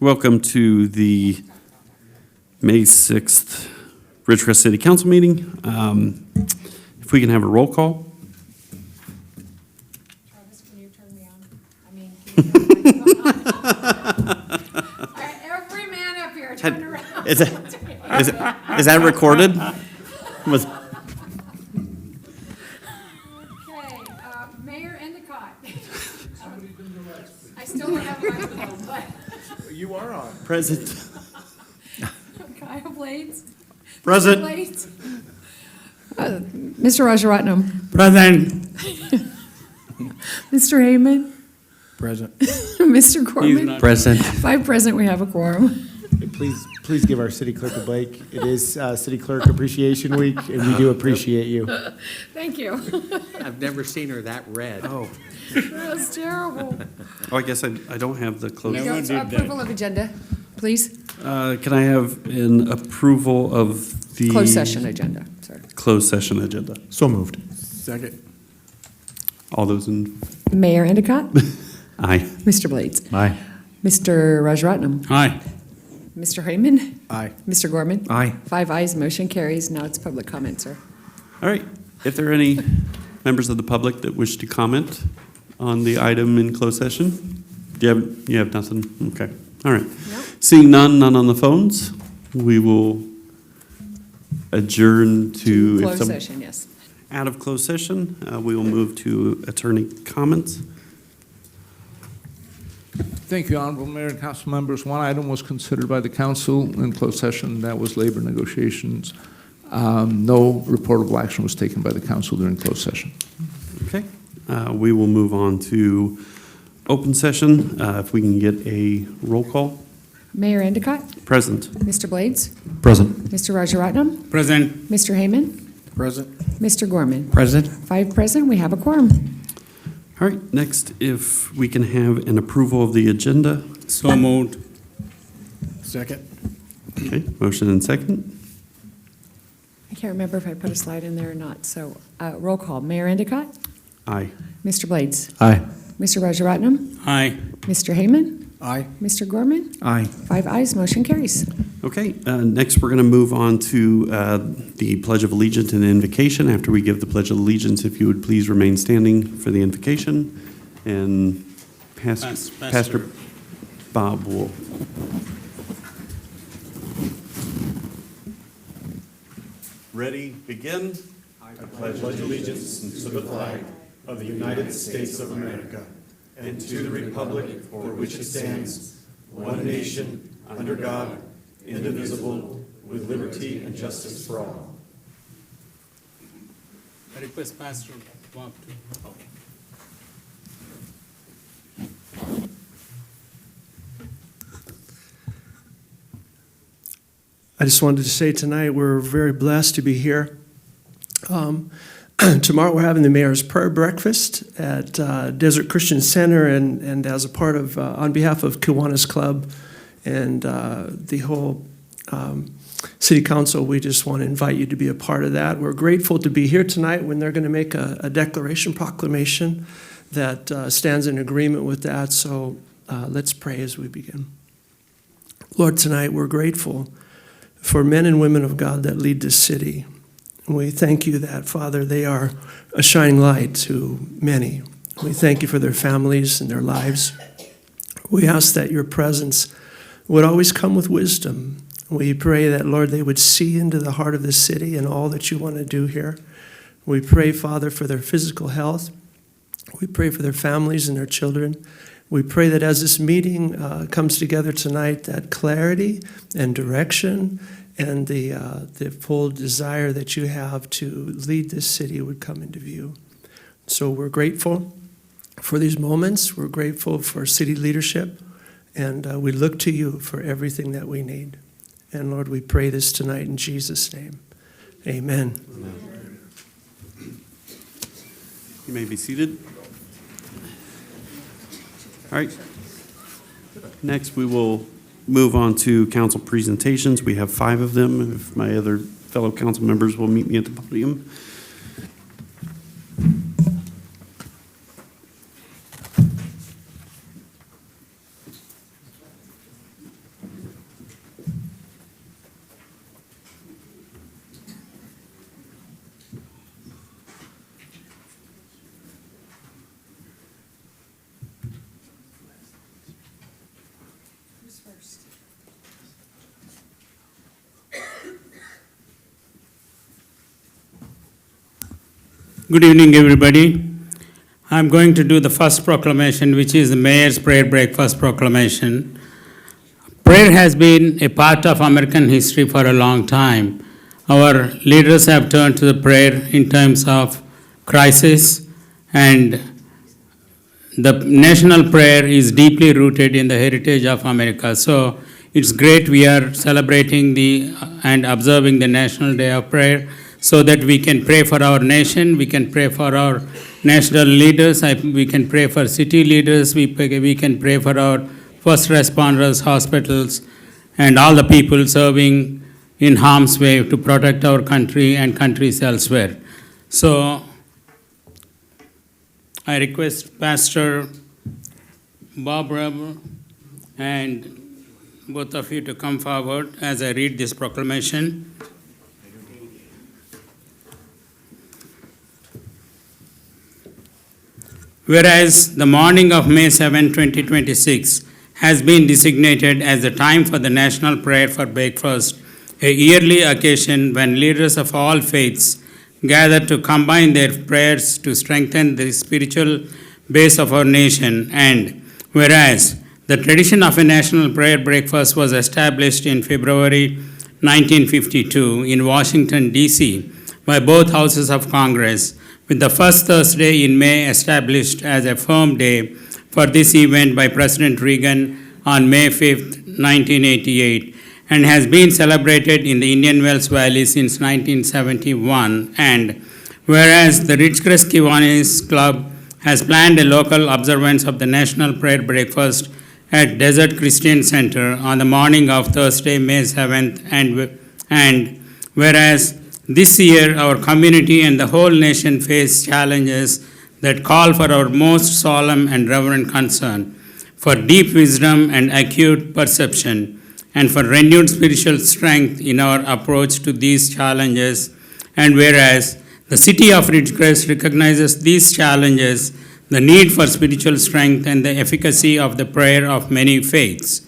Welcome to the May 6th Ridgecrest City Council meeting. If we can have a roll call. Travis, can you turn me on? I mean, can you turn my phone on? All right, every man up here, turn around. Is that recorded? Was- Okay, Mayor Endicott. I still don't have a microphone, but You are on. Present. Kyle Blades. Present. Blades. Mr. Rajaratnam. Present. Mr. Heyman. Present. Mr. Corman. Present. 5 present, we have a quorum. Please give our city clerk a break. It is City Clerk Appreciation Week, and we do appreciate you. Thank you. I've never seen her that red. Oh, That's terrible. I guess I don't have the closed. Approval of agenda, please. Can I have an approval of the Closed session agenda, sorry. closed session agenda? So moved. Second. All those in Mayor Endicott. aye. Mr. Blades. Aye. Mr. Rajaratnam. Aye. Mr. Heyman. Aye. Mr. Gorman. Aye. 5 ayes, motion carries. Now it's public comment, sir. All right. If there are any members of the public that wish to comment on the item in closed session, you have nothing? Okay. All right. Nope. Seeing none on the phones, we will adjourn to. Closed session, yes. Out of closed session, we will move to attorney comments. Thank you, Honorable Mayor and council members. One item was considered by the council in closed session, that was labor negotiations. No reportable action was taken by the council during closed session. Okay. We will move on to open session. If we can get a roll call. Mayor Endicott. Present. Mr. Blades. Present. Mr. Rajaratnam. Present. Mr. Heyman. Present. Mr. Gorman. Present. 5 present, we have a quorum. All right. Next, if we can have an approval of the agenda. So moved. Second. Okay. Motion and second. I can't remember if I put a slide in there or not, so roll call. Mayor Endicott. Aye. Mr. Blades. Aye. Mr. Rajaratnam. Aye. Mr. Heyman. Aye. Mr. Gorman. Aye. 5 ayes, motion carries. Okay. Next, we're going to move on to the Pledge of Allegiance and invocation. After we give the Pledge of Allegiance, if you would please remain standing for the invocation. And Pastor Bob will. Ready, begin. I pledge allegiance to the flag of the United States of America and to the republic for which it stands, one nation, under God, indivisible, with liberty and justice for all. I request Pastor Bob to. I just wanted to say tonight we're very blessed to be here. Tomorrow we're having the Mayor's Prayer Breakfast at Desert Christian Center, and as a part of, on behalf of Kiwanis Club and the whole City Council, we just want to invite you to be a part of that. We're grateful to be here tonight when they're going to make a declaration proclamation that stands in agreement with that. So let's pray as we begin. Lord, tonight we're grateful for men and women of God that lead this city. And we thank you that, Father, they are a shining light to many. We thank you for their families and their lives. We ask that your presence would always come with wisdom. We pray that, Lord, they would see into the heart of the city and all that you want to do here. We pray, Father, for their physical health. We pray for their families and their children. We pray that as this meeting comes together tonight, that clarity and direction and the full desire that you have to lead this city would come into view. So we're grateful for these moments. We're grateful for city leadership, and we look to you for everything that we need. And Lord, we pray this tonight in Jesus' name. Amen. Amen. You may be seated. All right. Next, we will move on to council presentations. We have 5 of them. If my other fellow council members will meet me at the podium. Good evening, everybody. I'm going to do the first proclamation, which is the Mayor's Prayer Breakfast Proclamation. Prayer has been a part of American history for a long time. Our leaders have turned to the prayer in times of crisis, and the national prayer is deeply rooted in the heritage of America. So it's great we are celebrating and observing the National Day of Prayer so that we can pray for our nation, we can pray for our national leaders, we can pray for city leaders, we can pray for our first responders, hospitals, and all the people serving in harm's way to protect our country and countries elsewhere. So I request Pastor Bob Reber and both of you to come forward as I read this proclamation. Whereas the morning of May 7, 2026 has been designated as the time for the National Prayer for Breakfast, a yearly occasion when leaders of all faiths gather to combine their prayers to strengthen the spiritual base of our nation. And whereas the tradition of a national prayer breakfast was established in February 1952 in Washington, D.C. by both houses of Congress, with the first Thursday in May established as a firm day for this event by President Reagan on May 5, 1988, and has been celebrated in the Indian Wells Valley since 1971. And whereas the Ridgecrest Kiwanis Club has planned a local observance of the National Prayer Breakfast at Desert Christian Center on the morning of Thursday, May 7th, and whereas this year, our community and the whole nation face challenges that call for our most solemn and reverent concern, for deep wisdom and acute perception, and for renewed spiritual strength in our approach to these challenges. And whereas the city of Ridgecrest recognizes these challenges, the need for spiritual strength and the efficacy of the prayer of many faiths.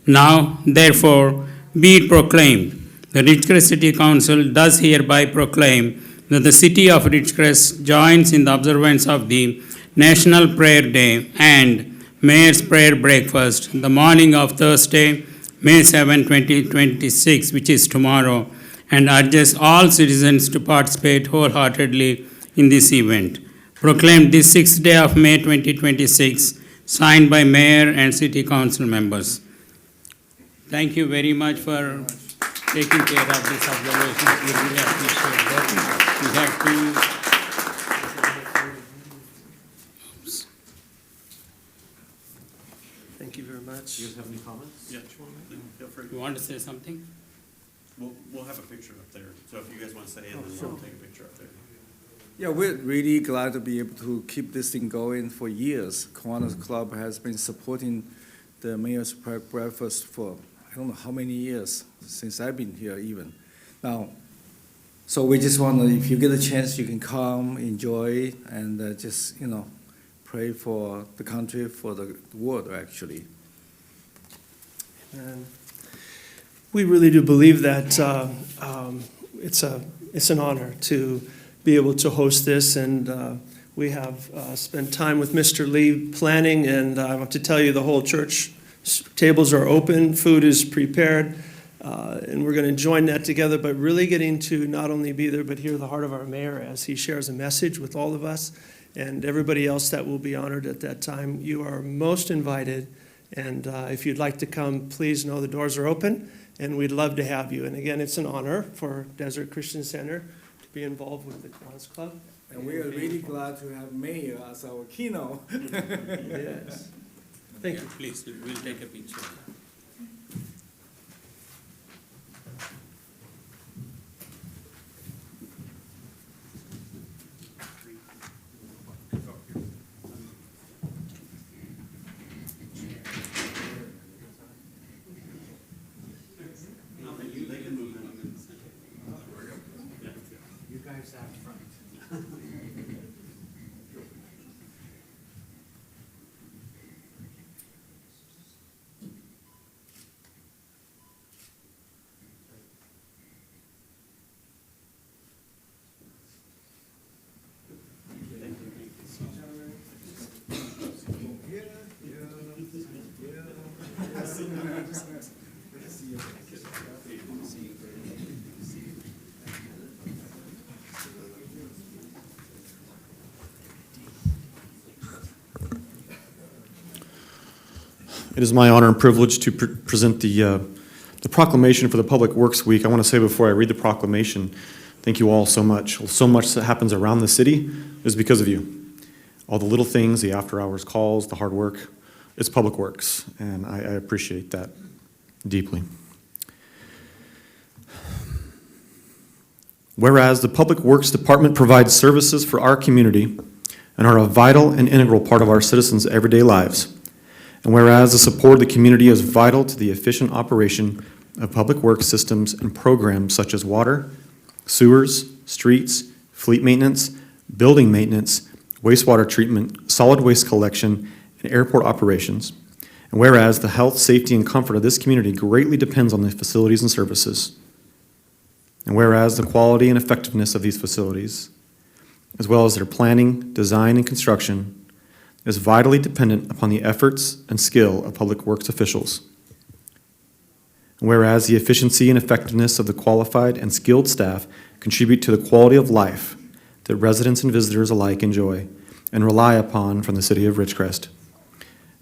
Now, therefore, be it proclaimed, the Ridgecrest City Council does hereby proclaim that the city of Ridgecrest joins in the observance of the National Prayer Day and Mayor's Prayer Breakfast the morning of Thursday, May 7, 2026, which is tomorrow, and urges all citizens to participate wholeheartedly in this event. Proclaimed this 6th day of May 2026, signed by Mayor and City Council members. Thank you very much for taking care of this observation. We really appreciate that. We have to. Thank you very much. You guys have any comments? Yeah, feel free. You want to say something? We'll have a picture up there, so if you guys want to say it, then we'll take a picture up there. Yeah, we're really glad to be able to keep this thing going for years. Kiwanis Club has been supporting the Mayor's Prayer Breakfast for I don't know how many years, since I've been here even. Now, so we just want to, if you get a chance, you can come, enjoy, and just, pray for the country, for the world, actually. And we really do believe that it's an honor to be able to host this, and we have spent time with Mr. Lee planning, and I want to tell you the whole church tables are open, food is prepared, and we're going to join that together, but really getting to not only be there, but hear the heart of our mayor as he shares a message with all of us and everybody else that will be honored at that time. You are most invited, and if you'd like to come, please know the doors are open, and we'd love to have you. And again, it's an honor for Desert Christian Center to be involved with the Kiwanis Club. And we are really glad to have Mayor as our keynote. Yes. Thank you. Please, we'll take a picture. You guys out front. It is my honor and privilege to present the proclamation for the Public Works Week. I want to say before I read the proclamation, thank you all so much. So much that happens around the city is because of you. All the little things, the after-hours calls, the hard work, it's Public Works, and I appreciate that deeply. Whereas the Public Works Department provides services for our community and are a vital and integral part of our citizens' everyday lives. And whereas the support of the community is vital to the efficient operation of public works systems and programs such as water, sewers, streets, fleet maintenance, building maintenance, wastewater treatment, solid waste collection, and airport operations. And whereas the health, safety, and comfort of this community greatly depends on the facilities and services. And whereas the quality and effectiveness of these facilities, as well as their planning, design, and construction, is vitally dependent upon the efforts and skill of public works officials. And whereas the efficiency and effectiveness of the qualified and skilled staff contribute to the quality of life that residents and visitors alike enjoy and rely upon from the city of Ridgecrest.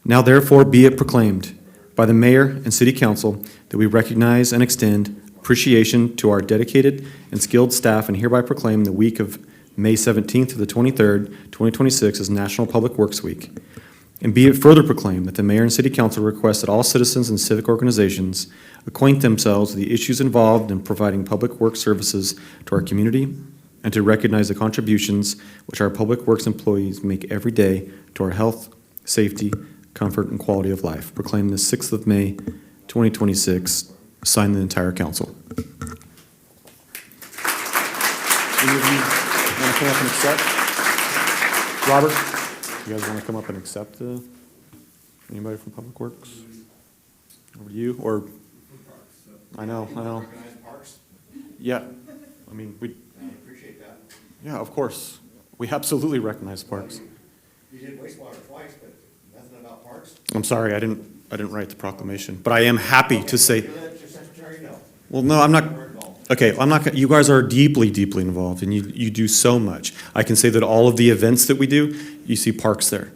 Now therefore be it proclaimed by the mayor and city council that we recognize and extend appreciation to our dedicated and skilled staff and hereby proclaim the week of May 17th to the 23rd, 2026 as National Public Works Week. And be it further proclaimed that the mayor and city council request that all citizens and civic organizations acquaint themselves with the issues involved in providing public works services to our community and to recognize the contributions which our public works employees make every day to our health, safety, comfort, and quality of life. Proclaim the 6th of May, 2026. Sign the entire council. Any of you want to come up and accept? Robert, you guys want to come up and accept anybody from Public Works? Over to you, or? I know. Yeah, I mean, we. I appreciate that. Yeah, of course. We absolutely recognize parks. You did wastewater twice, but nothing about parks? I'm sorry, I didn't write the proclamation, but I am happy to say. You let your secretary know. Well, no, I'm not. We're involved. Okay, I'm not. You guys are deeply, deeply involved, and you do so much. I can say that all of the events that we do, you see Parks there.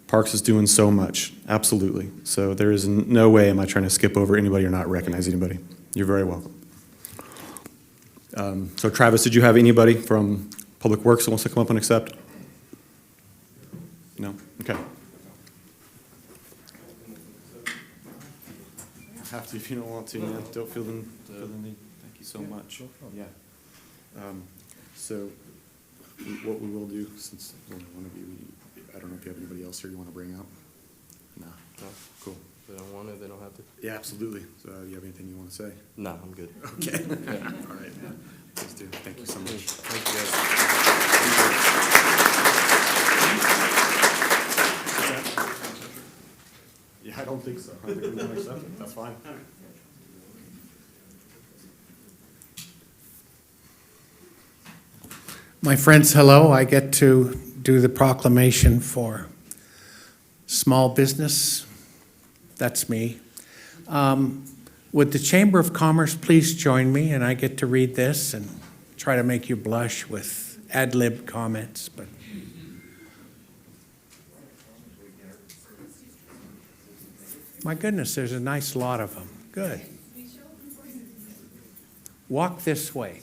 Parks is doing so much, absolutely. So there is no way am I trying to skip over anybody or not recognize anybody. You're very welcome. So Travis, did you have anybody from Public Works that wants to come up and accept? No? Okay. Have to if you don't want to, man. Don't feel the need. Thank you so much. Yeah. So what we will do, since only one of you, I don't know if you have anybody else here you want to bring up? No. Cool. They don't want it, they don't have to. Yeah, absolutely. So you have anything you want to say? No, I'm good. Okay. All right, man. Please do. Thank you so much. Thank you, guys. Yeah, I don't think so. I think we want to accept it. That's fine. My friends, hello. I get to do the proclamation for small business. That's me. Would the Chamber of Commerce please join me, and I get to read this and try to make you blush with ad lib comments, but. My goodness, there's a nice lot of them. Good. Walk this way.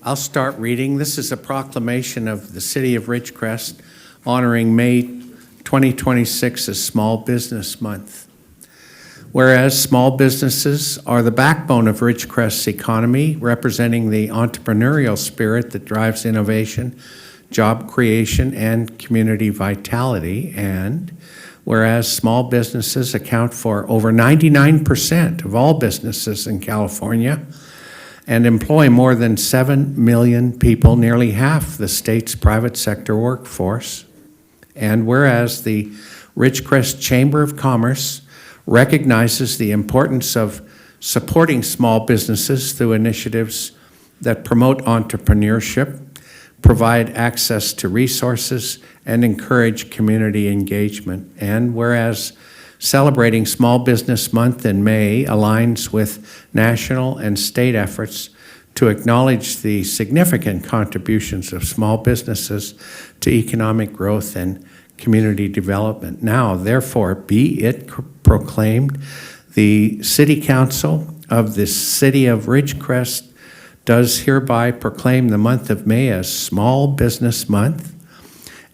I'll start reading. This is a proclamation of the City of Ridgecrest honoring May 2026 as Small Business Month. Whereas small businesses are the backbone of Ridgecrest's economy, representing the entrepreneurial spirit that drives innovation, job creation, and community vitality. And whereas small businesses account for over 99% of all businesses in California and employ more than 7 million people, nearly half the state's private sector workforce. And whereas the Ridgecrest Chamber of Commerce recognizes the importance of supporting small businesses through initiatives that promote entrepreneurship, provide access to resources, and encourage community engagement. And whereas celebrating Small Business Month in May aligns with national and state efforts to acknowledge the significant contributions of small businesses to economic growth and community development. Now, therefore, be it proclaimed, the City Council of the City of Ridgecrest does hereby proclaim the month of May as Small Business Month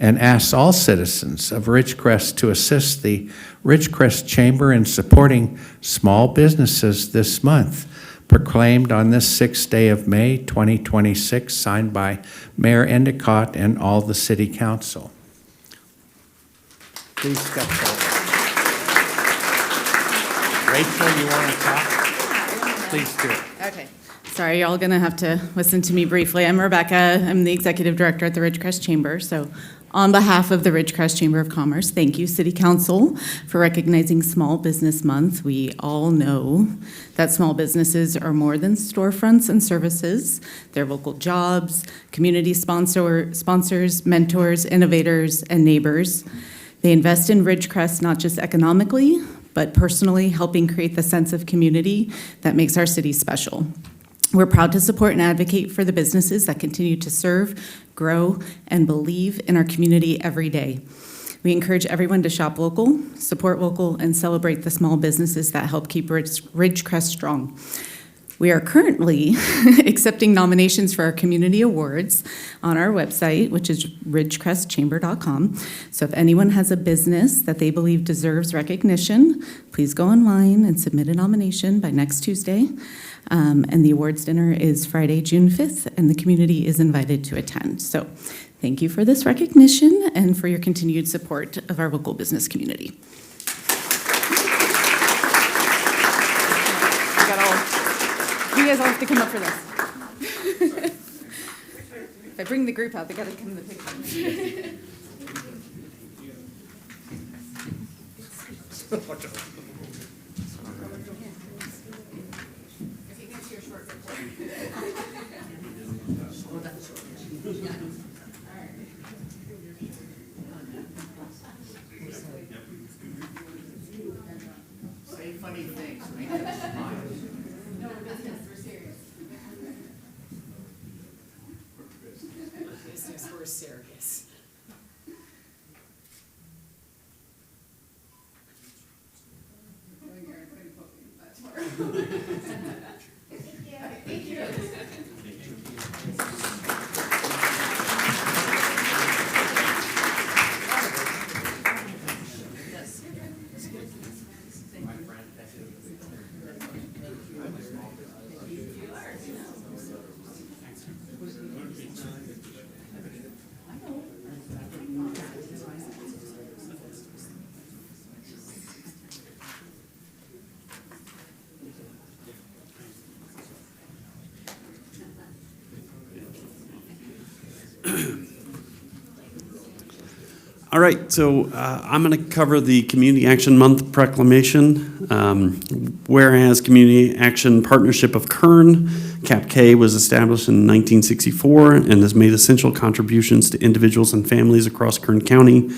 and asks all citizens of Ridgecrest to assist the Ridgecrest Chamber in supporting small businesses this month, proclaimed on this 6th day of May 2026, signed by Mayor Endicott and all the City Council. Please step forward. Rachel, you want to talk? Please do it. Okay. Sorry, you're all going to have to listen to me briefly. I'm Rebecca. I'm the Executive Director at the Ridgecrest Chamber. So on behalf of the Ridgecrest Chamber of Commerce, thank you, City Council, for recognizing Small Business Month. We all know that small businesses are more than storefronts and services. They're local jobs, community sponsors, mentors, innovators, and neighbors. They invest in Ridgecrest not just economically, but personally, helping create the sense of community that makes our city special. We're proud to support and advocate for the businesses that continue to serve, grow, and believe in our community every day. We encourage everyone to shop local, support local, and celebrate the small businesses that help keep Ridgecrest strong. We are currently accepting nominations for our community awards on our website, which is ridgecrestchamber.com. So if anyone has a business that they believe deserves recognition, please go online and submit a nomination by next Tuesday. And the awards dinner is Friday, June 5th, and the community is invited to attend. So thank you for this recognition and for your continued support of our local business community. You guys all have to come up for this. If I bring the group out, they gotta come in the picture. Say funny things, make them smile. No, business, we're serious. Business, we're serious. Thank you. All right, so I'm going to cover the Community Action Month proclamation. Whereas Community Action Partnership of Kern, CAPK, was established in 1964 and has made essential contributions to individuals and families across Kern County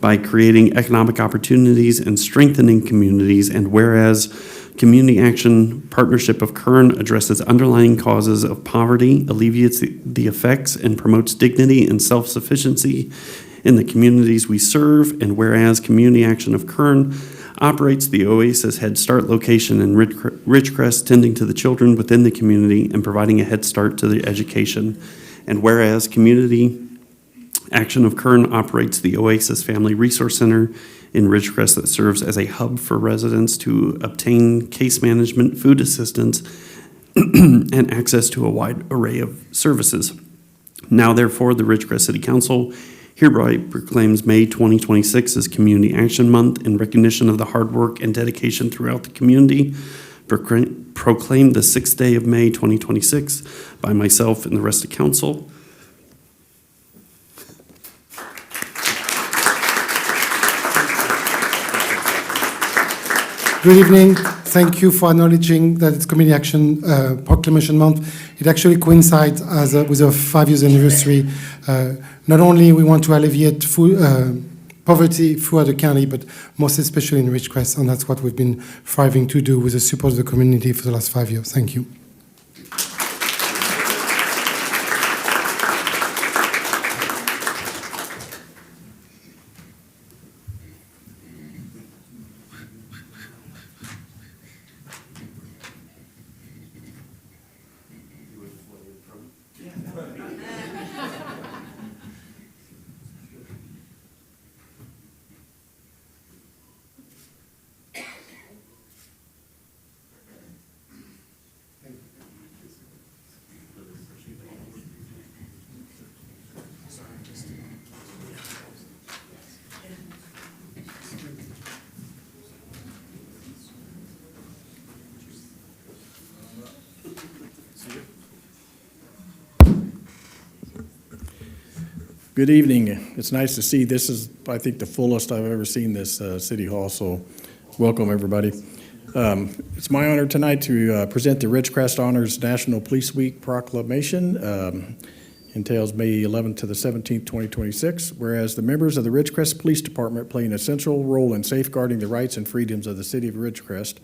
by creating economic opportunities and strengthening communities. And whereas Community Action Partnership of Kern addresses underlying causes of poverty, alleviates the effects, and promotes dignity and self-sufficiency in the communities we serve, and whereas Community Action of Kern operates the Oasis Head Start location in Ridgecrest, tending to the children within the community and providing a head start to their education, and whereas Community Action of Kern operates the Oasis Family Resource Center in Ridgecrest that serves as a hub for residents to obtain case management, food assistance, and access to a wide array of services. Now, therefore, the Ridgecrest City Council hereby proclaims May 2026 as Community Action Month in recognition of the hard work and dedication throughout the community. Proclaimed the 6th day of May 2026 by myself and the rest of council. Good evening. Thank you for acknowledging that it's Community Action Proclamation Month It actually coincides with our 5 years anniversary. Not only we want to alleviate poverty throughout the county, but most especially in Ridgecrest, and that's what we've been striving to do with the support of the community for the last 5 years. Thank you. Good evening. It's nice to see. This is, I think, the fullest I've ever seen this City Hall, so welcome, everybody. It's my honor tonight to present the Ridgecrest Honors National Police Week proclamation. Entails May 11th to the 17th, 2026, whereas the members of the Ridgecrest Police Department play an essential role in safeguarding the rights and freedoms of the city of Ridgecrest.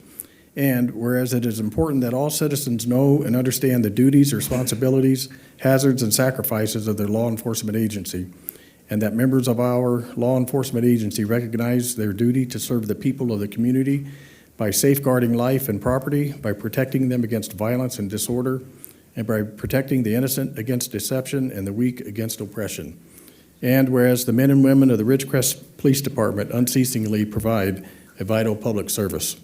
And whereas it is important that all citizens know and understand the duties, responsibilities, hazards, and sacrifices of their law enforcement agency, and that members of our law enforcement agency recognize their duty to serve the people of the community by safeguarding life and property, by protecting them against violence and disorder, and by protecting the innocent against deception and the weak against oppression. And whereas the men and women of the Ridgecrest Police Department unceasingly provide a vital public service.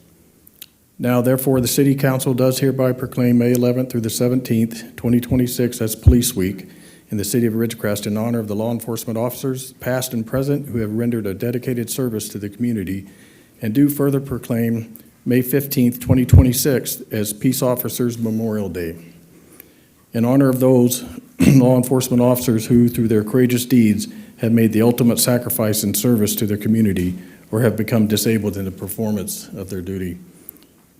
Now, therefore, the City Council does hereby proclaim May 11th through the 17th, 2026 as Police Week in the City of Ridgecrest in honor of the law enforcement officers, past and present, who have rendered a dedicated service to the community, and do further proclaim May 15th, 2026 as Peace Officers Memorial Day. In honor of those law enforcement officers who, through their courageous deeds, have made the ultimate sacrifice in service to their community or have become disabled in the performance of their duty.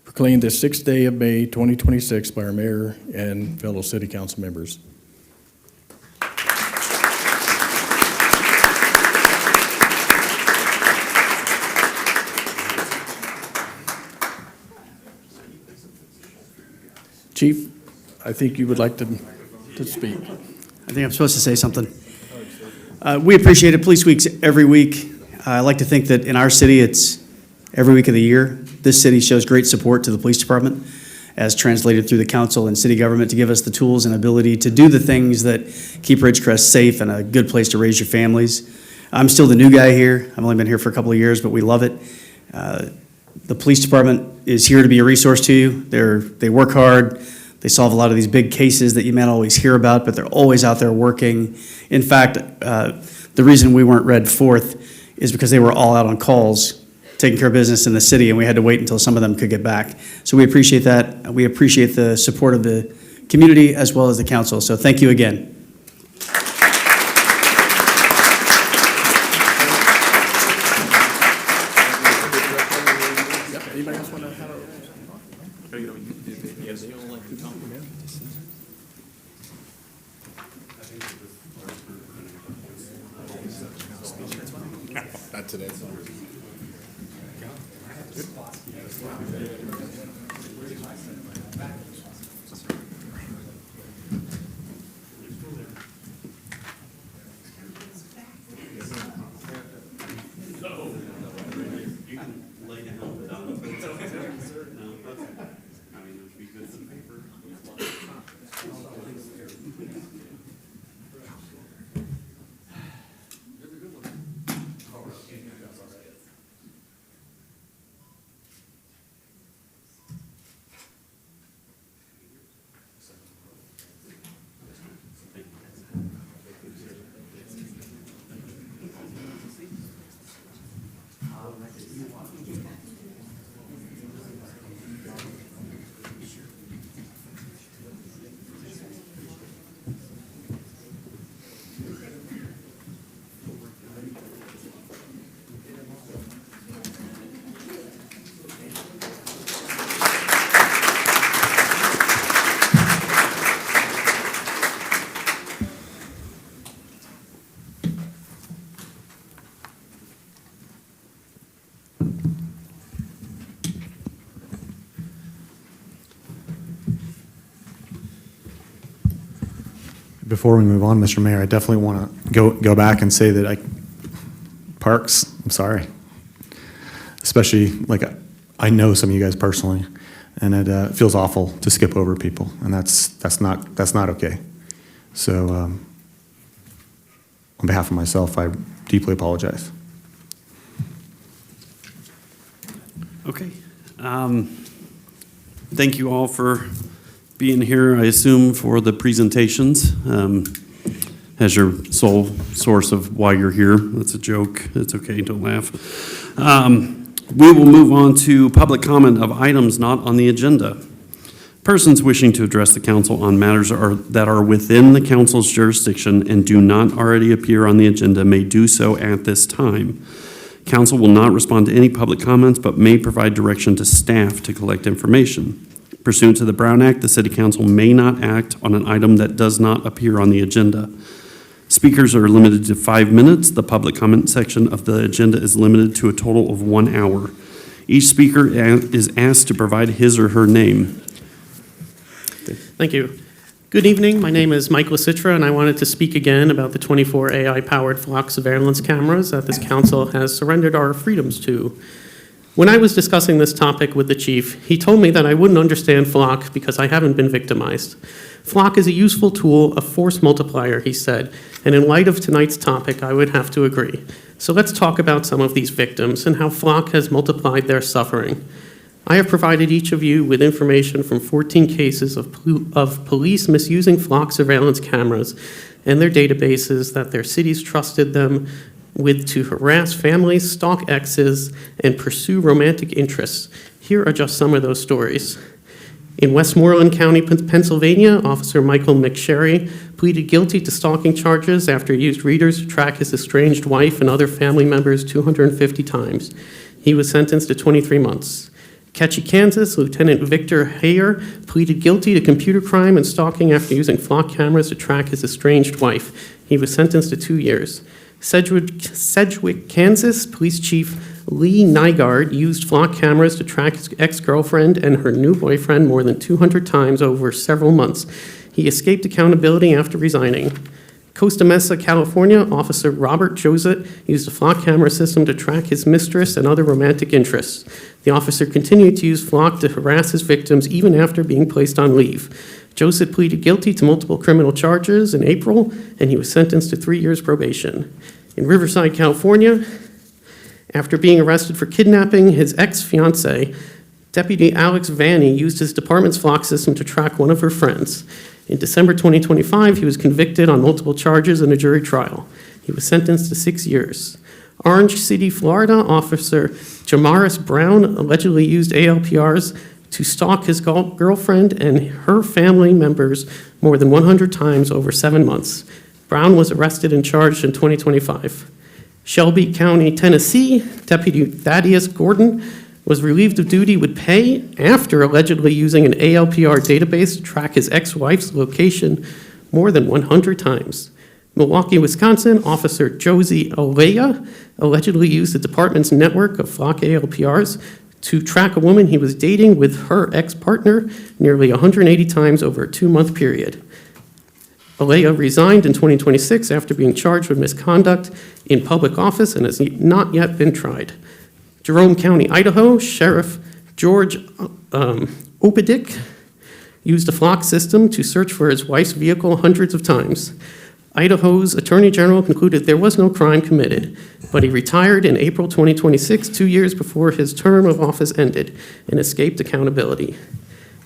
Proclaimed this 6th day of May 2026 by our mayor and fellow city council members. Chief, I think you would like to speak. I think I'm supposed to say something. We appreciate it. Police Week's every week. I like to think that in our city, it's every week of the year. This city shows great support to the police department as translated through the council and city government to give us the tools and ability to do the things that keep Ridgecrest safe and a good place to raise your families. I'm still the new guy here. I've only been here for a couple of years, but we love it. The police department is here to be a resource to you. They work hard. They solve a lot of these big cases that you may not always hear about, but they're always out there working. In fact, the reason we weren't read fourth is because they were all out on calls taking care of business in the city, and we had to wait until some of them could get back. So we appreciate that. We appreciate the support of the community as well as the council. So thank you again. Anybody else want to have Not today. before we move on, Mr. Mayor, I definitely want to go back and say that Parks, I'm sorry. Especially, like, I know some of you guys personally, and it feels awful to skip over people, and that's not okay. So, on behalf of myself, I deeply apologize. Okay. Thank you all for being here, I assume, for the presentations. As your sole source of why you're here. That's a joke. It's okay, don't laugh. We will move on to public comment of items not on the agenda. Persons wishing to address the council on matters that are within the council's jurisdiction and do not already appear on the agenda may do so at this time. Council will not respond to any public comments, but may provide direction to staff to collect information. Pursuant to the Brown Act, the City Council may not act on an item that does not appear on the agenda. Speakers are limited to 5 minutes. The public comment section of the agenda is limited to a total of 1 hour. Each speaker is asked to provide his or her name. Thank you. Good evening. My name is Mike Lasitra, and I wanted to speak again about the 24 AI-powered flock surveillance cameras that this council has surrendered our freedoms to. When I was discussing this topic with the chief, he told me that I wouldn't understand flock because I haven't been victimized. Flock is a useful tool, a force multiplier, he said, and in light of tonight's topic, I would have to agree. So let's talk about some of these victims and how flock has multiplied their suffering. I have provided each of you with information from 14 cases of police misusing flock surveillance cameras and their databases that their cities trusted them with to harass families, stalk exes, and pursue romantic interests. Here are just some of those stories. In Westmoreland County, Pennsylvania, Officer Michael McSherry pleaded guilty to stalking charges after he used readers to track his estranged wife and other family members 250 times. He was sentenced to 23 months. Ketchy, Kansas, Lieutenant Victor Hayer pleaded guilty to computer crime and stalking after using flock cameras to track his estranged wife. He was sentenced to 2 years. Sedgwick, Kansas, Police Chief Lee Nygaard used flock cameras to track his ex-girlfriend and her new boyfriend more than 200 times over several months. He escaped accountability after resigning. Costa Mesa, California, Officer Robert Josette used a flock camera system to track his mistress and other romantic interests. The officer continued to use flock to harass his victims even after being placed on leave. Josette pleaded guilty to multiple criminal charges in April, and he was sentenced to 3 years probation. In Riverside, California, after being arrested for kidnapping his ex-fiancée, Deputy Alex Vanny used his department's flock system to track one of her friends. In December 2025, he was convicted on multiple charges in a jury trial. He was sentenced to 6 years. Orange City, Florida, Officer Jamaris Brown allegedly used ALPRs to stalk his girlfriend and her family members more than 100 times over 7 months. Brown was arrested and charged in 2025. Shelby County, Tennessee, Deputy Thaddeus Gordon was relieved of duty with pay after allegedly using an ALPR database to track his ex-wife's location more than 100 times. Milwaukee, Wisconsin, Officer Josie Olea allegedly used the department's network of flock ALPRs to track a woman he was dating with her ex-partner nearly 180 times over a 2-month period. Olea resigned in 2026 after being charged with misconduct in public office and has not yet been tried. Jerome County, Idaho, Sheriff George Opedick used a flock system to search for his wife's vehicle hundreds of times. Idaho's Attorney General concluded there was no crime committed, but he retired in April 2026, 2 years before his term of office ended, and escaped accountability.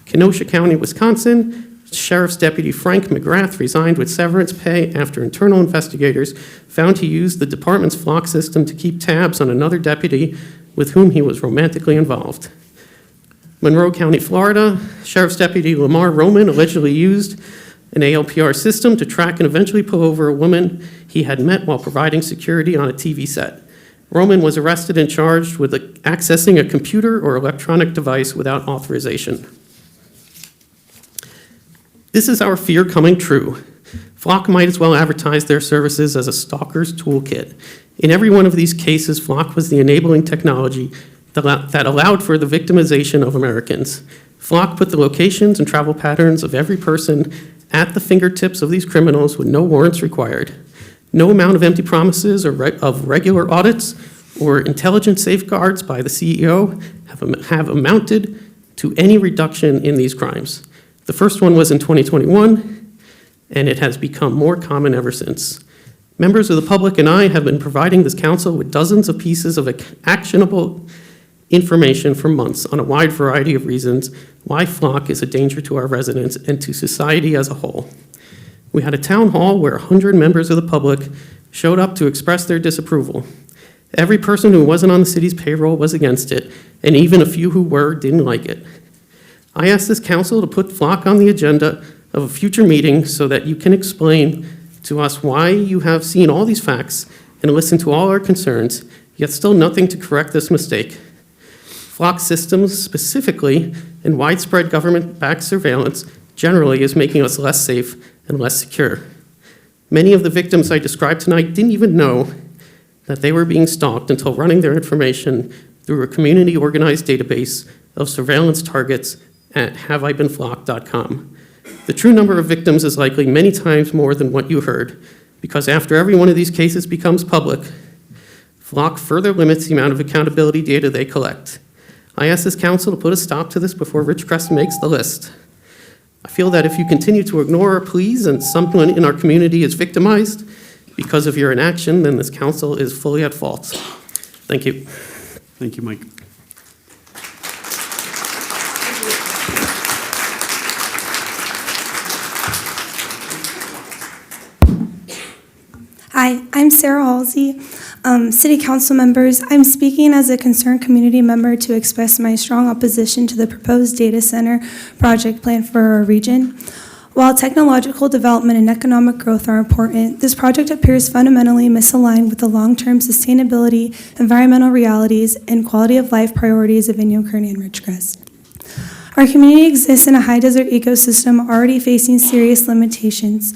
Kenosha County, Wisconsin, Sheriff's Deputy Frank McGrath resigned with severance pay after internal investigators found he used the department's flock system to keep tabs on another deputy with whom he was romantically involved. Monroe County, Florida, Sheriff's Deputy Lamar Roman allegedly used an ALPR system to track and eventually pull over a woman he had met while providing security on a TV set. Roman was arrested and charged with accessing a computer or electronic device without authorization. This is our fear coming true. Flock might as well advertise their services as a stalker's toolkit. In every one of these cases, Flock was the enabling technology that allowed for the victimization of Americans. Flock put the locations and travel patterns of every person at the fingertips of these criminals with no warrants required. No amount of empty promises or of regular audits or intelligent safeguards by the CEO have amounted to any reduction in these crimes. The first one was in 2021, and it has become more common ever since. Members of the public and I have been providing this council with dozens of pieces of actionable information for months on a wide variety of reasons why FLoC is a danger to our residents and to society as a whole. We had a town hall where 100 members of the public showed up to express their disapproval. Every person who wasn't on the city's payroll was against it, and even a few who were didn't like it. I asked this council to put FLoC on the agenda of a future meeting so that you can explain to us why you have seen all these facts and listened to all our concerns, yet still nothing to correct this mistake. FLoC systems specifically and widespread government-backed surveillance generally is making us less safe and less secure. Many of the victims I described tonight didn't even know that they were being stalked until running their information through a community-organized database of surveillance targets at haveibeenflocked.com. The true number of victims is likely many times more than what you heard, because after every one of these cases becomes public, FLoC further limits the amount of accountability data they collect. I ask this council to put a stop to this before Ridgecrest makes the list. I feel that if you continue to ignore our pleas and someone in our community is victimized because of your inaction, then this council is fully at fault. Thank you. Thank you, Mike. Hi, I'm Sarah Halsey. City Council members, I'm speaking as a concerned community member to express my strong opposition to the proposed data center project plan for our region. While technological development and economic growth are important, this project appears fundamentally misaligned with the long-term sustainability, environmental realities, and quality of life priorities of Inyo Kearney and Ridgecrest. Our community exists in a high desert ecosystem already facing serious limitations,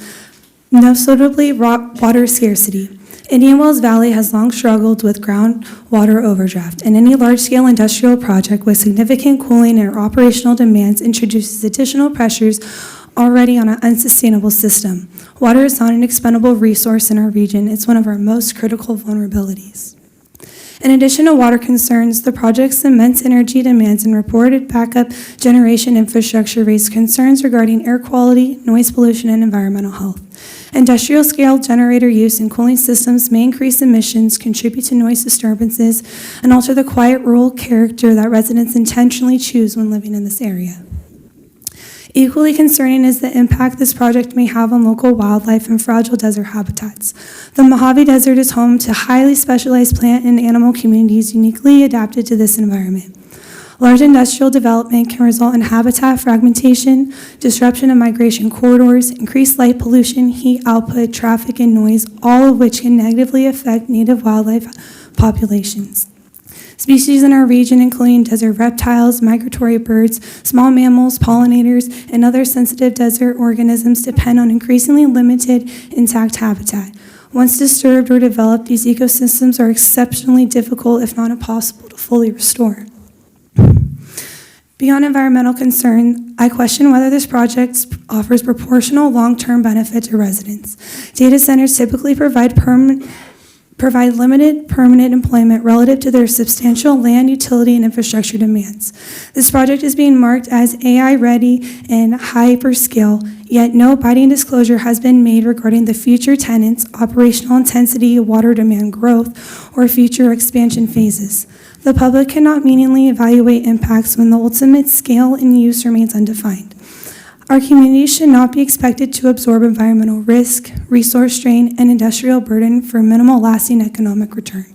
most notably water scarcity. Indian Wells Valley has long struggled with groundwater overdraft, and any large-scale industrial project with significant cooling and operational demands introduces additional pressures already on an unsustainable system. Water is not an expendable resource in our region. It's one of our most critical vulnerabilities. In addition to water concerns, the project's immense energy demands and reported backup generation infrastructure raise concerns regarding air quality, noise pollution, and environmental health. Industrial-scale generator use and cooling systems may increase emissions, contribute to noise disturbances, and alter the quiet rural character that residents intentionally choose when living in this area. Equally concerning is the impact this project may have on local wildlife and fragile desert habitats. The Mojave Desert is home to highly specialized plant and animal communities uniquely adapted to this environment. Large industrial development can result in habitat fragmentation, disruption of migration corridors, increased light pollution, heat output, traffic, and noise, all of which can negatively affect native wildlife populations. Species in our region, including desert reptiles, migratory birds, small mammals, pollinators, and other sensitive desert organisms, depend on increasingly limited intact habitat. Once disturbed or developed, these ecosystems are exceptionally difficult, if not impossible, to fully restore. Beyond environmental concern, I question whether this project offers proportional long-term benefit to residents. Data centers typically provide limited permanent employment relative to their substantial land, utility, and infrastructure demands. This project is being marked as AI-ready and hyperscale, yet no binding disclosure has been made regarding the future tenants, operational intensity, water demand growth, or future expansion phases. The public cannot meaningfully evaluate impacts when the ultimate scale and use remains undefined. Our community should not be expected to absorb environmental risk, resource strain, and industrial burden for minimal lasting economic return.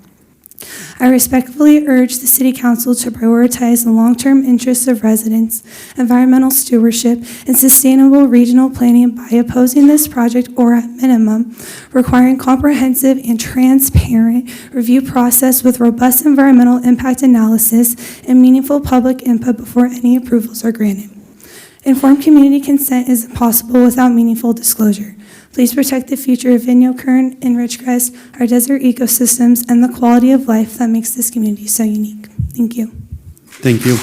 I respectfully urge the City Council to prioritize the long-term interests of residents, environmental stewardship, and sustainable regional planning by opposing this project, or at minimum, requiring comprehensive and transparent review process with robust environmental impact analysis and meaningful public input before any approvals are granted. Informed community consent is impossible without meaningful disclosure. Please protect the future of Inyo Kearney and Ridgecrest, our desert ecosystems, and the quality of life that makes this community so unique. Thank you. Thank you.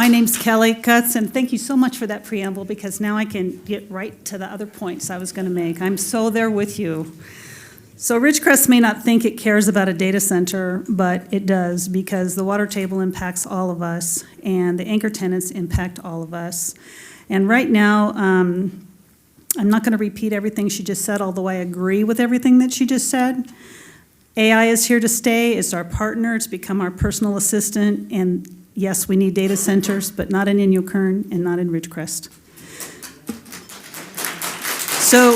My name's Kelly Cutts, and thank you so much for that preamble, because now I can get right to the other points I was going to make. I'm so there with you. So Ridgecrest may not think it cares about a data center, but it does, because the water table impacts all of us, and the anchor tenants impact all of us. And right now, I'm not going to repeat everything she just said, although I agree with everything that she just said. AI is here to stay. It's our partner. It's become our personal assistant. And yes, we need data centers, but not in Inyo Kern and not in Ridgecrest. So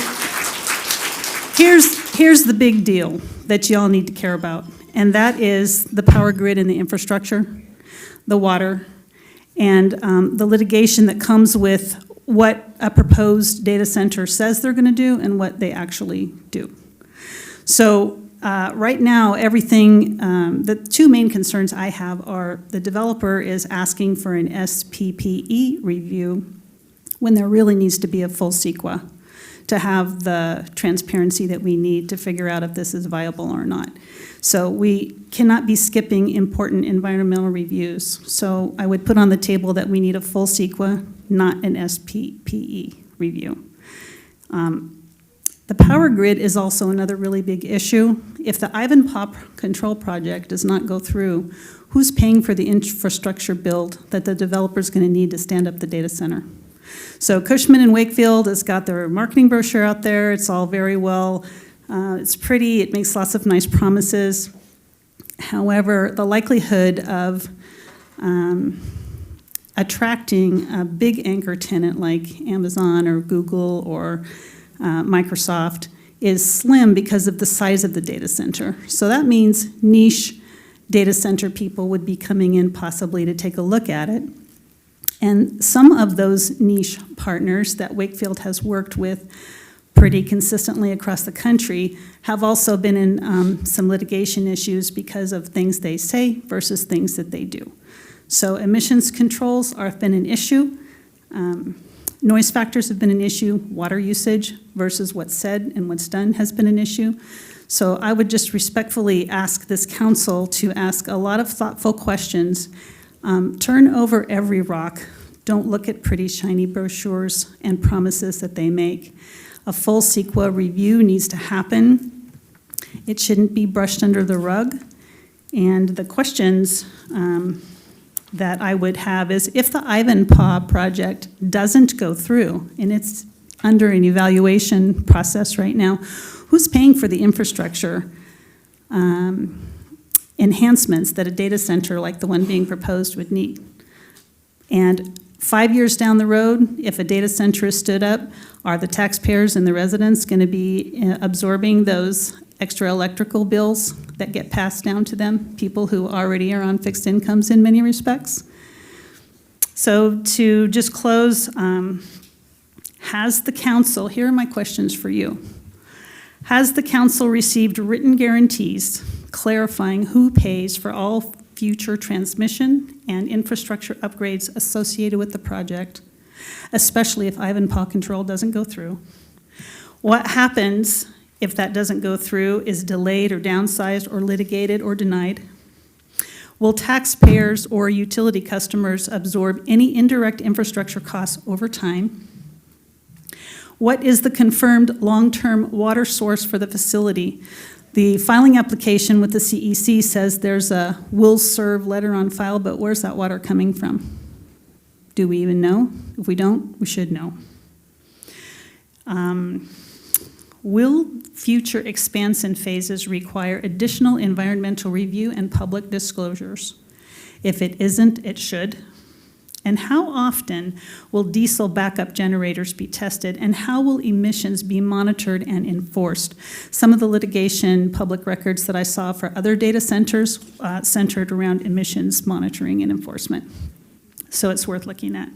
here's the big deal that you all need to care about, and that is the power grid and the infrastructure, the water, and the litigation that comes with what a proposed data center says they're going to do and what they actually do. So right now, everything, the two main concerns I have are the developer is asking for an SPPE review when there really needs to be a full CEQA to have the transparency that we need to figure out if this is viable or not. So we cannot be skipping important environmental reviews. So I would put on the table that we need a full CEQA, not an SPPE review. The power grid is also another really big issue. If the Ivanpah control project does not go through, who's paying for the infrastructure build that the developer's going to need to stand up the data center? So Cushman & Wakefield has got their marketing brochure out there. It's all very well. It's pretty. It makes lots of nice promises. However, the likelihood of attracting a big anchor tenant like Amazon or Google or Microsoft is slim because of the size of the data center. So that means niche data center people would be coming in possibly to take a look at it. And some of those niche partners that Wakefield has worked with pretty consistently across the country have also been in some litigation issues because of things they say versus things that they do. So emissions controls have been an issue. Noise factors have been an issue. Water usage versus what's said and what's done has been an issue. So I would just respectfully ask this council to ask a lot of thoughtful questions. Turn over every rock. Don't look at pretty shiny brochures and promises that they make. A full CEQA review needs to happen. It shouldn't be brushed under the rug. And the questions that I would have is, if the Ivanpah project doesn't go through, and it's under an evaluation process right now, who's paying for the infrastructure enhancements that a data center like the one being proposed would need? And 5 years down the road, if a data center is stood up, are the taxpayers and the residents going to be absorbing those extra electrical bills that get passed down to them, people who already are on fixed incomes in many respects? So to just close, has the council, here are my questions for you. Has the council received written guarantees clarifying who pays for all future transmission and infrastructure upgrades associated with the project, especially if Ivanpah control doesn't go through? What happens if that doesn't go through, is delayed or downsized or litigated or denied? Will taxpayers or utility customers absorb any indirect infrastructure costs over time? What is the confirmed long-term water source for the facility? The filing application with the CEC says there's a will serve letter on file, but where's that water coming from? Do we even know? If we don't, we should know. Will future expansion phases require additional environmental review and public disclosures? If it isn't, it should. And how often will diesel backup generators be tested, and how will emissions be monitored and enforced? Some of the litigation public records that I saw for other data centers centered around emissions monitoring and enforcement. So it's worth looking at.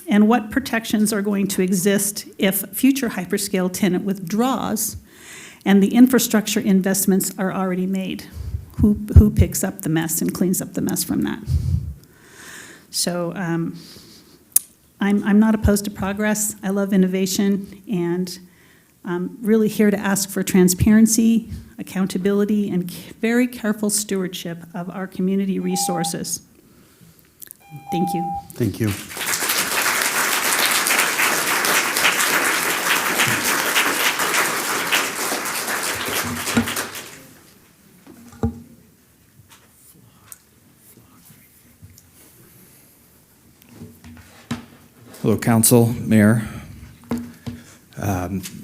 And what protections are going to exist if future hyperscale tenant withdraws and the infrastructure investments are already made? Who picks up the mess and cleans up the mess from that? So I'm not opposed to progress. I love innovation, and I'm really here to ask for transparency, accountability, and very careful stewardship of our community resources. Thank you. Thank you. Hello, Council, Mayor.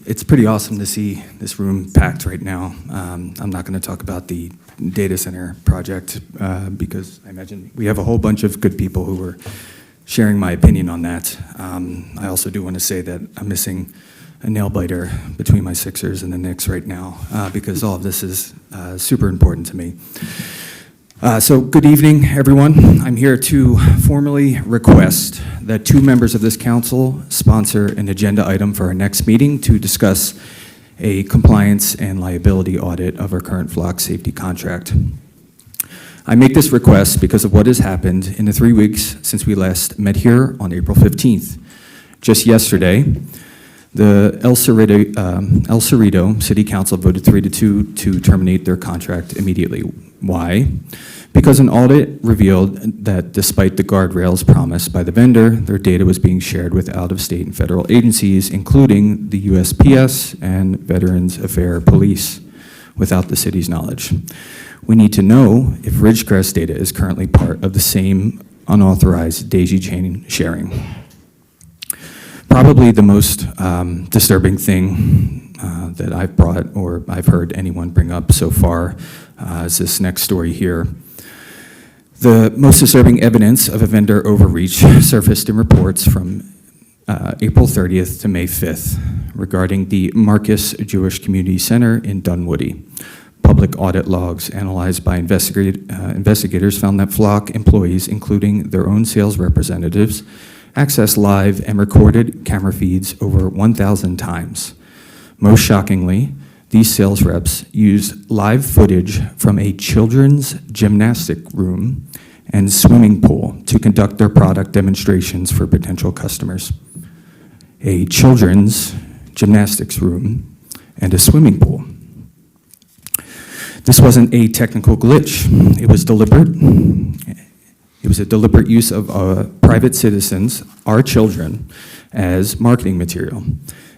It's pretty awesome to see this room packed right now. I'm not going to talk about the data center project because I imagine we have a whole bunch of good people who were sharing my opinion on that. I also do want to say that I'm missing a nail biter between my Sixers and the Knicks right now because all of this is super important to me. So good evening, everyone. I'm here to formally request that 2 members of this council sponsor an agenda item for our next meeting to discuss a compliance and liability audit of our current flock safety contract. I make this request because of what has happened in the 3 weeks since we last met here on April 15th. Just yesterday, the El Cerrito City Council voted 3-2 to terminate their contract immediately. Why? Because an audit revealed that despite the guardrails promised by the vendor, their data was being shared with out-of-state and federal agencies, including the USPS and Veterans Affairs Police, without the city's knowledge. We need to know if Ridgecrest data is currently part of the same unauthorized daisy chain sharing. Probably the most disturbing thing that I've brought or I've heard anyone bring up so far is this next story here. The most disturbing evidence of a vendor overreach surfaced in reports from April 30th to May 5th regarding the Marcus Jewish Community Center in Dunwoody. Public audit logs analyzed by investigators found that Flock employees, including their own sales representatives, accessed live and recorded camera feeds over 1,000 times. Most shockingly, these sales reps used live footage from a children's gymnastic room and swimming pool to conduct their product demonstrations for potential customers. A children's gymnastics room and a swimming pool. This wasn't a technical glitch. It was deliberate. It was a deliberate use of private citizens, our children, as marketing material.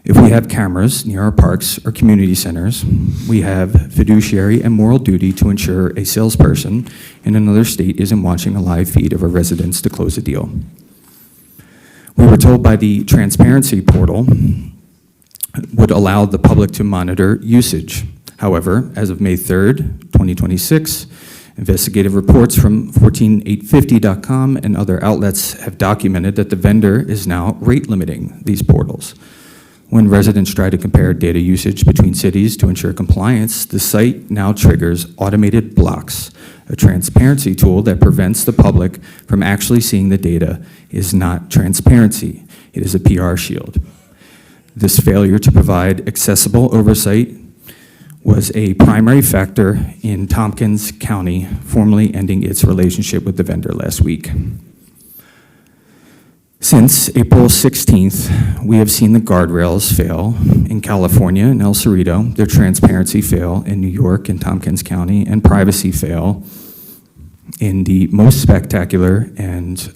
If we have cameras near our parks or community centers, we have fiduciary and moral duty to ensure a salesperson in another state isn't watching a live feed of a residence to close a deal. We were told by the transparency portal would allow the public to monitor usage. However, as of May 3rd, 2026, investigative reports from 14850.com and other outlets have documented that the vendor is now rate limiting these portals. When residents try to compare data usage between cities to ensure compliance, the site now triggers automated blocks. A transparency tool that prevents the public from actually seeing the data is not transparency. It is a PR shield. This failure to provide accessible oversight was a primary factor in Tompkins County formally ending its relationship with the vendor last week. Since April 16th, we have seen the guardrails fail in California and El Cerrito, their transparency fail in New York and Tompkins County, and privacy fail in the most spectacular and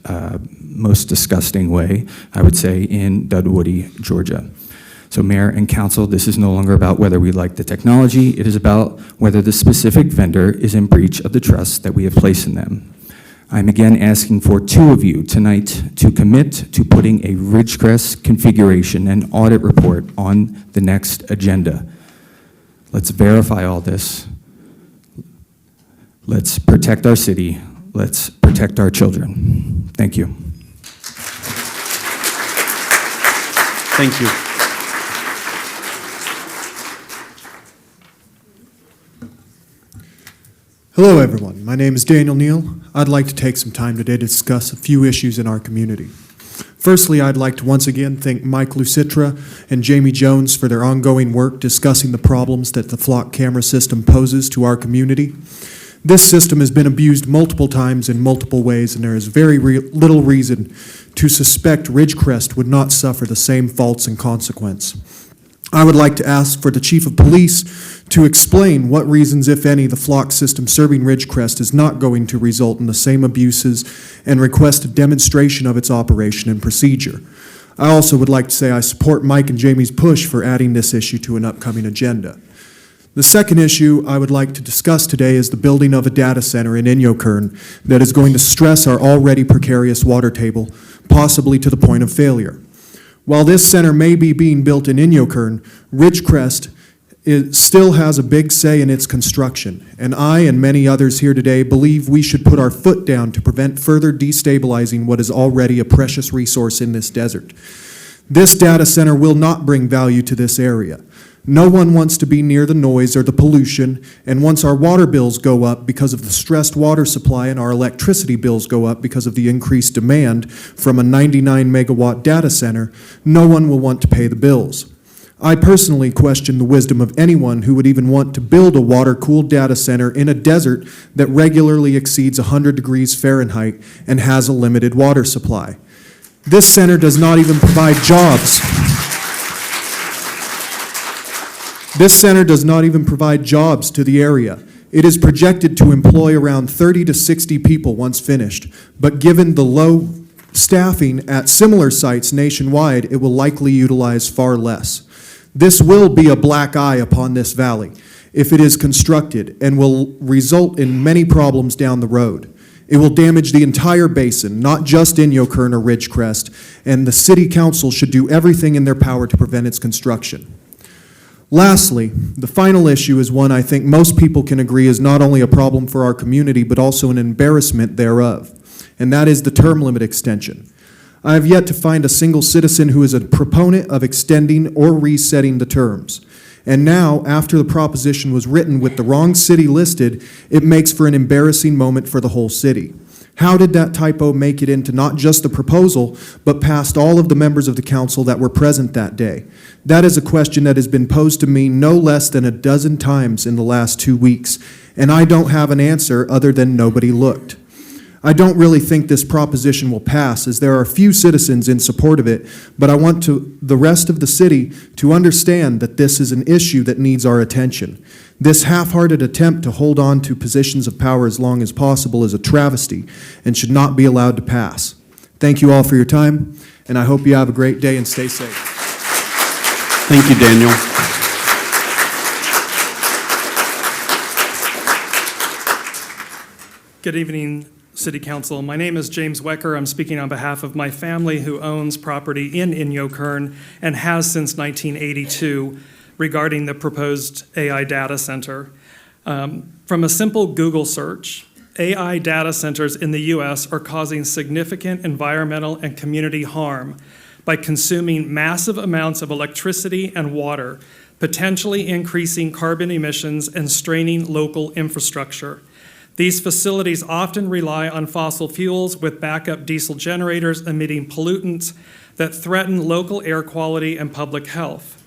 most disgusting way, I would say, in Dunwoody, Georgia. So Mayor and Council, this is no longer about whether we like the technology, it is about whether the specific vendor is in breach of the trust that we have placed in them. I'm again asking for 2 of you tonight to commit to putting a Ridgecrest configuration and audit report on the next agenda. Let's verify all this. Let's protect our city. Let's protect our children. Thank you. Thank you. Hello, everyone. My name is Daniel Neal. I'd like to take some time today to discuss a few issues in our community. Firstly, I'd like to once again thank Mike Lucitra and Jamie Jones for their ongoing work discussing the problems that the Flock camera system poses to our community. This system has been abused multiple times in multiple ways, and there is very little reason to suspect Ridgecrest would not suffer the same faults and consequence. I would like to ask for the Chief of Police to explain what reasons, if any, the flock system serving Ridgecrest is not going to result in the same abuses, and request a demonstration of its operation and procedure. I also would like to say I support Mike and Jamie's push for adding this issue to an upcoming agenda. The second issue I would like to discuss today is the building of a data center in Inyokern that is going to stress our already precarious water table, possibly to the point of failure. While this center may be being built in Inyokern, Ridgecrest still has a big say in its construction, and I and many others here today believe we should put our foot down to prevent further destabilizing what is already a precious resource in this desert. This data center will not bring value to this area. No one wants to be near the noise or the pollution, and once our water bills go up because of the stressed water supply and our electricity bills go up because of the increased demand from a 99 megawatt data center, no one will want to pay the bills. I personally question the wisdom of anyone who would even want to build a water-cooled data center in a desert that regularly exceeds 100 degrees Fahrenheit and has a limited water supply. This center does not even provide jobs. This center does not even provide jobs to the area. It is projected to employ around 30 to 60 people once finished, but given the low staffing at similar sites nationwide, it will likely utilize far less. This will be a black eye upon this valley if it is constructed and will result in many problems down the road. It will damage the entire basin, not just Inyokern or Ridgecrest, and the City Council should do everything in their power to prevent its construction. Lastly, the final issue is one I think most people can agree is not only a problem for our community, but also an embarrassment thereof, and that is the term limit extension. I have yet to find a single citizen who is a proponent of extending or resetting the terms. And now, after the proposition was written with the wrong city listed, it makes for an embarrassing moment for the whole city. How did that typo make it into not just the proposal, but past all of the members of the council that were present that day? That is a question that has been posed to me no less than a dozen times in the last 2 weeks, and I don't have an answer other than nobody looked. I don't really think this proposition will pass, as there are few citizens in support of it, but I want the rest of the city to understand that this is an issue that needs our attention. This half-hearted attempt to hold on to positions of power as long as possible is a travesty and should not be allowed to pass. Thank you all for your time, and I hope you have a great day and stay safe. Thank you, Daniel. Good evening, City Council. My name is James Wecker. I'm speaking on behalf of my family who owns property in Inyokern and has since 1982 regarding the proposed AI data center. From a simple Google search, AI data centers in the U.S. are causing significant environmental and community harm by consuming massive amounts of electricity and water, potentially increasing carbon emissions and straining local infrastructure. These facilities often rely on fossil fuels with backup diesel generators emitting pollutants that threaten local air quality and public health.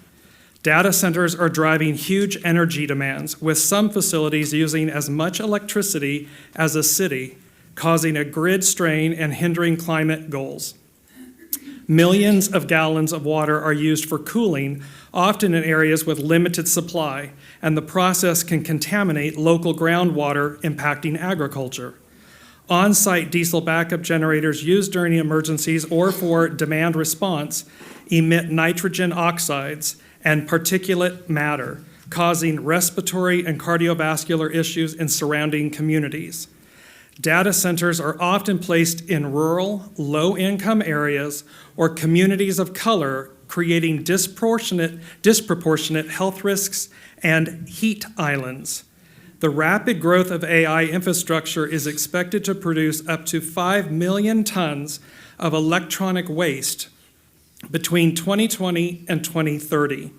Data centers are driving huge energy demands, with some facilities using as much electricity as a city, causing a grid strain and hindering climate goals. Millions of gallons of water are used for cooling, often in areas with limited supply, and the process can contaminate local groundwater, impacting agriculture. On-site diesel backup generators used during emergencies or for demand response emit nitrogen oxides and particulate matter, causing respiratory and cardiovascular issues in surrounding communities. Data centers are often placed in rural, low-income areas or communities of color, creating disproportionate health risks and heat islands. The rapid growth of AI infrastructure is expected to produce up to 5 million tons of electronic waste between 2020 and 2030.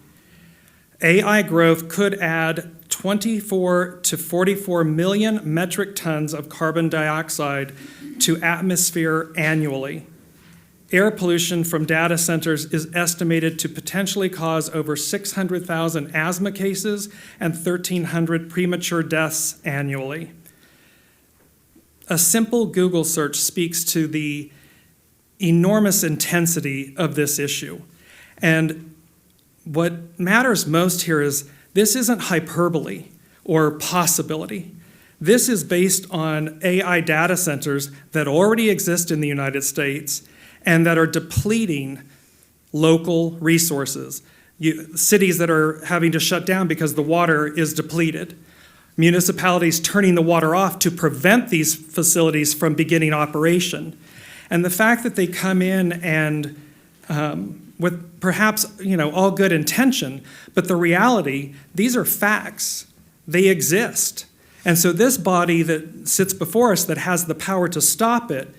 AI growth could add 24 to 44 million metric tons of carbon dioxide to atmosphere annually. Air pollution from data centers is estimated to potentially cause over 600,000 asthma cases and 1,300 premature deaths annually. A simple Google search speaks to the enormous intensity of this issue. And what matters most here is this isn't hyperbole or possibility. This is based on AI data centers that already exist in the United States and that are depleting local resources. Cities that are having to shut down because the water is depleted. Municipalities turning the water off to prevent these facilities from beginning operation. And the fact that they come in and with perhaps, all good intention, but the reality, these are facts. They exist. And so this body that sits before us that has the power to stop it,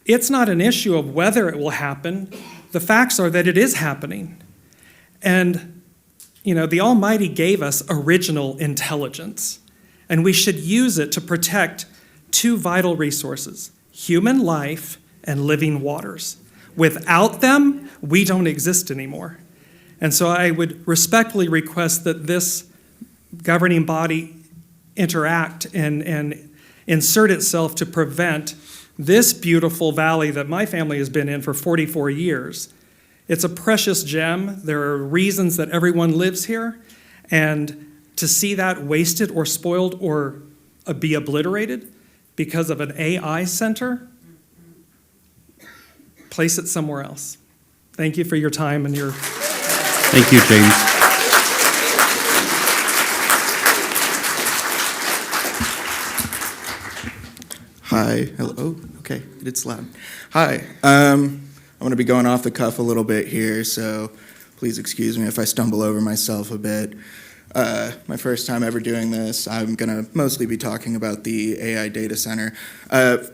it's not an issue of whether it will happen. The facts are that it is happening. And, the Almighty gave us original intelligence, and we should use it to protect two vital resources, human life and living waters. Without them, we don't exist anymore. And so I would respectfully request that this governing body interact and insert itself to prevent this beautiful valley that my family has been in for 44 years. It's a precious gem. There are reasons that everyone lives here, and to see that wasted or spoiled or be obliterated because of an AI center, place it somewhere else. Thank you for your time and your... Thank you, James. Hi. Hello. Oh, okay. It's loud. Hi. I'm going to be going off the cuff a little bit here, so please excuse me if I stumble over myself a bit. My first time ever doing this, I'm going to mostly be talking about the AI data center.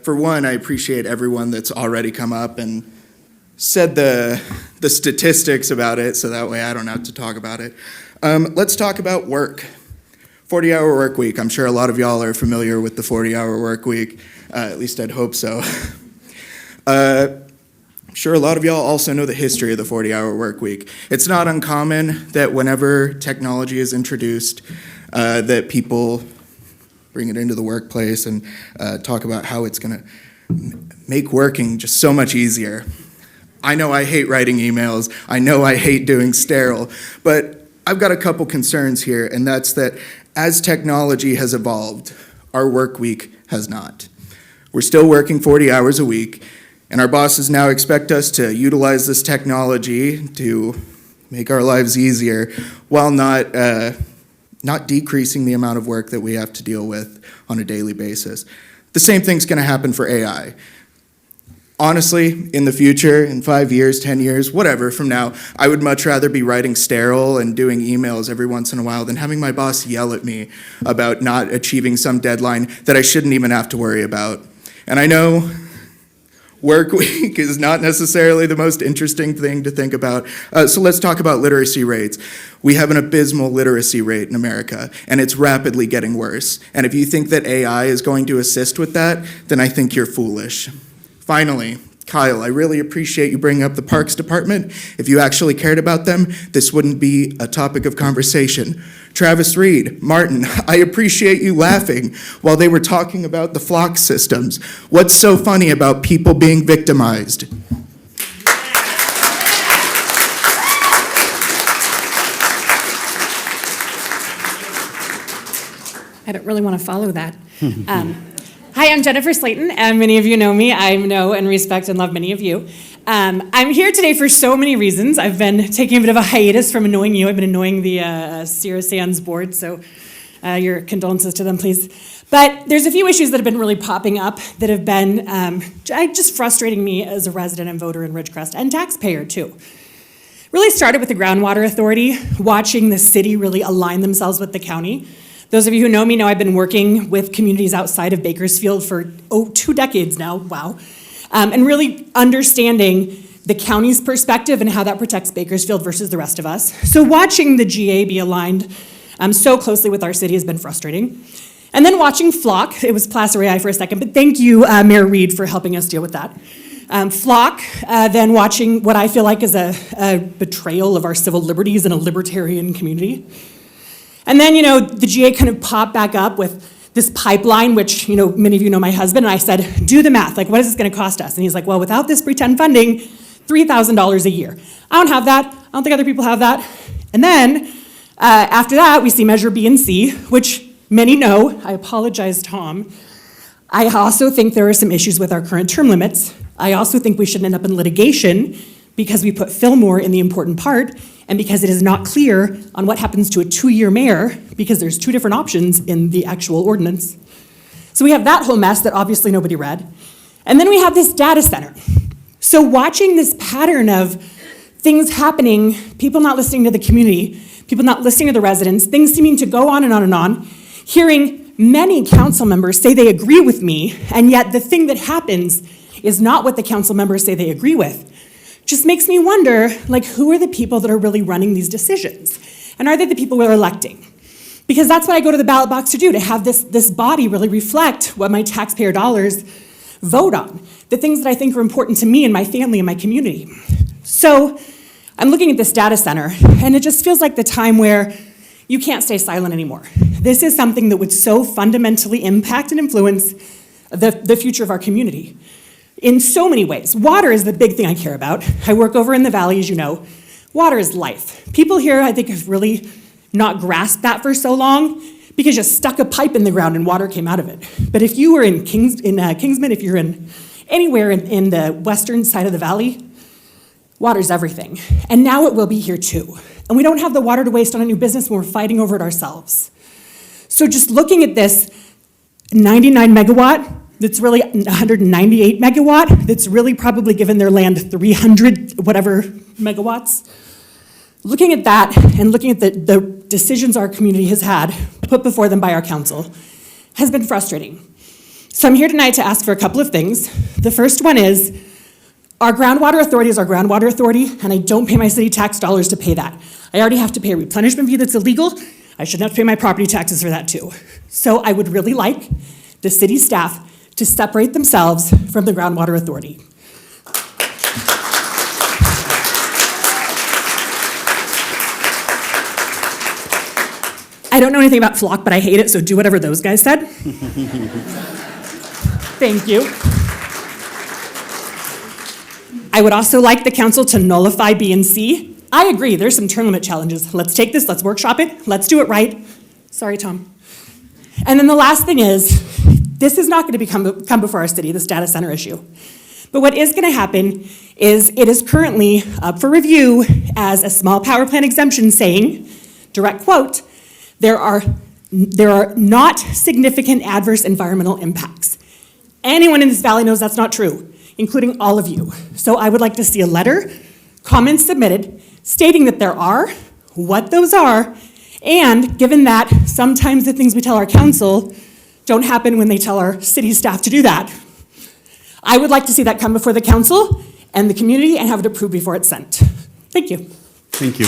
For one, I appreciate everyone that's already come up and said the statistics about it, so that way I don't have to talk about it. Let's talk about work. 40-hour work week. I'm sure a lot of y'all are familiar with the 40-hour work week. At least I'd hope so. I'm sure a lot of y'all also know the history of the 40-hour work week. It's not uncommon that whenever technology is introduced, that people bring it into the workplace and talk about how it's going to make working just so much easier. I know I hate writing emails. I know I hate doing sterile, but I've got a couple concerns here, and that's that as technology has evolved, our work week has not. We're still working 40 hours a week, and our bosses now expect us to utilize this technology to make our lives easier while not decreasing the amount of work that we have to deal with on a daily basis. The same thing's going to happen for AI. Honestly, in the future, in 5 years, 10 years, whatever from now, I would much rather be writing sterile and doing emails every once in a while than having my boss yell at me about not achieving some deadline that I shouldn't even have to worry about. And I know work week is not necessarily the most interesting thing to think about. So let's talk about literacy rates. We have an abysmal literacy rate in America, and it's rapidly getting worse. And if you think that AI is going to assist with that, then I think you're foolish. Finally, Kyle, I really appreciate you bringing up the Parks Department. If you actually cared about them, this wouldn't be a topic of conversation. Travis Reed, Martin, I appreciate you laughing while they were talking about the flock systems. What's so funny about people being victimized? I don't really want to follow that. Hi, I'm Jennifer Slayton, and many of you know me. I know and respect and love many of you. I'm here today for so many reasons. I've been taking a bit of a hiatus from annoying you. I've been annoying the Sierra Sands board, so your condolences to them, please. But there's a few issues that have been really popping up that have been just frustrating me as a resident and voter in Ridgecrest, and taxpayer too. Really started with the Groundwater Authority, watching the city really align themselves with the county. Those of you who know me know I've been working with communities outside of Bakersfield for 2 decades now, wow, and really understanding the county's perspective and how that protects Bakersfield versus the rest of us. So watching the GA be aligned so closely with our city has been frustrating. And then watching Flock, it was Placer AI for a second, but thank you, Mayor Reed, for helping us deal with that. Flock, then watching what I feel like is a betrayal of our civil liberties in a libertarian community. And then, the GA kind of popped back up with this pipeline, which, many of you know my husband, and I said, do the math, what is this gonna cost us? And he's like, well, without this pretend funding, $3,000 a year. I don't have that, I don't think other people have that. And then, after that, we see Measure B and C, which many know. I apologize, Tom. I also think there are some issues with our current term limits. I also think we should end up in litigation because we put Fillmore in the important part and because it is not clear on what happens to a 2-year mayor because there's 2 different options in the actual ordinance. So we have that whole mess that obviously nobody read. And then we have this data center. So watching this pattern of things happening, people not listening to the community, people not listening to the residents, things seeming to go on and on and on, hearing many council members say they agree with me, and yet the thing that happens is not what the council members say they agree with, just makes me wonder, like, who are the people that are really running these decisions? And are they the people we're electing? Because that's what I go to the ballot box to do, to have this body really reflect what my taxpayer dollars vote on, the things that I think are important to me and my family and my community. So I'm looking at this data center, and it just feels like the time where you can't stay silent anymore. This is something that would so fundamentally impact and influence the future of our community in so many ways. Water is the big thing I care about. I work over in the valley, as you know. Water is life. People here, I think, have really not grasped that for so long because you stuck a pipe in the ground and water came out of it. But if you were in Kingsman, if you're in anywhere in the western side of the valley, water's everything. And now it will be here too. And we don't have the water to waste on a new business when we're fighting over it ourselves. So just looking at this 99 megawatt, that's really 198 megawatt, that's really probably given their land 300 whatever megawatts. Looking at that and looking at the decisions our community has had put before them by our council has been frustrating. So I'm here tonight to ask for a couple of things. The first one is, our groundwater authority is our groundwater authority, and I don't pay my city tax dollars to pay that. I already have to pay a replenishment fee that's illegal. I shouldn't have to pay my property taxes for that too. So I would really like the city staff to separate themselves from the groundwater authority. I don't know anything about flock, but I hate it, so do whatever those guys said. Thank you. I would also like the council to nullify B and C. I agree, there's some term limit challenges. Let's take this, let's workshop it, let's do it right. Sorry, Tom. And then the last thing is, this is not going to come before our city, this data center issue. But what is going to happen is it is currently up for review as a small power plant exemption saying, direct quote, there are not significant adverse environmental impacts. Anyone in this valley knows that's not true, including all of you. So I would like to see a letter, comments submitted, stating that there are, what those are, and given that sometimes the things we tell our council don't happen when they tell our city staff to do that, I would like to see that come before the council and the community and have it approved before it's sent. Thank you. Thank you.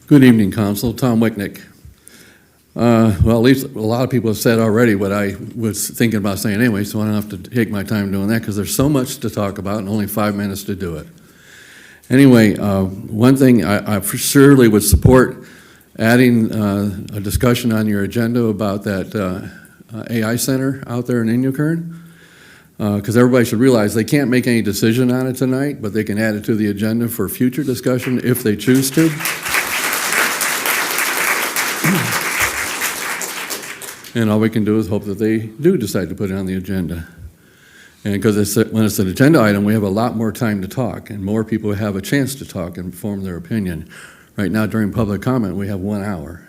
Good evening, Council. Tom Wicknick. Well, at least a lot of people have said already what I was thinking about saying anyway, so I don't have to take my time doing that because there's so much to talk about and only 5 minutes to do it. Anyway, one thing I surely would support adding a discussion on your agenda about that AI center out there in Inyokern, because everybody should realize they can't make any decision on it tonight, but they can add it to the agenda for future discussion if they choose to. And all we can do is hope that they do decide to put it on the agenda. And because when it's an agenda item, we have a lot more time to talk, and more people have a chance to talk and form their opinion. Right now, during public comment, we have 1 hour.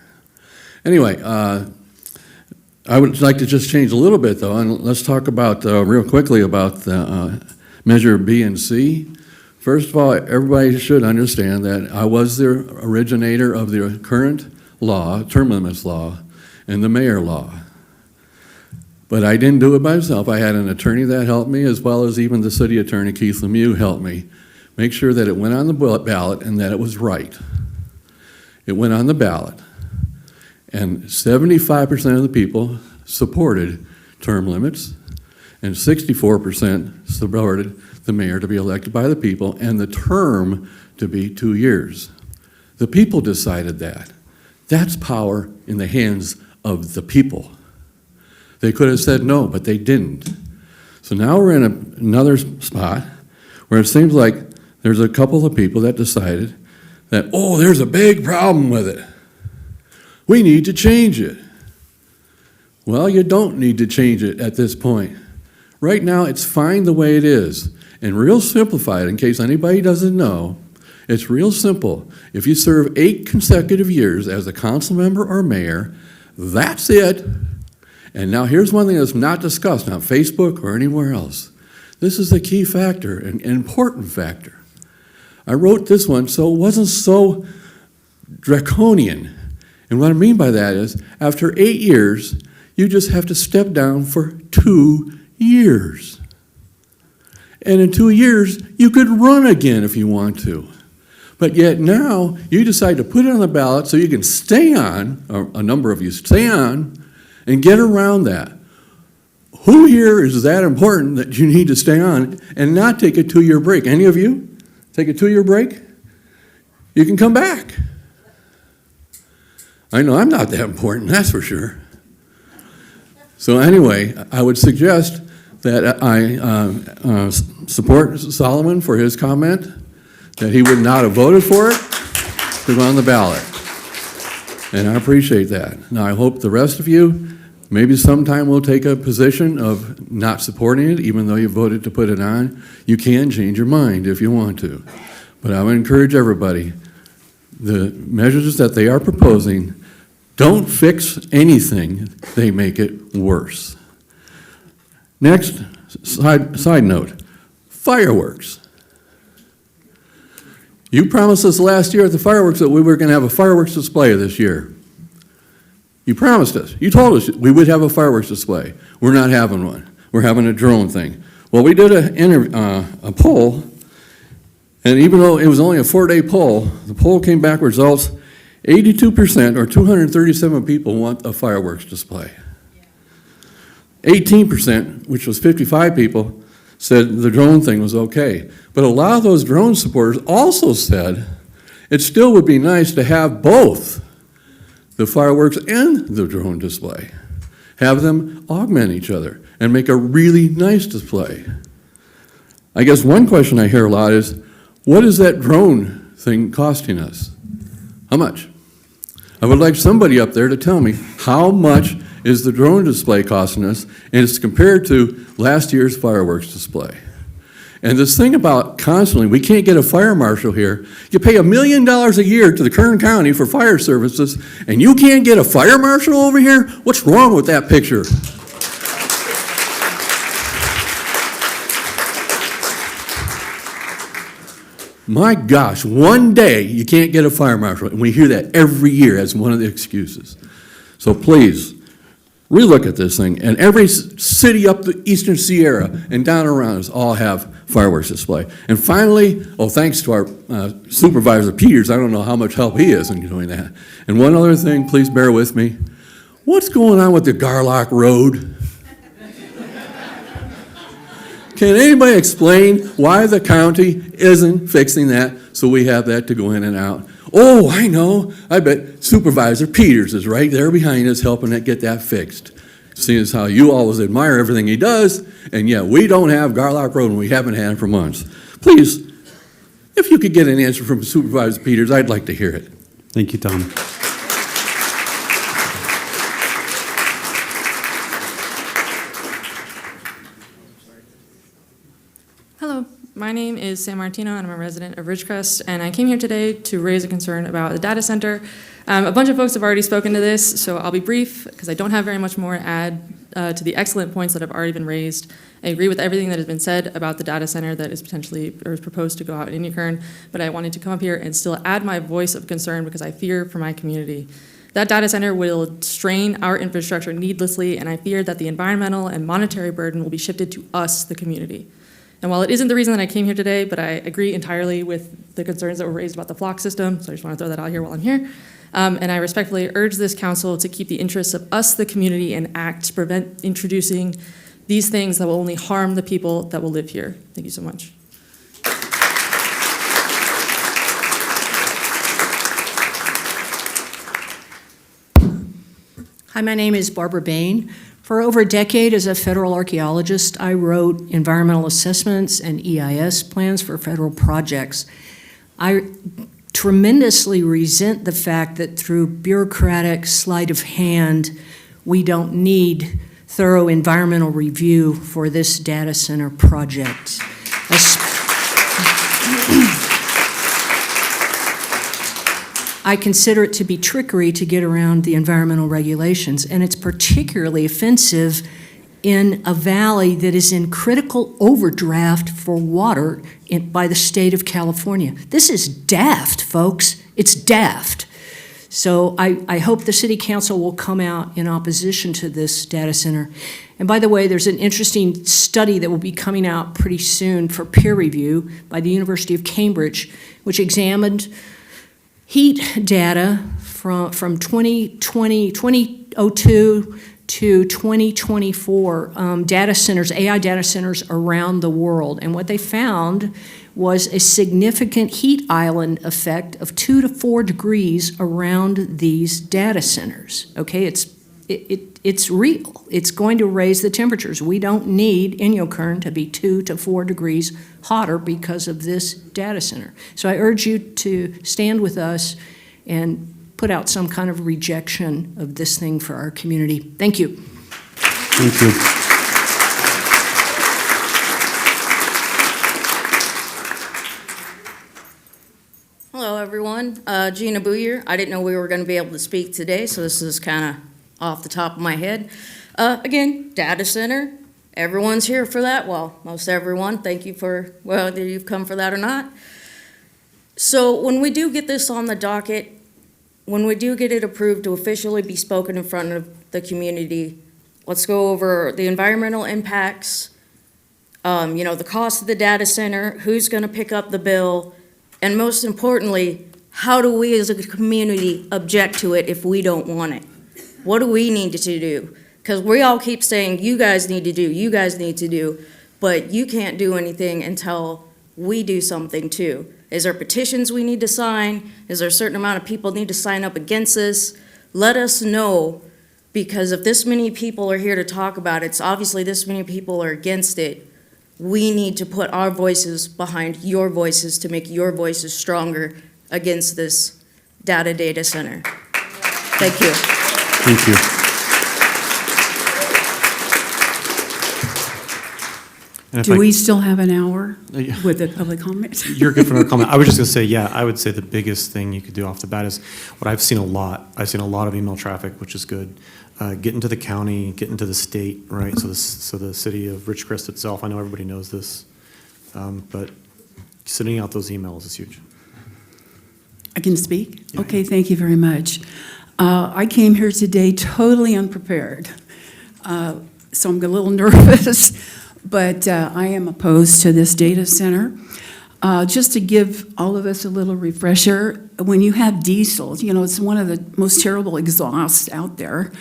Anyway, I would like to just change a little bit, though, and let's talk about, real quickly, about the Measure B and C. First of all, everybody should understand that I was the originator of the current law, term limits law, and the mayor law. But I didn't do it by myself. I had an attorney that helped me, as well as even the city attorney, Keith Lemieux, helped me make sure that it went on the ballot and that it was right. It went on the ballot, and 75% of the people supported term limits, and 64% supported the mayor to be elected by the people, and the term to be 2 years. The people decided that. That's power in the hands of the people. They could have said no, but they didn't. So now we're in another spot where it seems like there's a couple of people that decided that, oh, there's a big problem with it. We need to change it. Well, you don't need to change it at this point. Right now, it's fine the way it is. And real simplified, in case anybody doesn't know, it's real simple. If you serve 8 consecutive years as a council member or mayor, that's it. And now here's one thing that's not discussed on Facebook or anywhere else. This is a key factor, an important factor. I wrote this one so it wasn't so draconian. And what I mean by that is, after 8 years, you just have to step down for 2 years. And in 2 years, you could run again if you want to. But yet now, you decide to put it on the ballot so you can stay on, or a number of you stay on, and get around that. Who here is that important that you need to stay on and not take a 2-year break? Any of you take a 2-year break? You can come back. I know I'm not that important, that's for sure. So anyway, I would suggest that I support Solomon for his comment, that he would not have voted for it to go on the ballot. And I appreciate that. Now, I hope the rest of you, maybe sometime we'll take a position of not supporting it, even though you voted to put it on. You can change your mind if you want to. But I would encourage everybody, the measures that they are proposing don't fix anything, they make it worse. Next, side note, fireworks. You promised us last year at the fireworks that we were going to have a fireworks display this year. You promised us. You told us we would have a fireworks display. We're not having one. We're having a drone thing. Well, we did a poll, and even though it was only a 4-day poll, the poll came back with results, 82% or 237 people want a fireworks display. 18%, which was 55 people, said the drone thing was okay. But a lot of those drone supporters also said it still would be nice to have both the fireworks and the drone display. Have them augment each other and make a really nice display. I guess one question I hear a lot is, what is that drone thing costing us? How much? I would like somebody up there to tell me how much is the drone display costing us, and it's compared to last year's fireworks display. And this thing about constantly, we can't get a fire marshal here. You pay $1 million a year to the Kern County for fire services, and you can't get a fire marshal over here? What's wrong with that picture? My gosh, one day you can't get a fire marshal, and we hear that every year as one of the excuses. So please, relook at this thing, and every city up the Eastern Sierra and down around us all have fireworks display. And finally, thanks to our Supervisor Peters, I don't know how much help he is in doing that. And one other thing, please bear with me. What's going on with the Garlock Road? Can anybody explain why the county isn't fixing that so we have that to go in and out? Oh, I know. I bet Supervisor Peters is right there behind us helping it get that fixed. Seeing as how you always admire everything he does, and yet we don't have Garlock Road and we haven't had it for months. Please, if you could get an answer from Supervisor Peters, I'd like to hear it. Thank you, Tom. Hello, my name is San Martino, and I'm a resident of Ridgecrest, and I came here today to raise a concern about the data center. A bunch of folks have already spoken to this, so I'll be brief because I don't have very much more to add to the excellent points that have already been raised. I agree with everything that has been said about the data center that is potentially or is proposed to go out in Indiakern, but I wanted to come up here and still add my voice of concern because I fear for my community. That data center will strain our infrastructure needlessly, and I fear that the environmental and monetary burden will be shifted to us, the community. And while it isn't the reason that I came here today, but I agree entirely with the concerns that were raised about the flock system, so I just want to throw that out here while I'm here. And I respectfully urge this council to keep the interests of us, the community, in act to prevent introducing these things that will only harm the people that will live here. Thank you so much. Hi, my name is Barbara Bain For over a decade as a federal archaeologist, I wrote environmental assessments and EIS plans for federal projects. I tremendously resent the fact that through bureaucratic sleight of hand, we don't need thorough environmental review for this data center project. I consider it to be trickery to get around the environmental regulations, and it's particularly offensive in a valley that is in critical overdraft for water by the state of California. This is daft, folks. It's daft. So I hope the City Council will come out in opposition to this data center. And by the way, there's an interesting study that will be coming out pretty soon for peer review by the University of Cambridge, which examined heat data from 2002 to 2024 data centers, AI data centers around the world. And what they found was a significant heat island effect of 2 to 4 degrees around these data centers. Okay, it's real. It's going to raise the temperatures. We don't need Inyokern to be 2 to 4 degrees hotter because of this data center. So I urge you to stand with us and put out some kind of rejection of this thing for our community. Thank you. Thank you. Hello, everyone. Gina Booyer. I didn't know we were going to be able to speak today, so this is kind of off the top of my head. Again, data center. Everyone's here for that. Well, most everyone. Thank you for whether you've come for that or not. So when we do get this on the docket, when we do get it approved to officially be spoken in front of the community, let's go over the environmental impacts, the cost of the data center, who's going to pick up the bill, and most importantly, how do we as a community object to it if we don't want it? What do we need to do? Because we all keep saying, you guys need to do, you guys need to do, but you can't do anything until we do something too. Is there petitions we need to sign? Is there a certain amount of people need to sign up against this? Let us know, because if this many people are here to talk about it, it's obviously this many people are against it. We need to put our voices behind your voices to make your voices stronger against this data center. Thank you. Thank you. Do we still have an hour Yeah. with the public comment? You're good for another comment. I was just going to say, yeah, I would say the biggest thing you could do off the bat is what I've seen a lot. I've seen a lot of email traffic, which is good. Get into the county, get into the state, right? So the city of Ridgecrest itself, I know everybody knows this, but sending out those emails is huge. I can speak? Okay, thank you very much. I came here today totally unprepared, so I'm a little nervous, but I am opposed to this data center. Just to give all of us a little refresher, when you have diesel, it's one of the most terrible exhausts out there.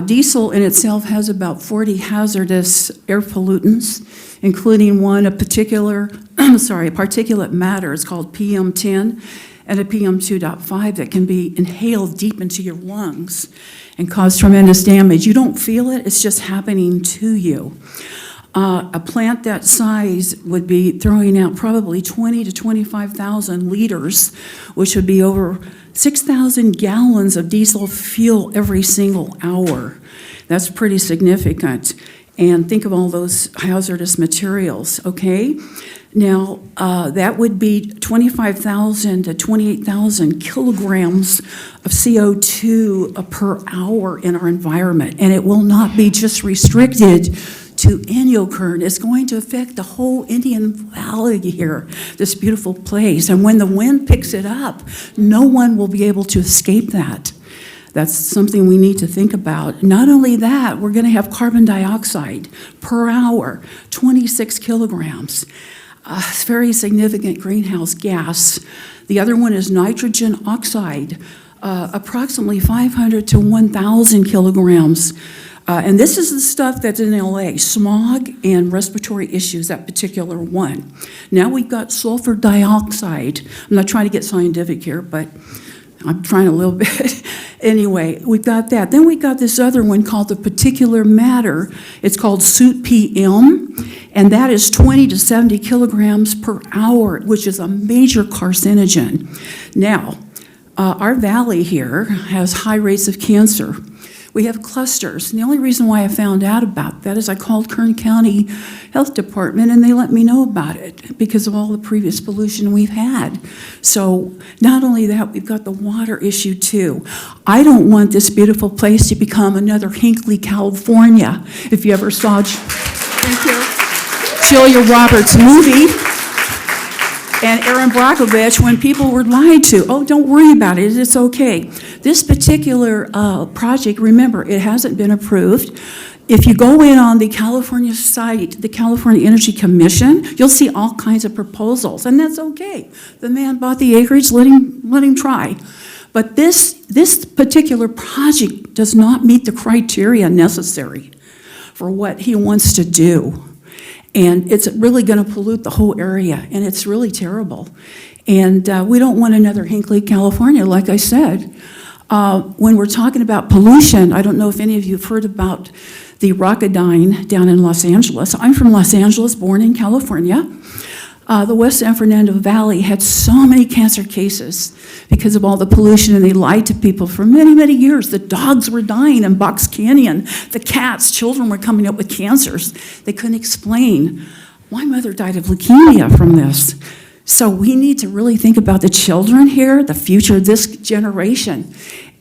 Diesel in itself has about 40 hazardous air pollutants, including one, a particulate matter. It's called PM10 and a PM2.5 that can be inhaled deep into your lungs and cause tremendous damage. You don't feel it, it's just happening to you. A plant that size would be throwing out probably 20 to 25,000 liters, which would be over 6,000 gallons of diesel fuel every single hour. That's pretty significant. And think of all those hazardous materials, okay? Now, that would be 25,000 to 28,000 kilograms of CO2 per hour in our environment. And it will not be just restricted to Inyokern. It's going to affect the whole Indian Valley here, this beautiful place. And when the wind picks it up, no one will be able to escape that. That's something we need to think about. Not only that, we're going to have carbon dioxide per hour, 26 kilograms. It's very significant greenhouse gas. The other one is nitrogen oxide, approximately 500 to 1,000 kilograms. And this is the stuff that's in LA, smog and respiratory issues, that particular one. Now we've got sulfur dioxide. I'm not trying to get scientific here, but I'm trying a little bit. Anyway, we got that. Then we got this other one called the particular matter. It's called Soot PM, and that is 20 to 70 kilograms per hour, which is a major carcinogen. Now, our valley here has high rates of cancer. We have clusters. And the only reason why I found out about that is I called Kern County Health Department and they let me know about it because of all the previous pollution we've had. So not only that, we've got the water issue too. I don't want this beautiful place to become another Hinckley, California. If you ever saw Julia Roberts' movie, and Aaron Brockovich, when people were lied to, oh, don't worry about it, it's okay. This particular project, remember, it hasn't been approved. If you go in on the California site, the California Energy Commission, you'll see all kinds of proposals, and that's okay. The man bought the acreage, let him try. But this particular project does not meet the criteria necessary for what he wants to do. And it's really going to pollute the whole area, and it's really terrible. And we don't want another Hinckley, California, like I said. When we're talking about pollution, I don't know if any of you have heard about the Rocketdyne down in Los Angeles. I'm from Los Angeles, born in California. The West San Fernando Valley had so many cancer cases because of all the pollution, and they lied to people for many, many years. The dogs were dying in Box Canyon. The cats, children were coming up with cancers. They couldn't explain. My mother died of leukemia from this. So we need to really think about the children here, the future of this generation.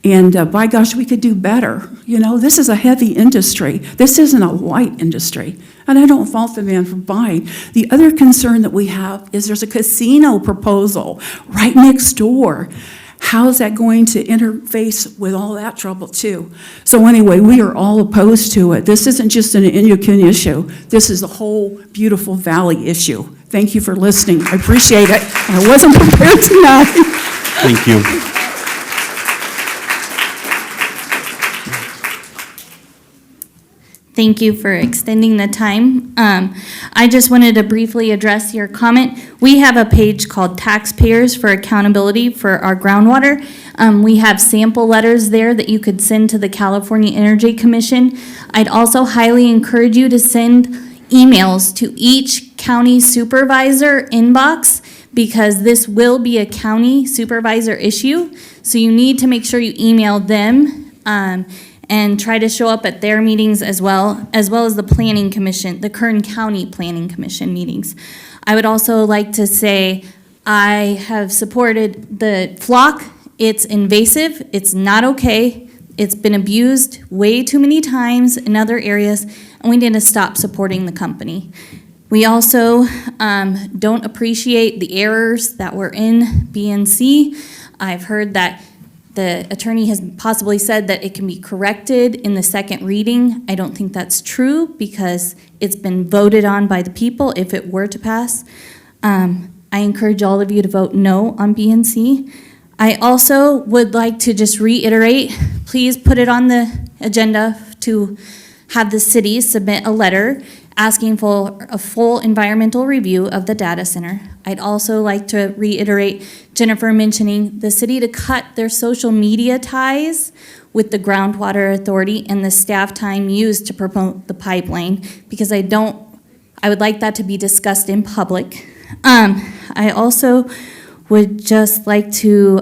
And by gosh, we could do better. You know, this is a heavy industry. This isn't a light industry. And I don't fault the man for buying. The other concern that we have is there's a casino proposal right next door. How is that going to interface with all that trouble too? So anyway, we are all opposed to it. This isn't just an Inyokern issue. This is a whole beautiful valley issue. Thank you for listening. I appreciate it. I wasn't prepared tonight. Thank you. Thank you for extending the time. I just wanted to briefly address your comment. We have a page called Taxpayers for Accountability for our groundwater. We have sample letters there that you could send to the California Energy Commission. I'd also highly encourage you to send emails to each county supervisor inbox because this will be a county supervisor issue. So you need to make sure you email them and try to show up at their meetings as well as the Planning Commission, the Kern County Planning Commission meetings. I would also like to say I have supported the flock. It's invasive, it's not okay. It's been abused way too many times in other areas, and we need to stop supporting the company. We also don't appreciate the errors that were in BNC. I've heard that the attorney has possibly said that it can be corrected in the second reading. I don't think that's true because it's been voted on by the people if it were to pass. I encourage all of you to vote no on BNC. I also would like to just reiterate, please put it on the agenda to have the city submit a letter asking for a full environmental review of the data center. I'd also like to reiterate Jennifer mentioning the city to cut their social media ties with the Groundwater Authority and the staff time used to promote the pipeline, because I would like that to be discussed in public. I also would just like to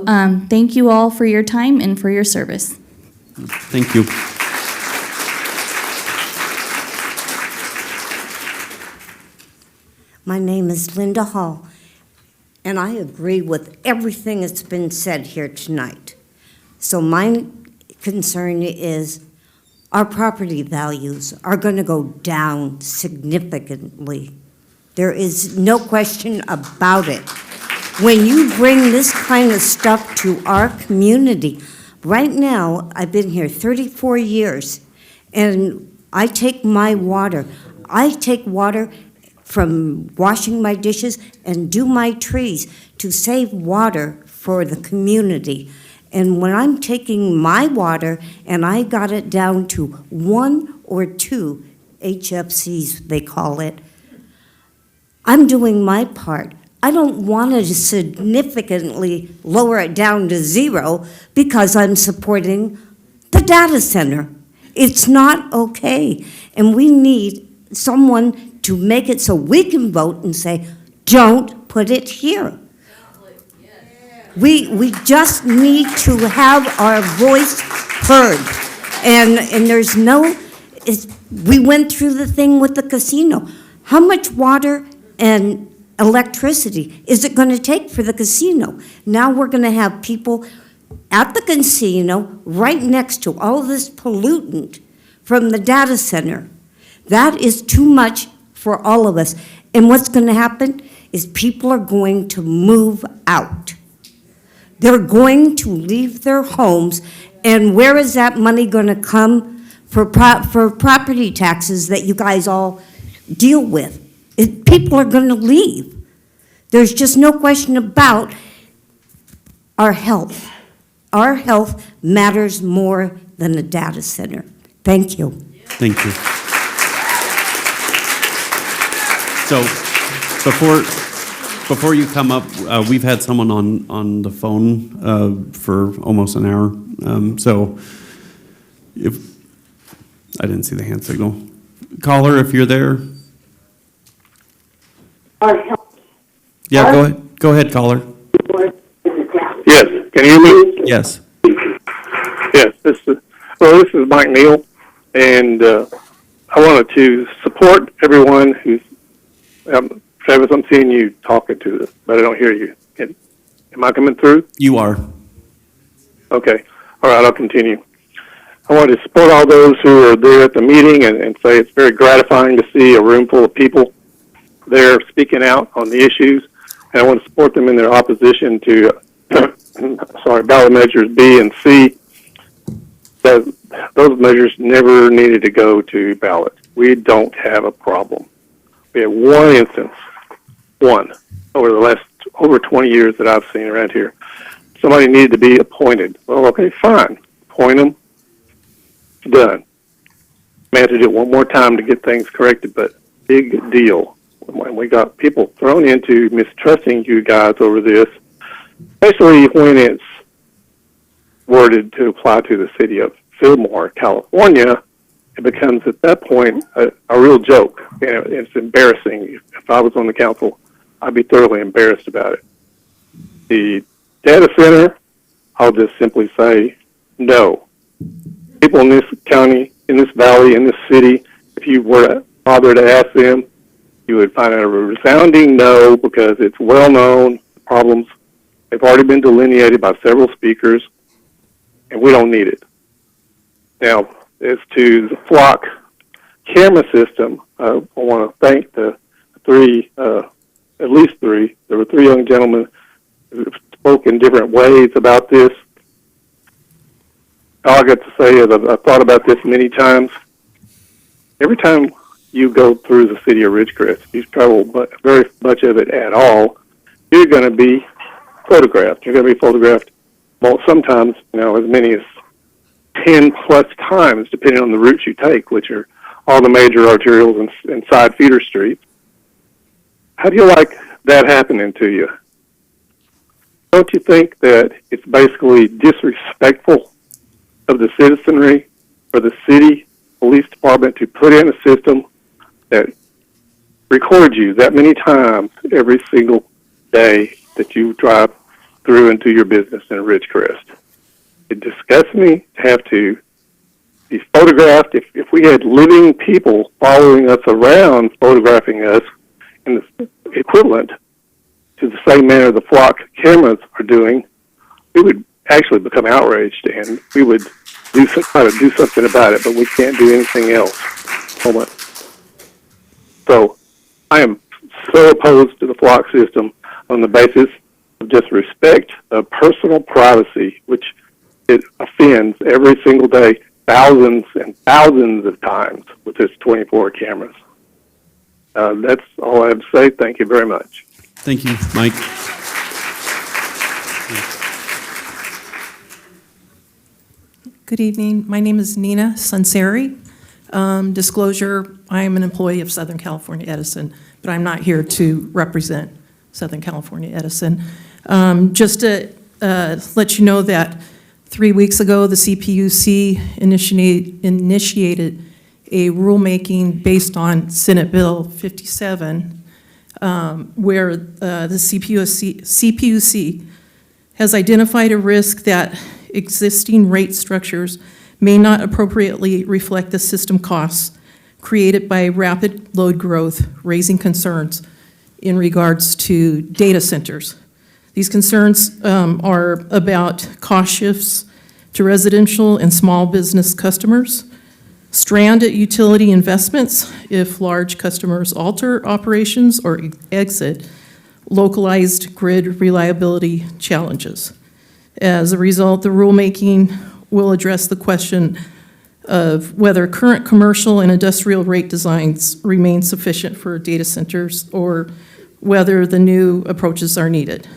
thank you all for your time and for your service. Thank you. My name is Linda Hall, and I agree with everything that's been said here tonight. So my concern is our property values are going to go down significantly. There is no question about it. When you bring this kind of stuff to our community, right now, I've been here 34 years, and I take water from washing my dishes and do my trees to save water for the community. And when I'm taking my water and I got it down to 1 or 2 HFCs, they call it, I'm doing my part. I don't want to significantly lower it down to zero because I'm supporting the data center. It's not okay. And we need someone to make it so we can vote and say, don't put it here. We just need to have our voice heard. And there's no, we went through the thing with the casino. How much water and electricity is it going to take for the casino? Now we're going to have people at the casino right next to all this pollutant from the data center. That is too much for all of us. And what's going to happen is people are going to move out. They're going to leave their homes, and where is that money going to come for property taxes that you guys all deal with? People are going to leave. There's just no question about our health. Our health matters more than the data center. Thank you. Thank you. So before you come up, we've had someone on the phone for almost an hour. So if, I didn't see the hand signal. Caller, if you're there. Yeah, go ahead. Go ahead, caller. Yes, can you hear me? Yes. Yes, this is Mike Neal, and I wanted to support everyone who's, Travis, I'm seeing you talking to them, but I don't hear you. Am I coming through? You are. Okay, all right, I'll continue. I want to support all those who are there at the meeting and say it's very gratifying to see a room full of people there speaking out on the issues, and I want to support them in their opposition to ballot measures B and C. Those measures never needed to go to ballot. We don't have a problem. We have one instance, over the last over 20 years that I've seen around here. Somebody needed to be appointed. Well, okay, fine. Appoint them. Done. May have to do it one more time to get things corrected, but big deal. When we got people thrown into mistrusting you guys over this, especially when it's worded to apply to the city of Fillmore, California, it becomes at that point a real joke. And it's embarrassing. If I was on the council, I'd be thoroughly embarrassed about it. The data center, I'll just simply say no. People in this county, in this valley, in this city, if you were to bother to ask them, you would find a resounding no, because it's well known problems. They've already been delineated by several speakers, and we don't need it. Now, as to the flock camera system, I want to thank the three, at least three. There were three young gentlemen who spoke in different ways about this. All I got to say is I've thought about this many times. Every time you go through the city of Ridgecrest, you travel very much of it at all, you're going to be photographed. You're going to be photographed, well, sometimes, as many as 10 plus times, depending on the routes you take, which are all the major arterials and side feeder streets. How do you like that happening to you? Don't you think that it's basically disrespectful of the citizenry for the city police department to put in a system that records you that many times every single day that you drive through into your business in Ridgecrest? It disgusts me to have to be photographed. If we had living people following us around, photographing us in the equivalent to the same manner the flock cameras are doing, we would actually become outraged, and we would try to do something about it, but we can't do anything else. So I am so opposed to the flock system on the basis of just respect of personal privacy, which it offends every single day, thousands and thousands of times with its 24 cameras. That's all I have to say. Thank you very much. Thank you, Mike. Good evening. My name is Nina Sunseri. Disclosure, I am an employee of Southern California Edison, but I'm not here to represent Southern California Edison. Just to let you know that 3 weeks ago, the CPUC initiated a rulemaking based on Senate Bill 57, where the CPUC has identified a risk that existing rate structures may not appropriately reflect the system costs created by rapid load growth, raising concerns in regards to data centers. These concerns are about cost shifts to residential and small business customers, stranded utility investments if large customers alter operations or exit, localized grid reliability challenges. As a result, the rulemaking will address the question of whether current commercial and industrial rate designs remain sufficient for data centers or whether the new approaches are needed.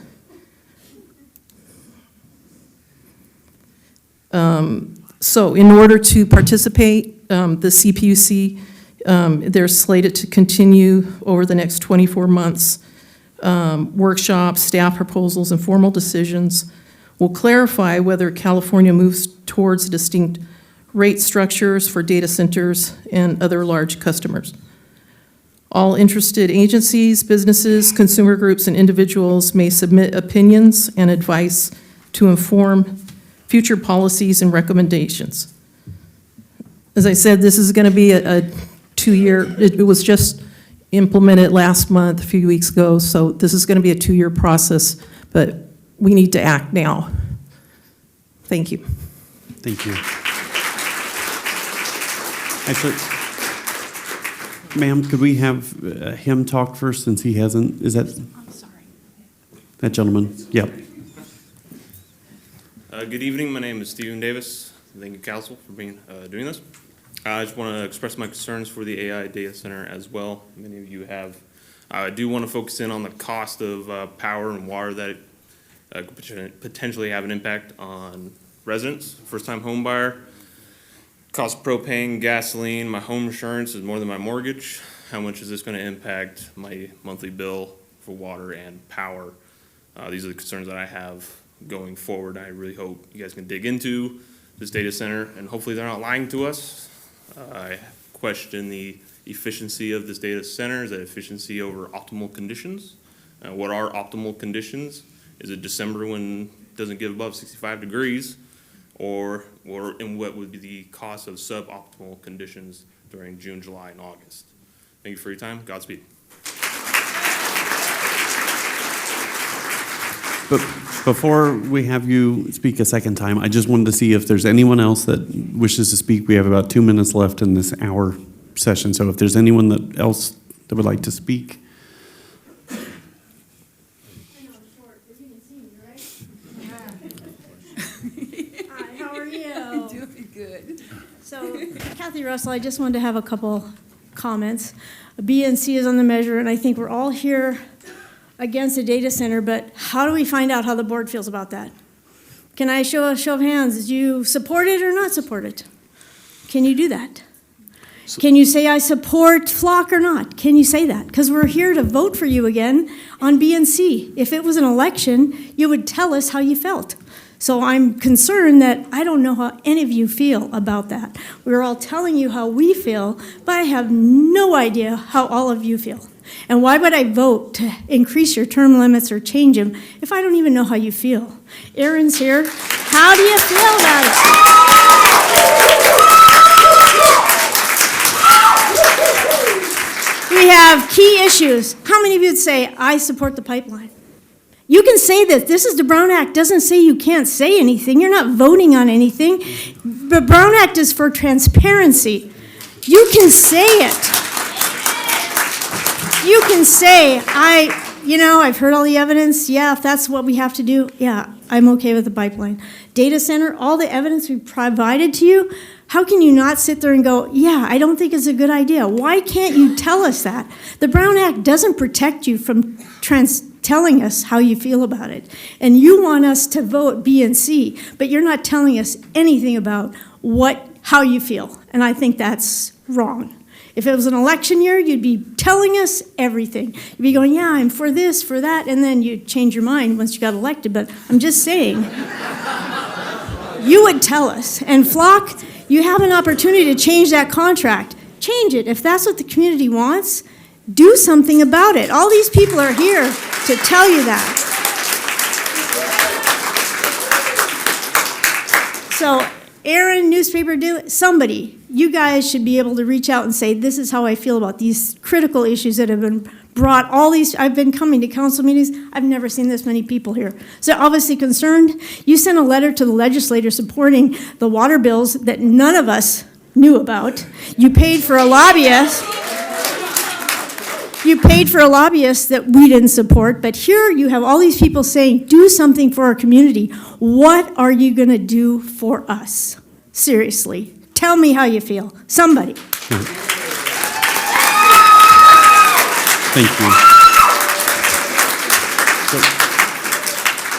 So in order to participate, the CPUC, they're slated to continue over the next 24 months. Workshops, staff proposals, and formal decisions will clarify whether California moves towards distinct rate structures for data centers and other large customers. All interested agencies, businesses, consumer groups, and individuals may submit opinions and advice to inform future policies and recommendations. As I said, this is going to be a 2-year, it was just implemented last month, a few weeks ago, so this is going to be a 2-year process, but we need to act now. Thank you. Thank you. Actually, ma'am, could we have him talk first since he hasn't? Is that? I'm sorry. That gentleman? Yep. Good evening. My name is Stephen Davis. Thank you, Council, for doing this. I just want to express my concerns for the AI data center as well. Many of you have. I do want to focus in on the cost of power and water that could potentially have an impact on residents. First-time home buyer. Cost of propane, gasoline, my home insurance is more than my mortgage. How much is this going to impact my monthly bill for water and power? These are the concerns that I have going forward. I really hope you guys can dig into this data center, and hopefully they're not lying to us. I question the efficiency of this data center. Is that efficiency over optimal conditions? What are optimal conditions? Is it December when it doesn't get above 65 degrees? Or in what would be the cost of suboptimal conditions during June, July, and August? Thank you for your time. Godspeed. But before we have you speak a second time, I just wanted to see if there's anyone else that wishes to speak. We have about 2 minutes left in this hour session, so if there's anyone else that would like to speak. So, Kathy Russell, I just wanted to have a couple comments. BNC is on the measure, and I think we're all here against a data center, but how do we find out how the board feels about that? Can I show a show of hands? Do you support it or not support it? Can you do that? Can you say I support Flock or not? Can you say that? Because we're here to vote for you again on BNC. If it was an election, you would tell us how you felt. So I'm concerned that I don't know how any of you feel about that. We're all telling you how we feel, but I have no idea how all of you feel. And why would I vote to increase your term limits or change them if I don't even know how you feel? Aaron's here. How do you feel about it? We have key issues. How many of you would say, I support the pipeline? You can say this. This is the Brown Act. Doesn't say you can't say anything. You're not voting on anything. The Brown Act is for transparency. You can say it. You can say, I've heard all the evidence. Yeah, if that's what we have to do, yeah, I'm okay with the pipeline. Data center, all the evidence we provided to you, how can you not sit there and go, yeah, I don't think it's a good idea? Why can't you tell us that? The Brown Act doesn't protect you from telling us how you feel about it. And you want us to vote B and C, but you're not telling us anything about how you feel. And I think that's wrong. If it was an election year, you'd be telling us everything. You'd be going, yeah, I'm for this, for that, and then you'd change your mind once you got elected. But I'm just saying, you would tell us. And Flock, you have an opportunity to change that contract. Change it. If that's what the community wants, do something about it. All these people are here to tell you that. So, Aaron, newspaper, somebody, you guys should be able to reach out and say, this is how I feel about these critical issues that have been brought. I've been coming to council meetings, I've never seen this many people here. So obviously concerned. You sent a letter to the legislator supporting the water bills that none of us knew about. You paid for a lobbyist. You paid for a lobbyist that we didn't support, but here you have all these people saying, do something for our community. What are you going to do for us? Seriously, tell me how you feel. Somebody. Thank you. So,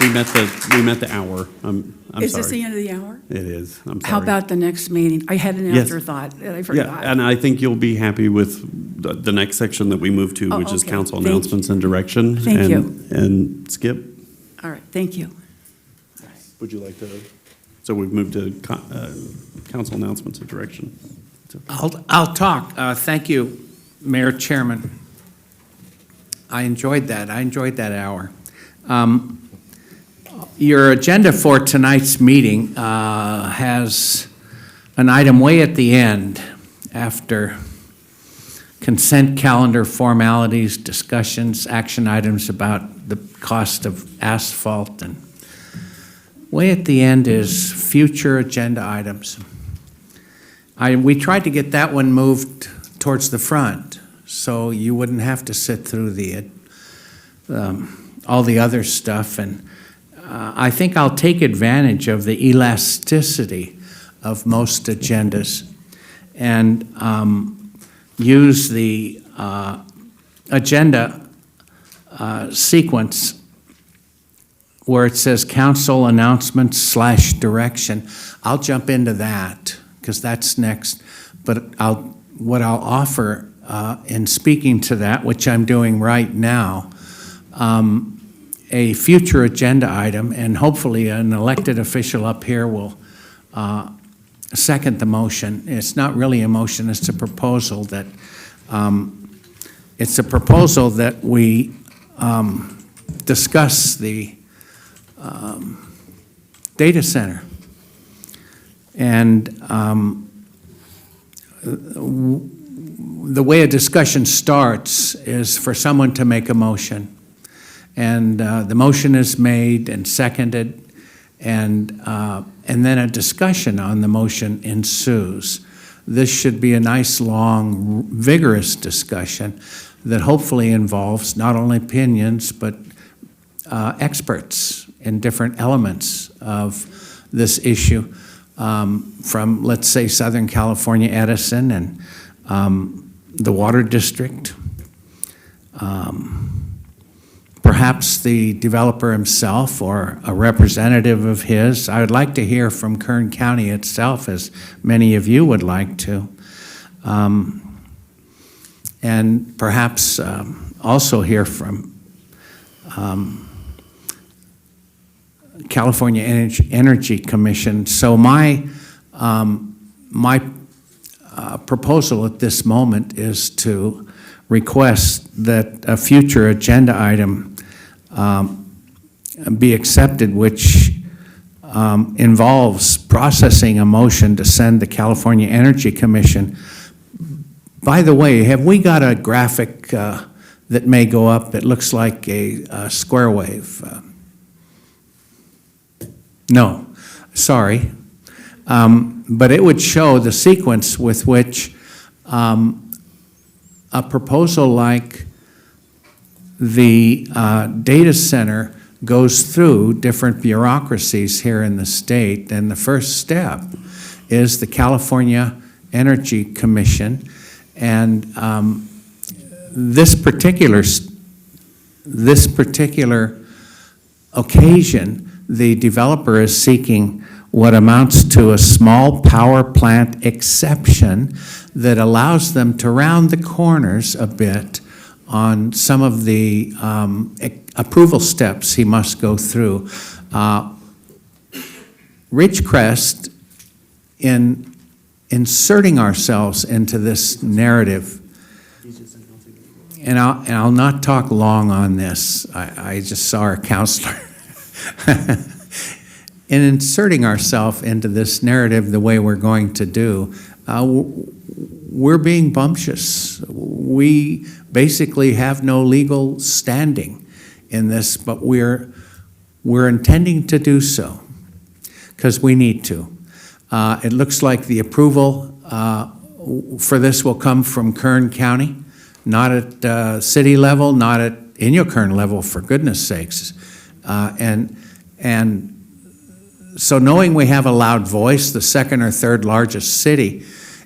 we met the hour. I'm Is sorry. this the end of the hour? It is. I'm sorry. How about the next meeting? I had an Yes. afterthought that I Yeah, forgot. and I think you'll be happy with the next section that we move to, Oh, which is okay. council Thank you. announcements and direction. Thank and, you. And Skip, All right, thank you. would you like to? So we've moved to council announcements and direction. I'll talk. Thank you, Mayor Chairman. I enjoyed that. I enjoyed that hour. Your agenda for tonight's meeting has an item way at the end after consent calendar formalities, discussions, action items about the cost of asphalt, and way at the end is future agenda items. We tried to get that one moved towards the front, so you wouldn't have to sit through all the other stuff. And I think I'll take advantage of the elasticity of most agendas and use the agenda sequence where it says council announcements / direction. I'll jump into that because that's next. But what I'll offer in speaking to that, which I'm doing right now, a future agenda item, and hopefully an elected official up here will second the motion. It's not really a motion, it's a proposal that we discuss the data center. And the way a discussion starts is for someone to make a motion. And the motion is made and seconded, and then a discussion on the motion ensues. This should be a nice, long, vigorous discussion that hopefully involves not only opinions, but experts in different elements of this issue, from, let's say, Southern California Edison and the Water District, perhaps the developer himself or a representative of his. I would like to hear from Kern County itself, as many of you would like to. And perhaps also hear from California Energy Commission. So my proposal at this moment is to request that a future agenda item be accepted, which involves processing a motion to send the California Energy Commission. By the way, have we got a graphic that may go up that looks like a square wave? No, sorry. But it would show the sequence with which a proposal like the data center goes through different bureaucracies here in the state. And the first step is the California Energy Commission. And this particular occasion, the developer is seeking what amounts to a small power plant exception that allows them to round the corners a bit on some of the approval steps he must go through. Ridgecrest, in inserting ourselves into this narrative, and I'll not talk long on this. I just saw our counselor. In inserting ourselves into this narrative the way we're going to do, we're being bumptious. We basically have no legal standing in this, but we're intending to do so because we need to. It looks like the approval for this will come from Kern County, not at city level, not at Inyokern level, for goodness sakes. And so knowing we have a loud voice, the second or third largest city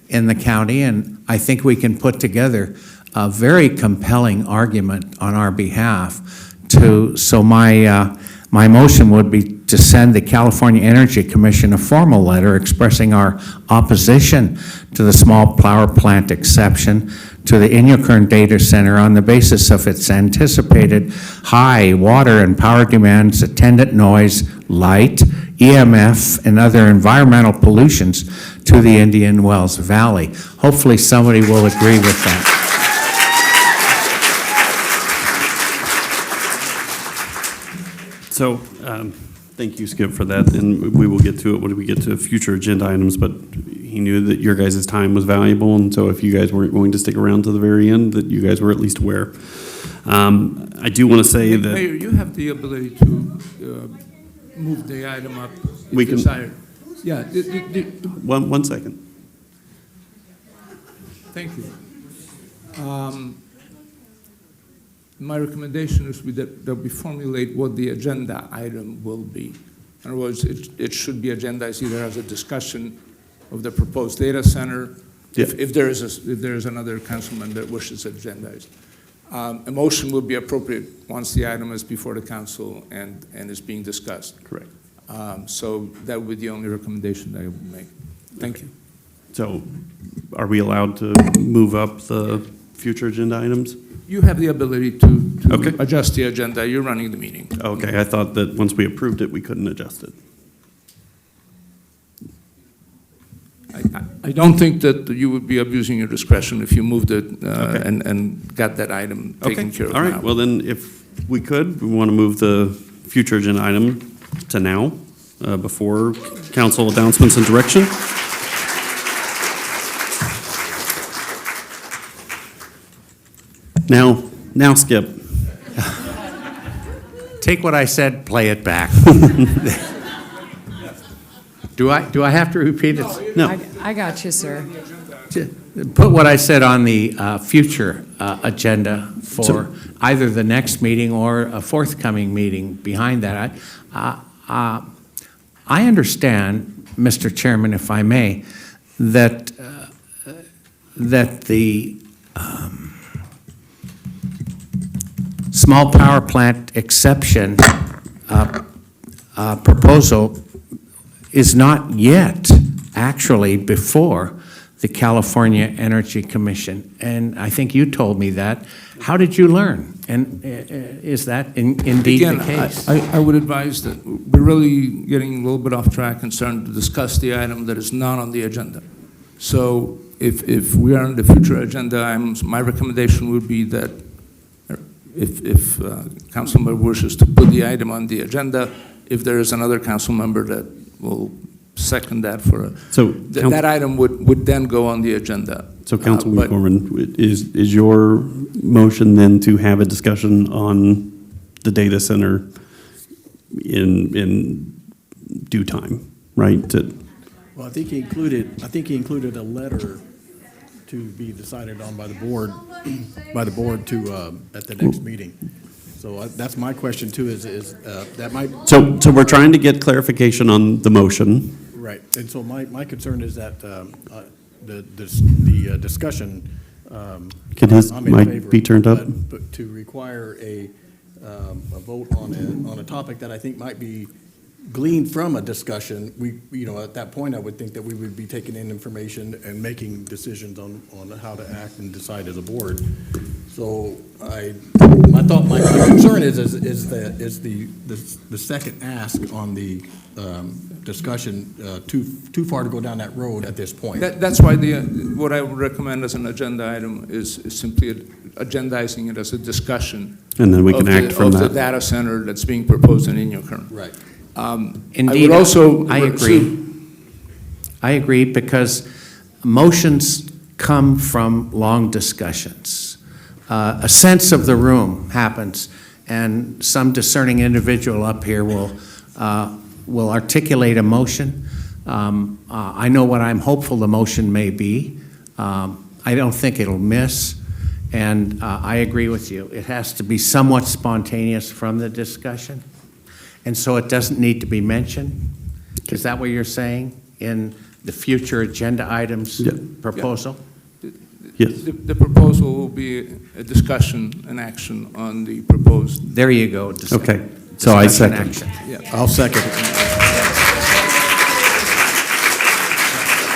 in the county, and I think we can put together a very compelling argument on our behalf so my motion would be to send the California Energy Commission a formal letter expressing our opposition to the small power plant exception to the Inyokern Data Center on the basis of its anticipated high water and power demands, attendant noise, light, EMF, and other environmental pollutions to the Indian Wells Valley. Hopefully somebody will agree with that. So, thank you, Skip, for that, and we will get to it when we get to future agenda items, but he knew that your guys' time was valuable, and so if you guys weren't going to stick around to the very end, that you guys were at least aware. I do want to say that... Mayor, you have the ability to move the item up We if can- desired. Yeah. One second. Thank you. My recommendation is that we formulate what the agenda item will be. In other words, it should be agendized either as a discussion of the proposed data center, if there is another councilman that wishes it agendized. A motion would be appropriate once the item is before the council and is being discussed. Correct. So that would be the only recommendation that I would make. Thank you. So, are we allowed to move up the future agenda items? You have the ability to adjust the agenda. You're running the meeting. Okay, I thought that once we approved it, we couldn't adjust it. I don't think that you would be abusing your discretion if you moved it and got that item taken care of All right, now. well then, if we could, we want to move the future agenda item to now, before council announcements and direction. Now, Skip. Take what I said, play it back. Do I have to repeat it? No. I got you, sir. Put what I said on the future agenda for either the next meeting or a forthcoming meeting behind that. I understand, Mr. Chairman, if I may, that the small power plant exception proposal is not yet actually before the California Energy Commission. And I think you told me that. How did you learn? And is that indeed Again, the case? I would advise that we're really getting a little bit off track and starting to discuss the item that is not on the agenda. So if we are on the future agenda items, my recommendation would be that if council member wishes to put the item on the agenda, if there is another council member that will second that that item would then go on the agenda. So Councilman Gorman, is your motion then to have a discussion on the data center in due time, right? Well, I think he included a letter to be decided on by the board to, at the next meeting. So that's my question too, is that might. So we're trying to get clarification on the motion. Right, and so my concern is that the discussion. Can his I'm in mic favor, be turned up? But to require a vote on a topic that I think might be gleaned from a discussion, at that point, I would think that we would be taking in information and making decisions on how to act and decide as a board. So my concern is the second ask on the discussion, too far to go down that road at this point. That's why what I would recommend as an agenda item is simply agendizing it as a discussion. And then we can act from Of the that. data center that's being proposed in Inyo Kern. Right. Indeed, I would also I agree. I agree because motions come from long discussions. A sense of the room happens, and some discerning individual up here will articulate a motion. I know what I'm hopeful the motion may be. I don't think it'll miss, and I agree with you. It has to be somewhat spontaneous from the discussion. And so it doesn't need to be mentioned? Is that what you're saying in the future agenda items proposal? Yes. The proposal will be a discussion and action on the proposed. There you go. Okay, so I Discussion, second. action. Yeah. I'll second it.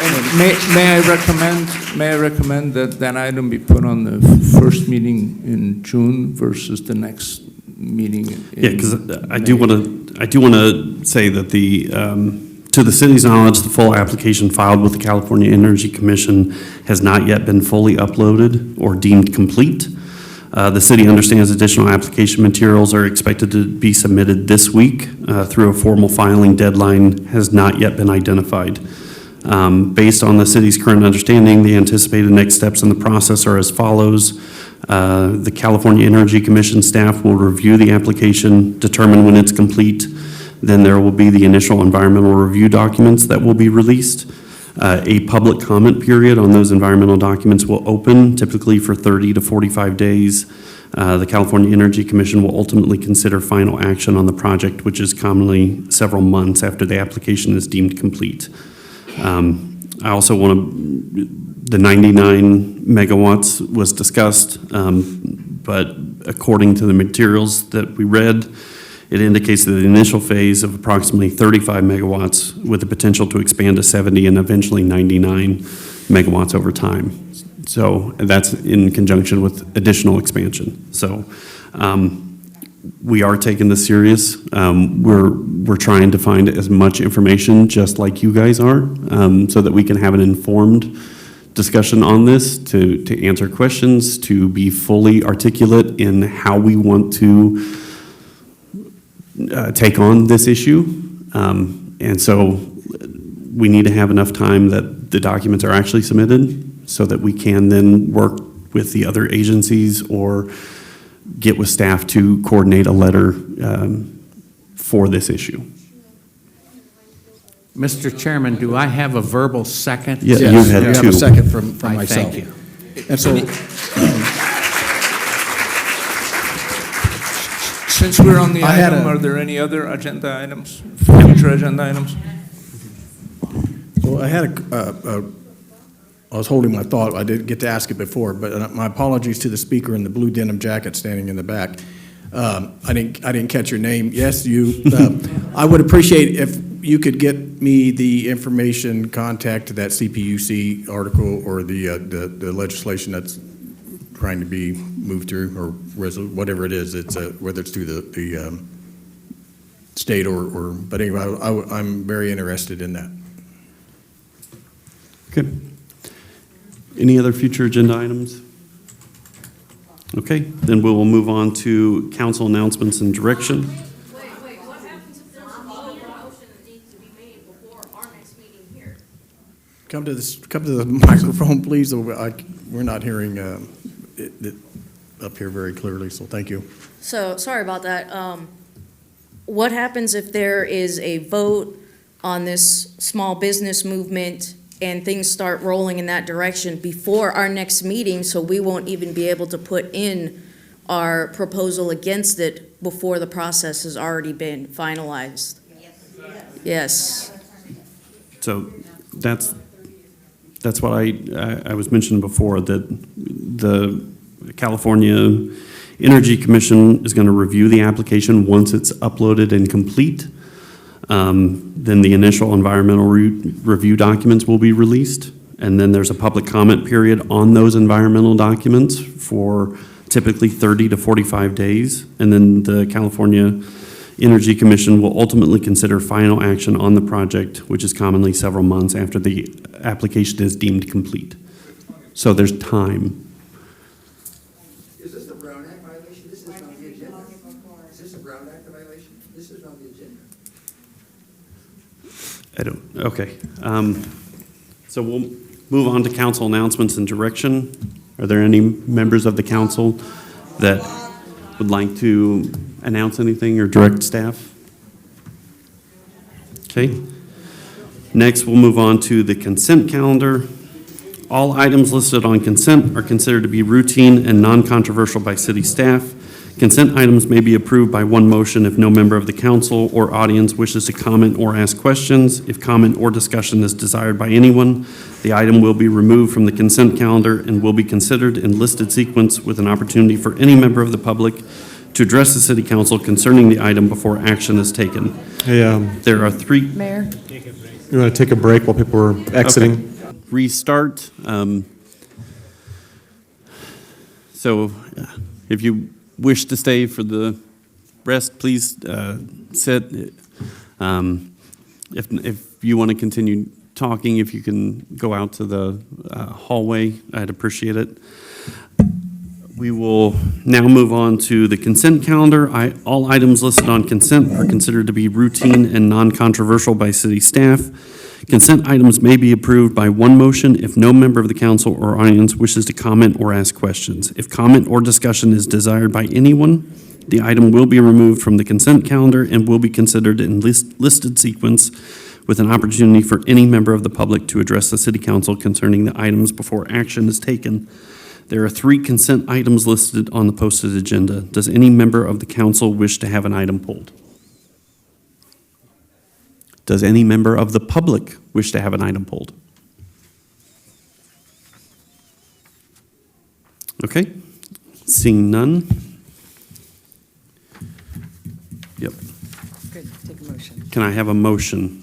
And may I recommend that item be put on the first meeting in June versus the next meeting in Yeah, because I do May? want to say that to the city's knowledge, the full application filed with the California Energy Commission has not yet been fully uploaded or deemed complete. The city understands additional application materials are expected to be submitted this week through a formal filing deadline has not yet been identified. Based on the city's current understanding, the anticipated next steps in the process are as follows. The California Energy Commission staff will review the application, determine when it's complete. Then there will be the initial environmental review documents that will be released. A public comment period on those environmental documents will open, typically for 30 to 45 days. The California Energy Commission will ultimately consider final action on the project, which is commonly several months after the application is deemed complete. I also want to, the 99 megawatts was discussed, but according to the materials that we read, it indicates that the initial phase of approximately 35 megawatts with the potential to expand to 70 and eventually 99 megawatts over time. So that's in conjunction with additional expansion. So we are taking this serious. We're trying to find as much information just like you guys are so that we can have an informed discussion on this, to answer questions, to be fully articulate in how we want to take on this issue. And so we need to have enough time that the documents are actually submitted so that we can then work with the other agencies or get with staff to coordinate a letter for this issue. Mr. Chairman, do I have a verbal second? Yeah, Yes, you've had you have two. a second from I myself. thank you. And so, Since we're on the I had item, a- are there any other agenda items, future agenda items? well, I was holding my thought. I didn't get to ask it before, but my apologies to the speaker in the blue denim jacket standing in the back. I didn't catch your name. Yes, you. I would appreciate if you could get me the information, contact to that CPUC article or the legislation that's trying to be moved through, or whatever it is. It's whether it's through the state or. But anyway, I'm very interested in that. Okay. Any other future agenda items? Okay, then we will move on to council announcements and direction. What happens if there's a motion that needs to be made before our next meeting here? Come to the microphone, please. We're not hearing it up here very clearly, so thank you. So, sorry about that. What happens if there is a vote on this small business movement and things start rolling in that direction before our next meeting, so we won't even be able to put in our proposal against it before the process has already been finalized? Yes. So that's what I was mentioning before, that the California Energy Commission is going to review the application once it's uploaded and complete. Then the initial environmental review documents will be released. And then there's a public comment period on those environmental documents for typically 30 to 45 days. And then the California Energy Commission will ultimately consider final action on the project, which is commonly several months after the application is deemed complete. So there's time. Is this the Brown Act violation? This is not the agenda. Is this a Brown Act violation? This is not the agenda. Okay. So we'll move on to council announcements and direction. Are there any members of the council that would like to announce anything or direct staff? Okay. Next, we'll move on to the consent calendar. All items listed on consent are considered to be routine and non-controversial by city staff. Consent items may be approved by one motion if no member of the council or audience wishes to comment or ask questions. If comment or discussion is desired by anyone, the item will be removed from the consent calendar and will be considered in listed sequence with an opportunity for any member of the public to address the city council concerning the item before action is taken. Hey, There are three. Mayor? you want to take a break while people are exiting? Okay. Restart. So if you wish to stay for the rest, please sit. If you want to continue talking, if you can go out to the hallway, I'd appreciate it. We will now move on to the consent calendar. All items listed on consent are considered to be routine and non-controversial by city staff. Consent items may be approved by one motion if no member of the council or audience wishes to comment or ask questions. If comment or discussion is desired by anyone, the item will be removed from the consent calendar and will be considered in listed sequence with an opportunity for any member of the public to address the city council concerning the items before action is taken. There are 3 consent items listed on the posted agenda. Does any member of the council wish to have an item pulled? Does any member of the public wish to have an item pulled? Okay, seeing none. Yep. Good, take a motion. Can I have a motion?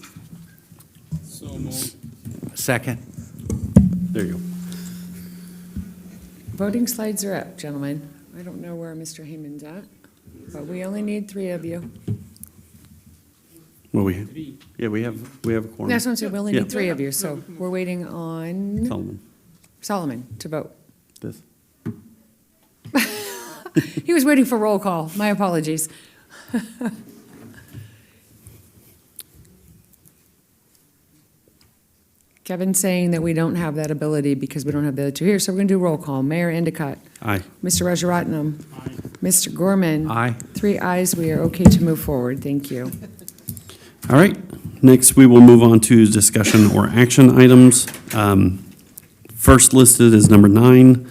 So moved. Second. There you go. Voting slides are up, gentlemen. I don't know where Mr. Heyman's at, but we only need 3 of you. Well, we have a quorum. That's what I'm saying, we only Yeah. need 3 of you, so we're waiting on Solomon. Solomon to vote. This. He was waiting for roll call. My apologies. Kevin's saying that we don't have that ability because we don't have the other 2 here, so we're going to do roll call. Mayor Endicott. Aye. Mr. Rajaratnam. Mr. Gorman. Aye. 3 ayes, we are okay to move forward. Thank you. All right, next we will move on to discussion or action items. First listed is number 9.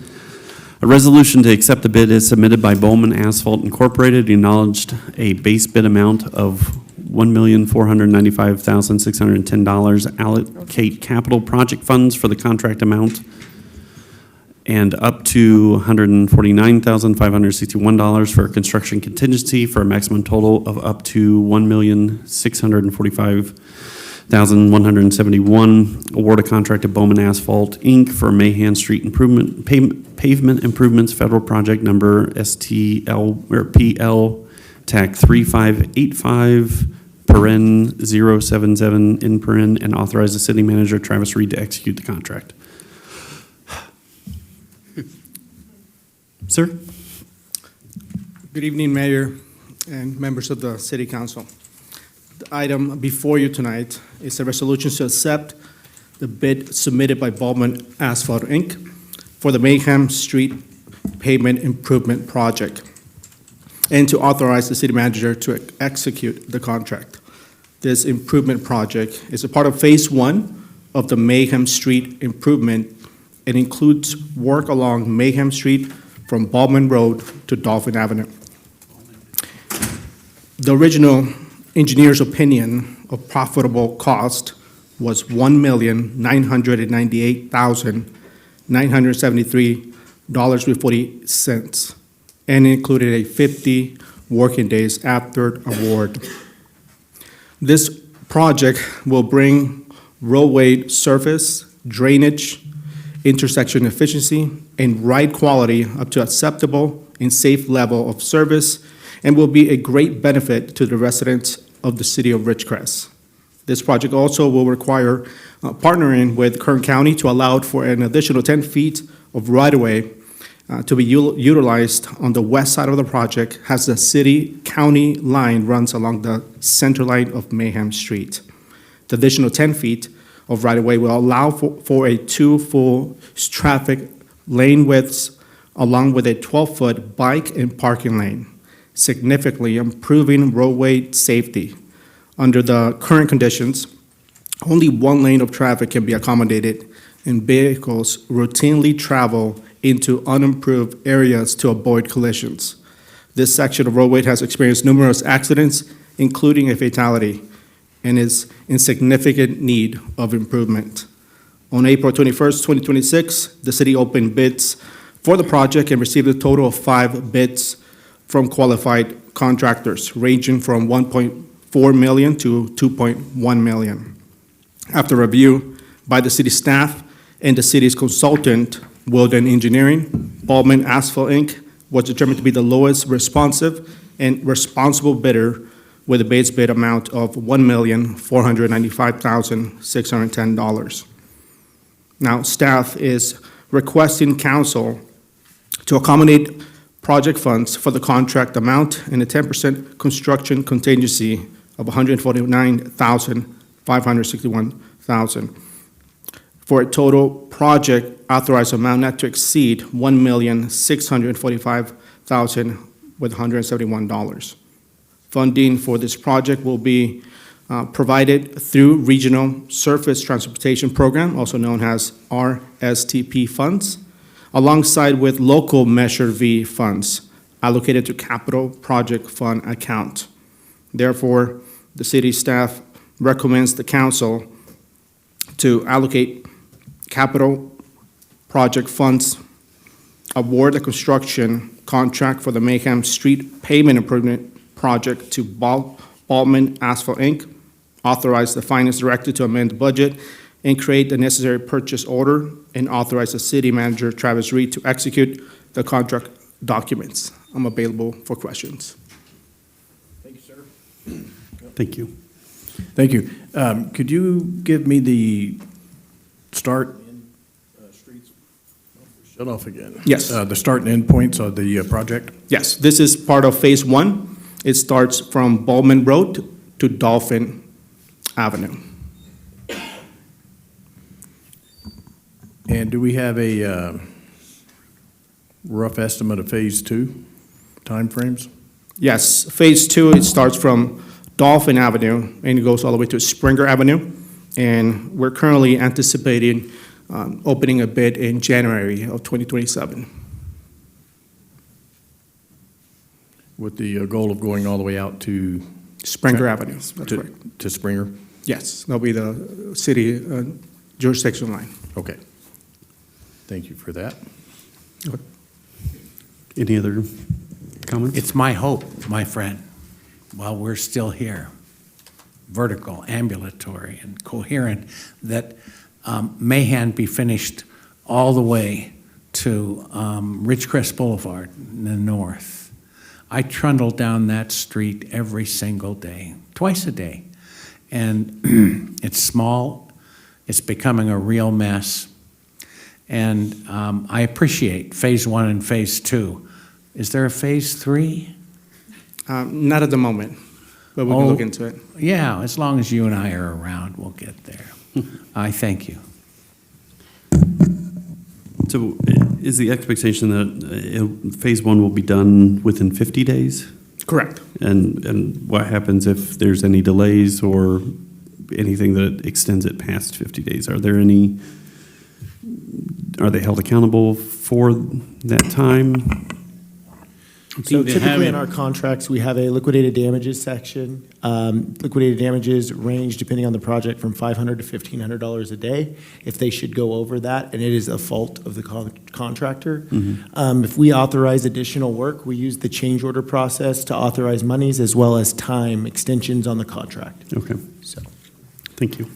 A resolution to accept the bid is submitted by Bowman Asphalt Incorporated, acknowledged a base bid amount of $1,495,610, allocate capital project funds for the contract amount, and up to $149,561 for construction contingency for a maximum total of up to $1,645,171. Award a contract to Bowman Asphalt, Inc. for Mahan Street Improvement, Pavement Improvements Federal Project Number STL, or PL, TAC 3585, paren 077, in paren, and authorize the city manager, Travis Reed, to execute the contract. Sir? Good evening, Mayor and members of the City Council. The item before you tonight is a resolution to accept the bid submitted by Bowman Asphalt, Inc. for the Mayhem Street Pavement Improvement Project, and to authorize the city manager to execute the contract. This improvement project is a part of Phase 1 of the Mayhem Street improvement and includes work along Mayhem Street from Baldwin Road to Dolphin Avenue. The original engineer's opinion of profitable cost was $1,998,973.40, and included a 50 working days after award. This project will bring roadway surface, drainage, intersection efficiency, and ride quality up to acceptable and safe level of service, and will be a great benefit to the residents of the city of Ridgecrest. This project also will require partnering with Kern County to allow for an additional 10 feet of right-of-way to be utilized on the west side of the project as the city-county line runs along the center line of Mayhem Street. The additional 10 feet of right-of-way will allow for a 2 full traffic lane widths along with a 12-foot bike and parking lane, significantly improving roadway safety. Under the current conditions, only one lane of traffic can be accommodated, and vehicles routinely travel into unimproved areas to avoid collisions. This section of roadway has experienced numerous accidents, including a fatality, and is in significant need of improvement. On April 21st, 2026, the city opened bids for the project and received a total of 5 bids from qualified contractors, ranging from $1.4 million to $2.1 million. After review by the city staff and the city's consultant, Wilden Engineering, Baldwin Asphalt Inc. was determined to be the lowest responsive and responsible bidder with a base bid amount of $1,495,610. Now, staff is requesting council to accommodate project funds for the contract amount and a 10% construction contingency of $149,561,000 for a total project authorized amount not to exceed $1,645,000 with $171. Funding for this project will be provided through Regional Surface Transportation Program, also known as RSTP funds, alongside with local Measure V funds allocated to Capital Project Fund account. Therefore, the city staff recommends the council to allocate capital project funds, award the construction contract for the Mayhem Street pavement improvement project to Baldwin Asphalt Inc., authorize the finance director to amend the budget and create the necessary purchase order, and authorize the city manager, Travis Reed, to execute the contract documents. I'm available for questions. Thank you, sir. Thank you. Thank you. Could you give me the start and streets? Shut off again. Yes. The start and end points of the project? Yes, this is part of Phase 1. It starts from Bowman Road to Dolphin Avenue. And do we have a rough estimate of Phase 2 timeframes? Yes, Phase 2, it starts from Dolphin Avenue and it goes all the way to Springer Avenue. And we're currently anticipating opening a bid in January of 2027. With the goal of going all the way out to? Springer Avenue, that's right. To Springer? Yes, that'll be the city jurisdiction line. Okay. Thank you for that. Any other comments? It's my hope, my friend, while we're still here, vertical, ambulatory, and coherent, that Mayhem be finished all the way to Ridgecrest Boulevard in the north. I trundle down that street every single day, twice a day. And it's small, it's becoming a real mess. And I appreciate Phase 1 and Phase 2. Is there a Phase 3? Not at the moment, but we can look into it. Yeah, as long as you and I are around, we'll get there. I thank you. So is the expectation that Phase 1 will be done within 50 days? Correct. And what happens if there's any delays or anything that extends it past 50 days? Are they held accountable for that time? So typically in our contracts, we have a liquidated damages section. Liquidated damages range, depending on the project, from $500 to $1,500 a day if they should go over that, and it is a fault of the contractor. If we authorize additional work, we use the change order process to authorize monies as well as time extensions on the contract. Okay. So. Thank you.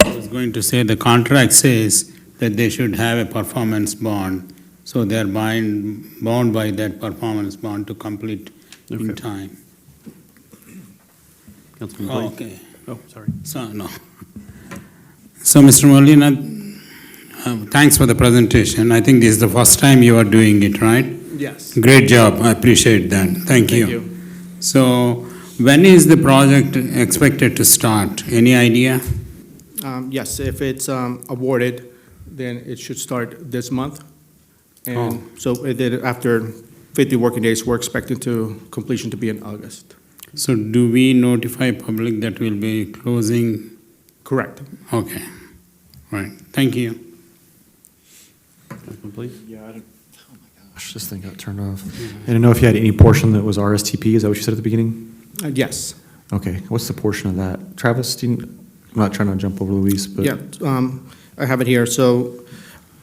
I was going to say, the contract says that they should have a performance bond, so they're bound by that performance bond to complete in Okay. time. Councilman Oh, Blake? okay. Oh, sorry. So, no. So, Mr. Molina, thanks for the presentation. I think this is the first time you are doing it, right? Yes. Great job, I appreciate that. Thank you. So, when is the project expected to start? Any idea? Yes, if it's awarded, then it should start this month. And so then after 50 working days, we're expecting completion to be in August. So do we notify public that we'll be closing? Correct. Okay, right, thank you. Councilman Blake? Yeah, I don't, oh my gosh, this thing got turned off. I didn't know if you had any portion that was RSTP, is that what you said at the beginning? Yes. Okay, what's the portion of that? Travis, I'm not trying to jump over Luis, but. Yeah, I have it here. So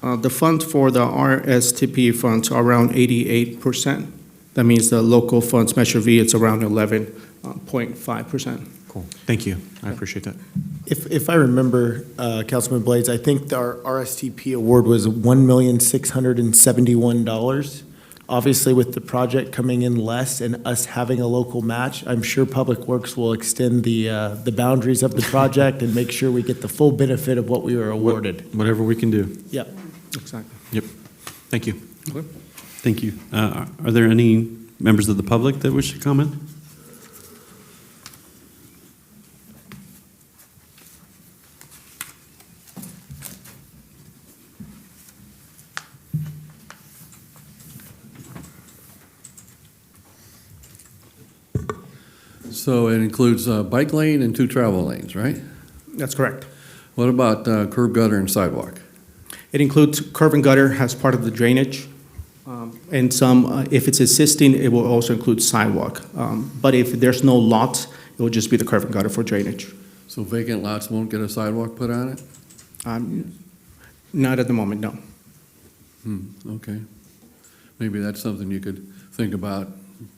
the funds for the RSTP funds are around 88%. That means the local funds, Measure V, it's around 11.5%. Cool, thank you, I appreciate that. If I remember, Councilman Blades, I think our RSTP award was $1,671,000. Obviously, with the project coming in less and us having a local match, I'm sure Public Works will extend the boundaries of the project and make sure we get the full benefit of what we were awarded. Whatever we can do. Yep. Exactly. Yep, thank you. Thank you. Are there any members of the public that wish to comment? So it includes a bike lane and 2 travel lanes, right? That's correct. What about curb, gutter, and sidewalk? It includes curb and gutter as part of the drainage. And some, if it's existing, it will also include sidewalk. But if there's no lots, it will just be the curb and gutter for drainage. So vacant lots won't get a sidewalk put on it? Not at the moment, no. Okay. Maybe that's something you could think about,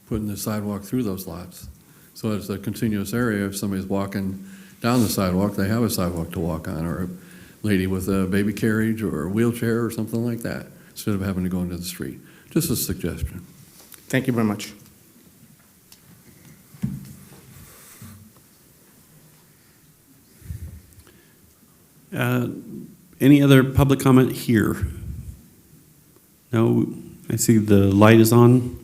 putting the sidewalk through those lots. So it's a continuous area. If somebody's walking down the sidewalk, they have a sidewalk to walk on, or a lady with a baby carriage or a wheelchair or something like that, instead of having to go into the street. Just a suggestion. Thank you very much. Any other public comment here? No, I see the light is on.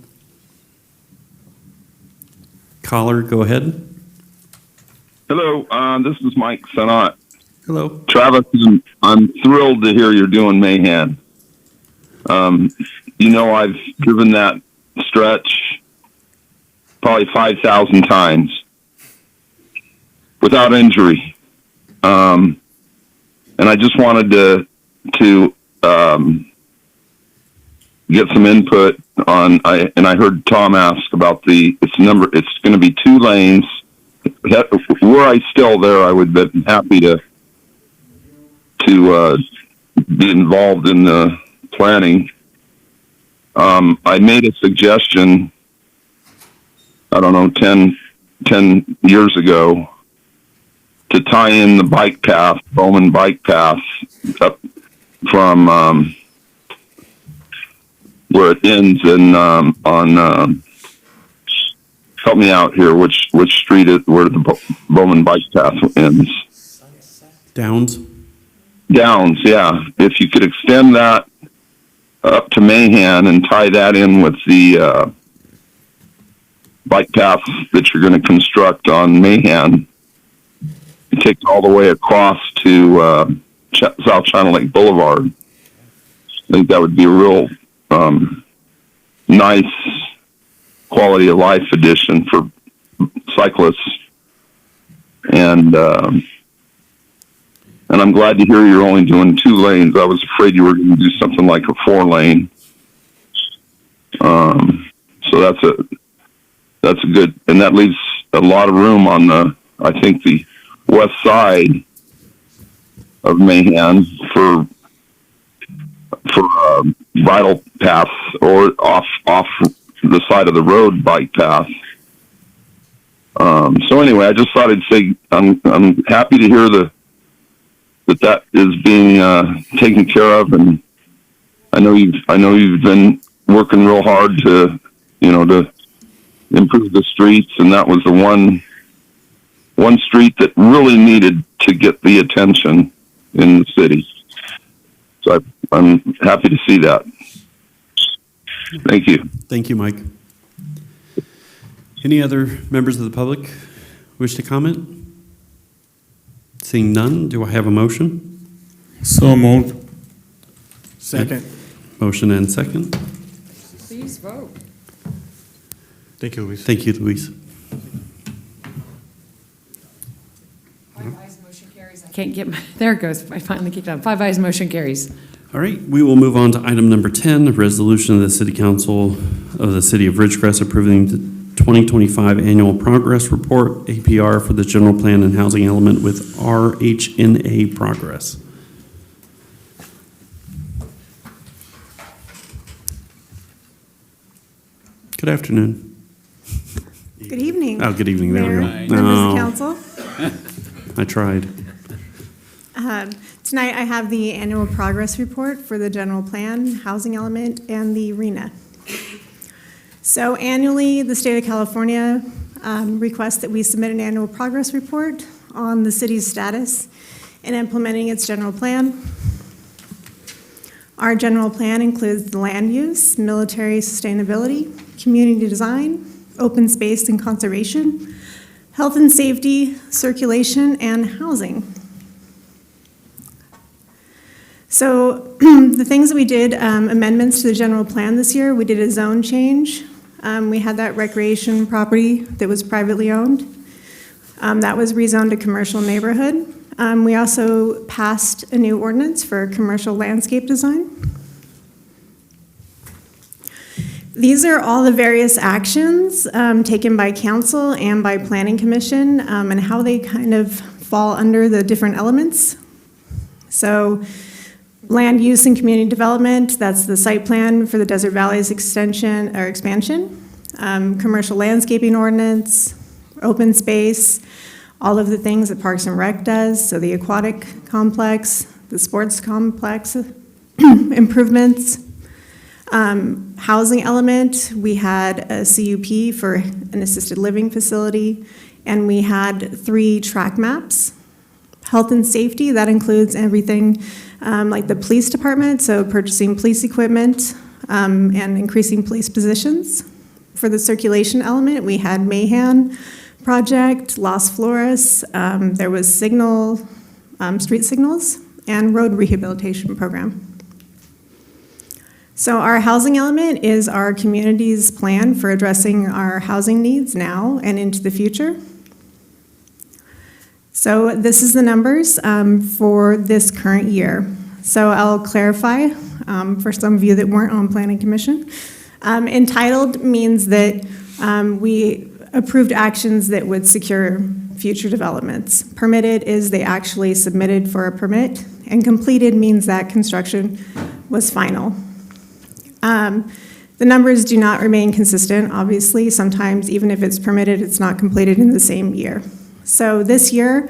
Caller, go ahead. Hello, this is Mike Sanat. Hello. Travis, I'm thrilled to hear you're doing Mahan. You know, I've driven that stretch probably 5,000 times without injury. And I just wanted to get some input on, and I heard Tom ask about it's going to be 2 lanes. Were I still there, I would be happy to be involved in the planning. I made a suggestion, I don't know, 10 years ago, to tie in the bike path, Bowman Bike Path, up from where it ends in on help me out here, which street where the Bowman Bike Path ends? Downs. Downs, yeah. If you could extend that up to Mahan and tie that in with the bike path that you're going to construct on Mahan, it takes all the way across to South China Lake Boulevard. I think that would be a real nice quality of life addition for cyclists. And I'm glad to hear you're only doing 2 lanes. I was afraid you were going to do something like a 4-lane. So that's a good, and that leaves a lot of room on I think the west side of Mahan for bridle paths or off the side of the road bike path. So anyway, I just thought I'd say I'm happy to hear that is being taken care of, and I know you've been working real hard to improve the streets, and that was the one street that really needed to get the attention in the city. So I'm happy to see that. Thank you. Thank you, Mike. Any other members of the public wish to comment? Seeing none, do I have a motion? So moved. Second. Motion and second. Please vote. Thank you, Luis. Thank you, Luis. Five ayes, motion carries. I can't get my, there it goes. I finally kicked on. 5 ayes, motion carries. All right, we will move on to item number 10, a resolution of the City Council of the City of Ridgecrest approving the 2025 Annual Progress Report, APR, for the General Plan and Housing Element with RHNA Progress. Good afternoon. Good evening. Oh, good evening. There Mayor, we go. members Oh, of council. I tried. Tonight, I have the annual progress report for the general plan, housing element, and the RHNA. So annually, the state of California requests that we submit an annual progress report on the city's status in implementing its general plan. Our general plan includes the land use, military sustainability, community design, open space and conservation, health and safety, circulation, and housing. So the things that we did, amendments to the general plan this year, we did a zone change. We had that recreation property that was privately owned. That was rezoned to commercial neighborhood. We also passed a new ordinance for commercial landscape design. These are all the various actions taken by council and by planning commission and how they kind of fall under the different elements. So land use and community development, that's the site plan for the Desert Valleys extension or expansion. Commercial landscaping ordinance, open space, all of the things that Parks and Rec does, so the aquatic complex, the sports complex improvements. Housing element, we had a CUP for an assisted living facility, and we had 3 track maps. Health and safety, that includes everything like the police department, so purchasing police equipment and increasing police positions. For the circulation element, we had Mahan project, Las Flores, there was signal, street signals, and road rehabilitation program. So our housing element is our community's plan for addressing our housing needs now and into the future. So this is the numbers for this current year. So I'll clarify for some of you that weren't on Planning Commission. Entitled means that we approved actions that would secure future developments. Permitted is they actually submitted for a permit, and completed means that construction was final. The numbers do not remain consistent, obviously. Sometimes, even if it's permitted, it's not completed in the same year. So this year,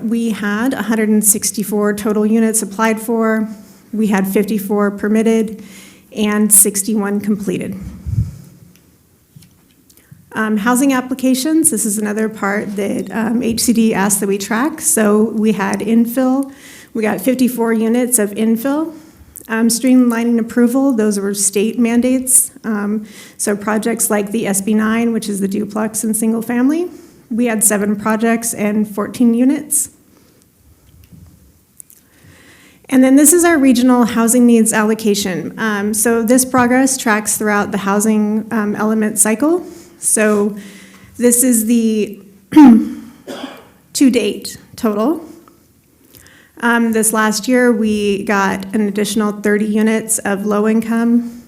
we had 164 total units applied for. We had 54 permitted and 61 completed. Housing applications, this is another part that HCD asked that we track. So we had infill. We got 54 units of infill. Streamlining approval, those were state mandates. So projects like the SB9, which is the duplex and single family, we had 7 projects and 14 units. And then this is our regional housing needs allocation. So this progress tracks throughout the housing element cycle. So this is the to date total. This last year, we got an additional 30 units of low income.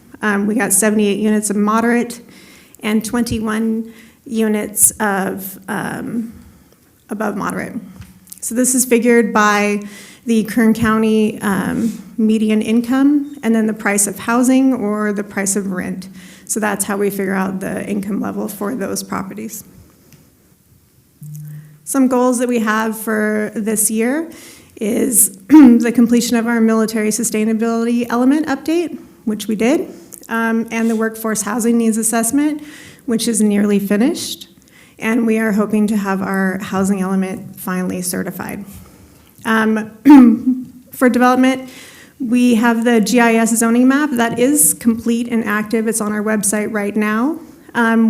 We got 78 units of moderate and 21 units of above moderate. So this is figured by the Kern County median income and then the price of housing or the price of rent. So that's how we figure out the income level for those properties. Some goals that we have for this year is the completion of our military sustainability element update, which we did, and the workforce housing needs assessment, which is nearly finished. And we are hoping to have our housing element finally certified. For development, we have the GIS zoning map that is complete and active. It's on our website right now.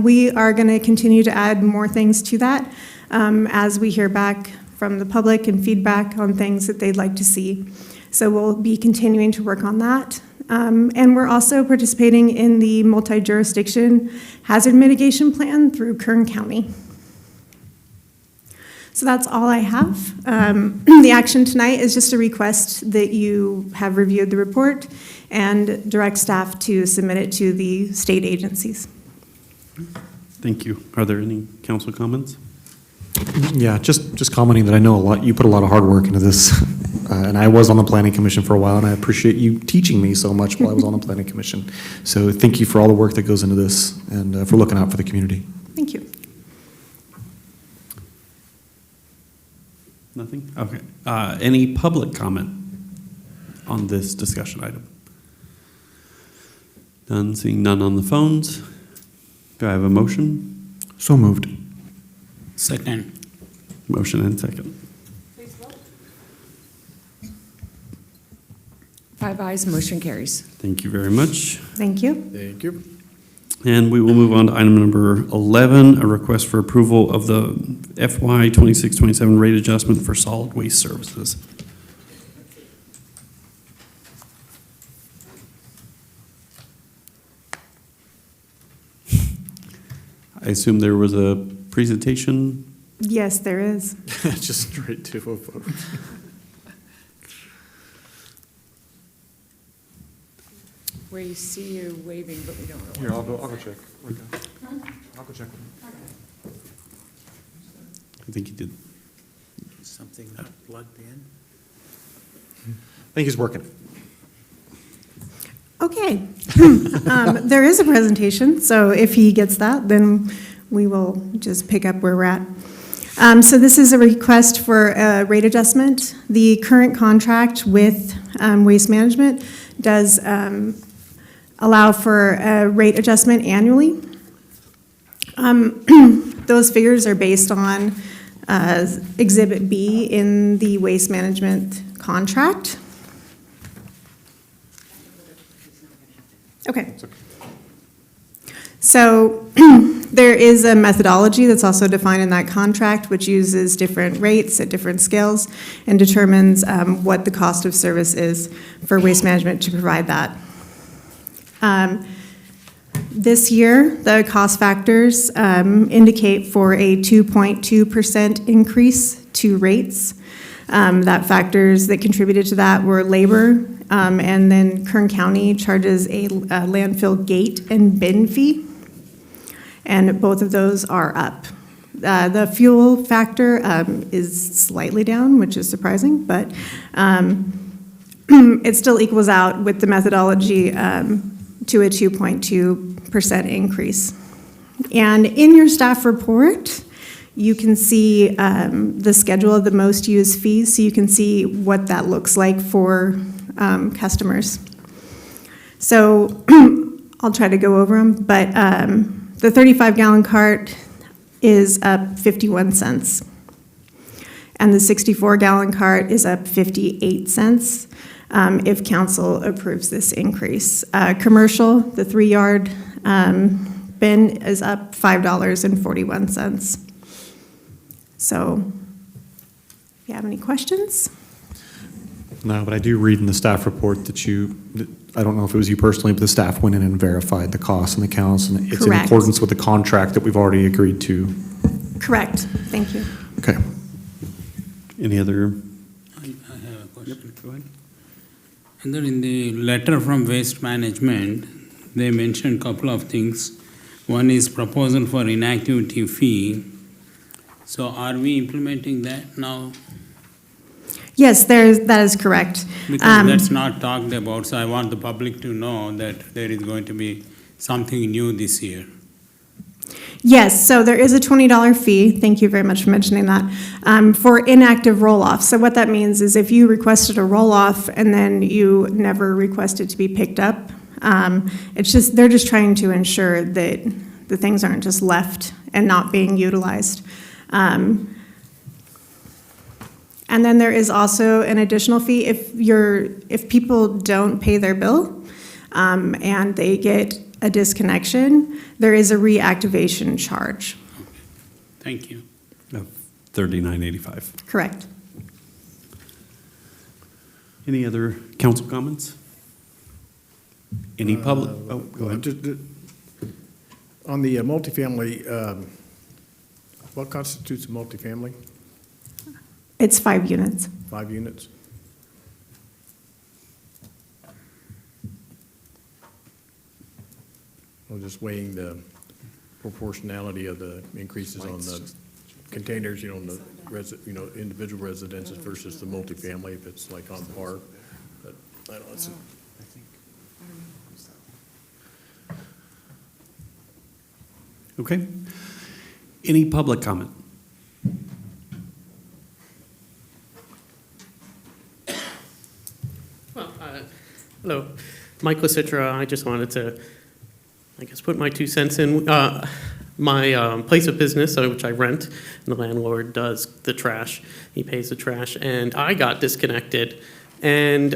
We are going to continue to add more things to that as we hear back from the public and feedback on things that they'd like to see. So we'll be continuing to work on that. And we're also participating in the multi-jurisdiction hazard mitigation plan through Kern County. So that's all I have. The action tonight is just a request that you have reviewed the report and direct staff to submit it to the state agencies. Thank you. Are there any council comments? Yeah, just commenting that I know you put a lot of hard work into this. And I was on the planning commission for a while, and I appreciate you teaching me so much while I was on the planning commission. So thank you for all the work that goes into this and for looking out for the community. Thank you. Nothing? Okay. Any public comment on this discussion item? None, seeing none on the phones. Do I have a motion? So moved. Second. Motion and second. 5 ayes, motion carries. Thank you very much. Thank you. Thank you. And we will move on to item number 11, a request for approval of the FY 26-27 rate adjustment for solid waste services. I assume there was a presentation. Yes, there is. Just straight to a vote. Where you see you waving, but we don't know. Here, I'll go check. I'll go check. I think you did. Something not plugged in? I think he's working. Okay. There is a presentation, so if he gets that, then we will just pick up where we're at. So this is a request for a rate adjustment. The current contract with Waste Management does allow for a rate adjustment annually. Those figures are based on Exhibit B in the Waste Management contract. Okay. So there is a methodology that's also defined in that contract, which uses different rates at different scales and determines what the cost of service is for Waste Management to provide that. This year, the cost factors indicate for a 2.2% increase to rates. That factors that contributed to that were labor, and then Kern County charges a landfill gate and bin fee, and both of those are up. The fuel factor is slightly down, which is surprising, but it still equals out with the methodology to a 2.2% increase. And in your staff report, you can see the schedule of the most used fees, so you can see what that looks like for customers. So I'll try to go over them, but the 35-gallon cart is up 51 cents, and the 64-gallon cart is up 58 cents if council approves this increase. Commercial, the 3-yard bin is up $5.41. So, if you have any questions? No, but I do read in the staff report that I don't know if it was you personally, but the staff went in and verified the costs and the counts, and it's Correct. in accordance with the contract that we've already agreed to. Correct. Thank you. Okay. Any other? I have a question. Yep, go ahead. And then in the letter from Waste Management, they mentioned a couple of things. One is proposal for inactivity fee. So are we implementing that now? Yes, that is correct. Because that's not talked about, so I want the public to know that there is going to be something new this year. Yes, so there is a $20 fee, thank you very much for mentioning that, for inactive roll-off. So what that means is if you requested a roll-off and then you never requested to be picked up, they're just trying to ensure that the things aren't just left and not being utilized. And then there is also an additional fee if people don't pay their bill and they get a disconnection, there is a reactivation charge. Thank you. Of $39.85. Correct. Any other council comments? Any public? Oh, go ahead. On the multifamily, what constitutes a multifamily? It's 5 units. 5 units? I'm just weighing the proportionality of the increases on the containers, on the individual residences versus the multifamily, if it's like on par. But I don't know. It's Okay. Any public comment? Well, hello, Mike Citra. I just wanted to, put my 2 cents in. My place of business, which I rent, and the landlord does the trash. He pays the trash, and I got disconnected, and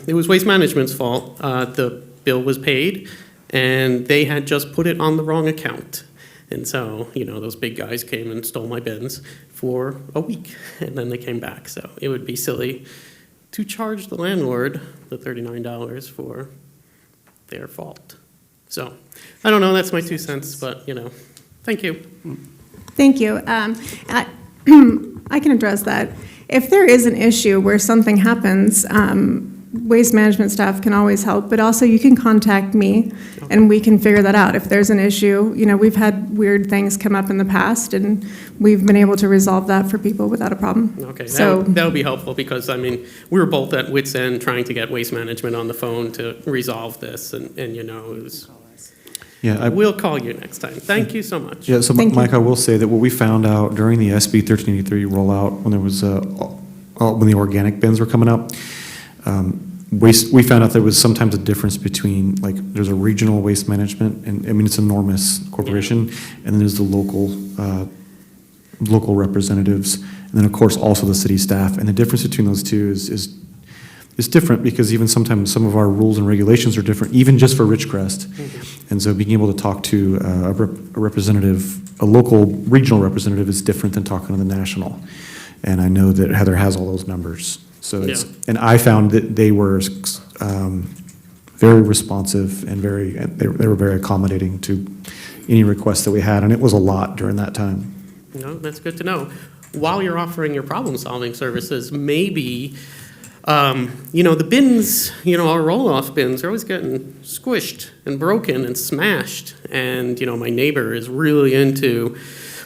it was Waste Management's fault. The bill was paid, and they had just put it on the wrong account. And so, those big guys came and stole my bins for a week, and then they came back. So it would be silly to charge the landlord the $39 for their fault. So, I don't know, that's my 2 cents, but, thank you. Thank you. I can address that. If there is an issue where something happens, Waste Management staff can always help, but also you can contact me and we can figure that out. If there's an issue, we've had weird things come up in the past and we've been able to resolve that for people without a problem. Okay, So, that would be helpful because, we were both at wit's end trying to get Waste Management on the phone to resolve this and it was, Yeah, we'll call you next time. Thank you so much. Yeah, so Mike, I will say that what we found out during the SB 1383 rollout, when there was, when the organic bins were coming up, we found out there was sometimes a difference between, like, there's a regional waste management, and it's an enormous corporation, and then there's the local representatives, and then of course also the city staff. And the difference between those two is different because even sometimes some of our rules and regulations are different, even just for Ridgecrest. And so being able to talk to a representative, a local regional representative, is different than talking to the national. And I know that Heather has all those numbers. So it's, and I found that they were very responsive and they were very accommodating to any requests that we had, and it was a lot during that time. No, that's good to know. While you're offering your problem-solving services, maybe, the bins, our roll-off bins are always getting squished and broken and smashed. And, my neighbor is really into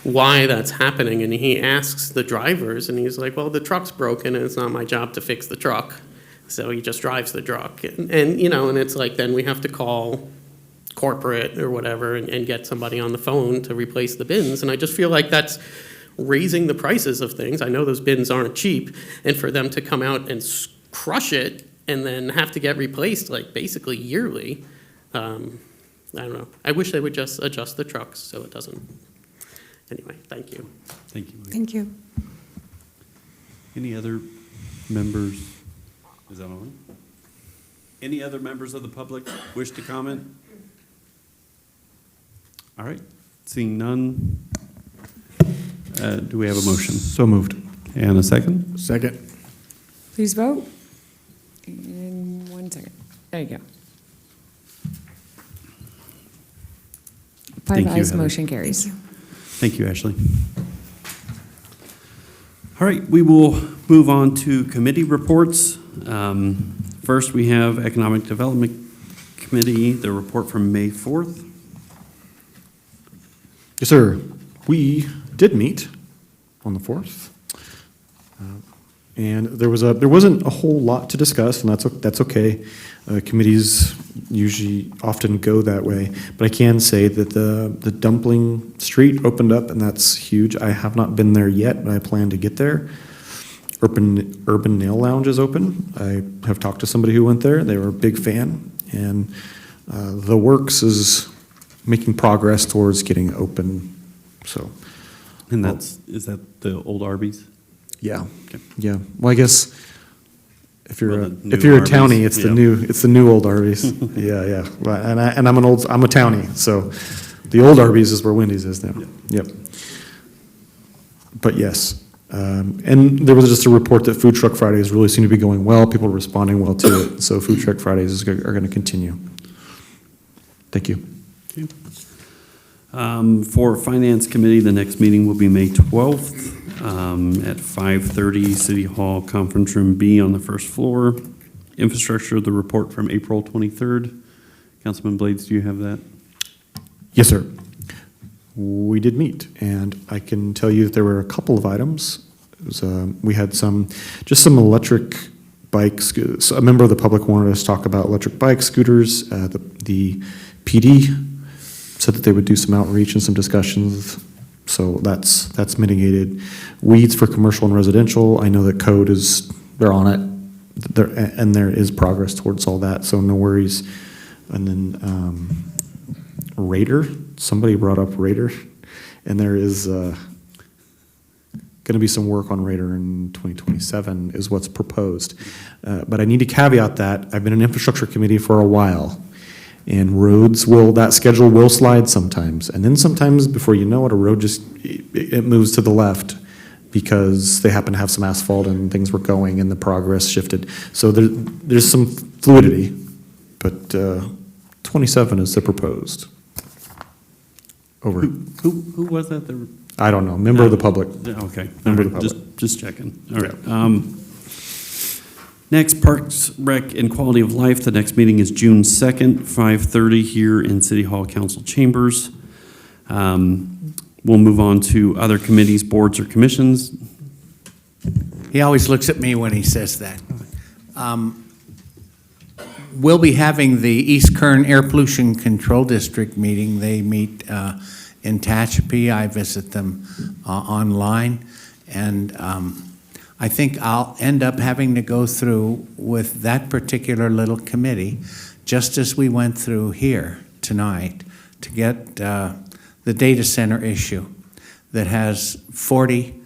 why that's happening, and he asks the drivers, and he's like, well, the truck's broken, and it's not my job to fix the truck. So he just drives the truck. And it's like, then we have to call corporate or whatever and get somebody on the phone to replace the bins. And I just feel like that's raising the prices of things. I know those bins aren't cheap, and for them to come out and crush it and then have to get replaced, like, basically yearly, I don't know. I wish they would just adjust the trucks so it doesn't. Anyway, thank you. Thank you, Mike. thank you. Any other members? Is that on? Any other members of the public wish to comment? All right, seeing none, do we have a motion? So moved. And a second? Second. Please vote. In 1 second. There you go. Thank you, Five ayes, Heather. motion carries. Thank you, Ashley. All right, we will move on to committee reports. First, we have Economic Development Committee, the report from May 4th. Yes, sir. We did meet on the 4th. And there wasn't a whole lot to discuss, and that's okay. Committees usually often go that way. But I can say that the Dumpling Street opened up, and that's huge. I have not been there yet, but I plan to get there. Urban Nail Lounge is open. I have talked to somebody who went there. They were a big fan, and The Works is making progress towards getting open. So, And is that the old Arby's? yeah, Okay. yeah. Well, I guess if you're Well, a, the new if you're a Arby's, townie, it's yeah. the new old Arby's. Yeah, yeah. Right. And I'm a townie, so the old Arby's is where Wendy's is now. Yep. But yes. And there was just a report that Food Truck Fridays really seem to be going well. People are responding well to it. So Food Truck Fridays are going to continue. Thank you. For Finance Committee, the next meeting will be May 12th at 5:30, City Hall Conference Room B on the first floor. Infrastructure, the report from April 23rd. Councilman Blades, do you have that? Yes, sir. We did meet, and I can tell you that there were a couple of items. It was, we had some electric bikes. So a member of the public wanted us to talk about electric bike scooters. The PD said that they would do some outreach and some discussions, so that's mitigated. Weeds for commercial and residential, I know that code they're on it, and there is progress towards all that, so no worries. And then Raider, somebody brought up Raider, and there is going to be some work on Raider in 2027 is what's proposed. But I need to caveat that I've been in infrastructure committee for a while, and that schedule will slide sometimes. And then sometimes, before you know it, a road it moves to the left because they happen to have some asphalt and things were going and the progress shifted. So there's some fluidity, but 27 is the proposed. Over. Who was that? I don't know. Member of the public. Okay. Member All of the right. public. Just checking. All right. Next, Parks, Rec, and Quality of Life. The next meeting is June 2nd, 5:30 here in City Hall Council Chambers. We'll move on to other committees, boards, or commissions. He always looks at me when he says that. We'll be having the East Kern Air Pollution Control District meeting. They meet in Tehachapi. I visit them online. And I think I'll end up having to go through with that particular little committee, just as we went through here tonight, to get the data center issue that has 30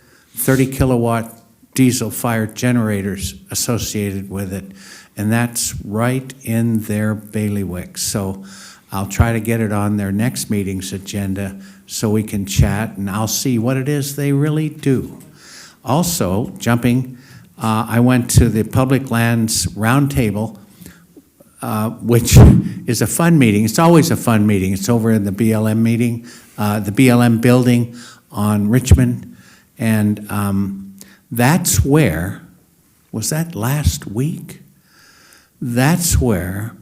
kilowatt diesel-fired generators associated with it. And that's right in their bailiwick. So I'll try to get it on their next meeting's agenda so we can chat, and I'll see what it is they really do. Also, I went to the Public Lands Roundtable, which is a fun meeting. It's always a fun meeting. It's over in the BLM meeting, the BLM building on Richmond. And that's where, was that last week? That's where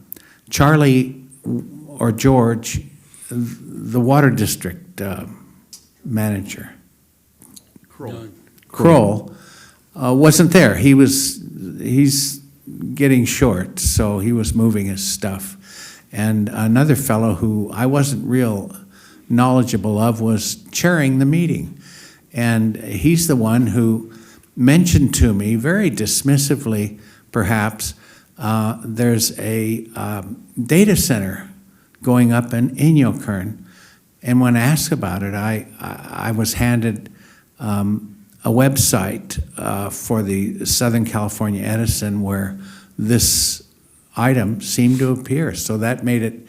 Charlie or George, the water district manager, Kroll, wasn't there. He's getting short, so he was moving his stuff. And another fellow who I wasn't real knowledgeable of was chairing the meeting. And he's the one who mentioned to me, very dismissively perhaps, there's a data center going up in Inyokern. And when asked about it, I was handed a website for the Southern California Edison where this item seemed to appear. So that made it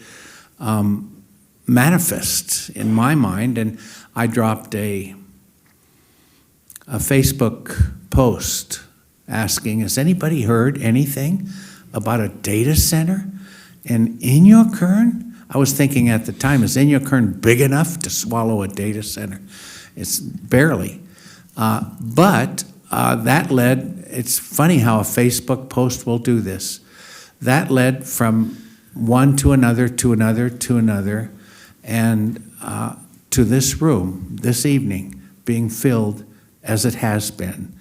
manifest in my mind. And I dropped a Facebook post asking, has anybody heard anything about a data center in Inyokern? I was thinking at the time, is Inyokern big enough to swallow a data center? It's barely. But that led, it's funny how a Facebook post will do this. That led from one to another, to another, to another, and to this room, this evening, being filled as it has been.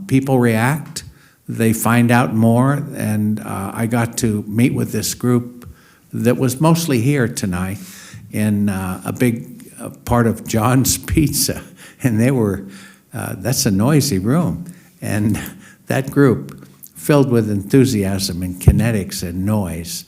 People react, they find out more, and I got to meet with this group that was mostly here tonight in a big part of John's Pizza, and they were, that's a noisy room, and that group, filled with enthusiasm and kinetics and noise,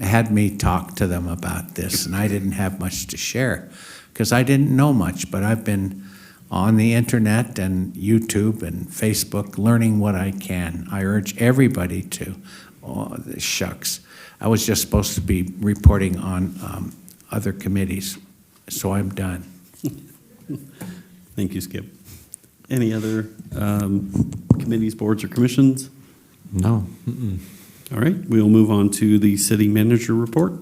had me talk to them about this, and I didn't have much to share because I didn't know much, but I've been on the internet and YouTube and Facebook learning what I can. I urge everybody to. Oh, shucks. I was just supposed to be reporting on other committees, so I'm done. Thank you, Skip. Any other committees, boards, or commissions? No. All right, we'll move on to the city manager report.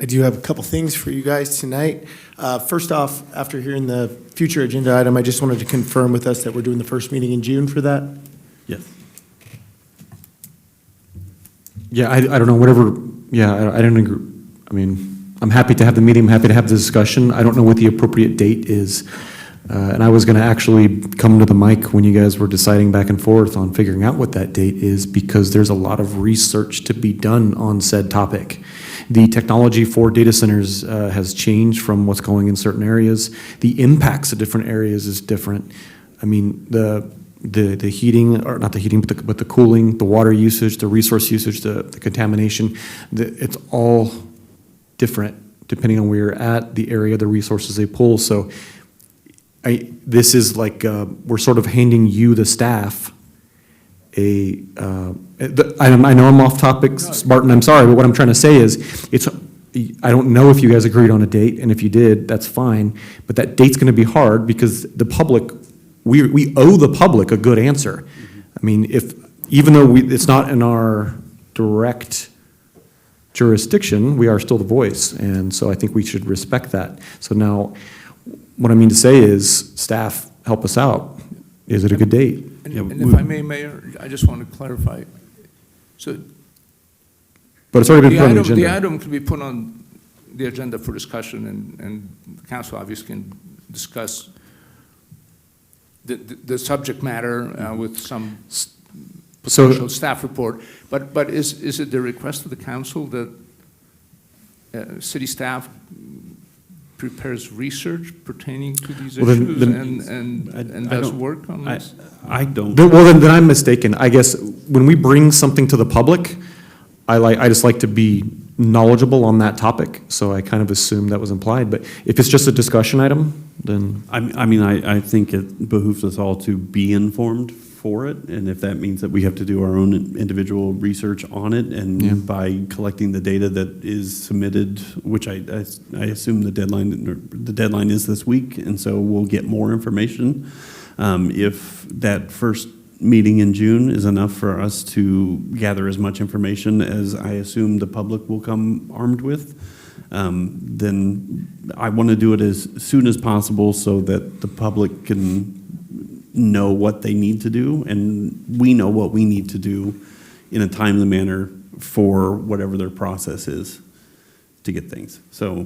I do have a couple things for you guys tonight. First off, after hearing the future agenda item, I just wanted to confirm with us that we're doing the first meeting in June for that. Yes. Yeah, I don't know, whatever, yeah, I don't agree. I mean, I'm happy to have the meeting, I'm happy to have the discussion. I don't know what the appropriate date is. And I was going to actually come to the mic when you guys were deciding back and forth on figuring out what that date is, because there's a lot of research to be done on said topic. The technology for data centers has changed from what's going in certain areas. The impacts of different areas is different. I mean, the heating, or not the heating, but the cooling, the water usage, the resource usage, the contamination, it's all different depending on where you're at, the area, the resources they pull. So this is like, we're sort of handing you, the staff, I know I'm off topic, Martin, I'm sorry, but what I'm trying to say is, I don't know if you guys agreed on a date, and if you did, that's fine, but that date's gonna be hard because the public, we owe the public a good answer. I mean, even though it's not in our direct jurisdiction, we are still the voice, and so I think we should respect that. So now, what I mean to say is, staff, help us out. Is it a good date? And if I may, Mayor, I just want to clarify. So But it's already been put on the the agenda. item can be put on the agenda for discussion, and the council obviously can discuss the subject matter with some potential staff report. But is it the request of the council that city staff prepares research pertaining to these issues and does work on this? I don't. Well, then I'm mistaken. I guess when we bring something to the public, I just like to be knowledgeable on that topic, so I kind of assumed that was implied. But if it's just a discussion item, then. I mean, I think it behooves us all to be informed for it, and if that means that we have to do our own individual research on it, and by collecting the data that is submitted, which I assume the deadline is this week, and so we'll get more information. If that first meeting in June is enough for us to gather as much information as I assume the public will come armed with, then I want to do it as soon as possible so that the public can know what they need to do, and we know what we need to do in a timely manner for whatever their process is to get things. So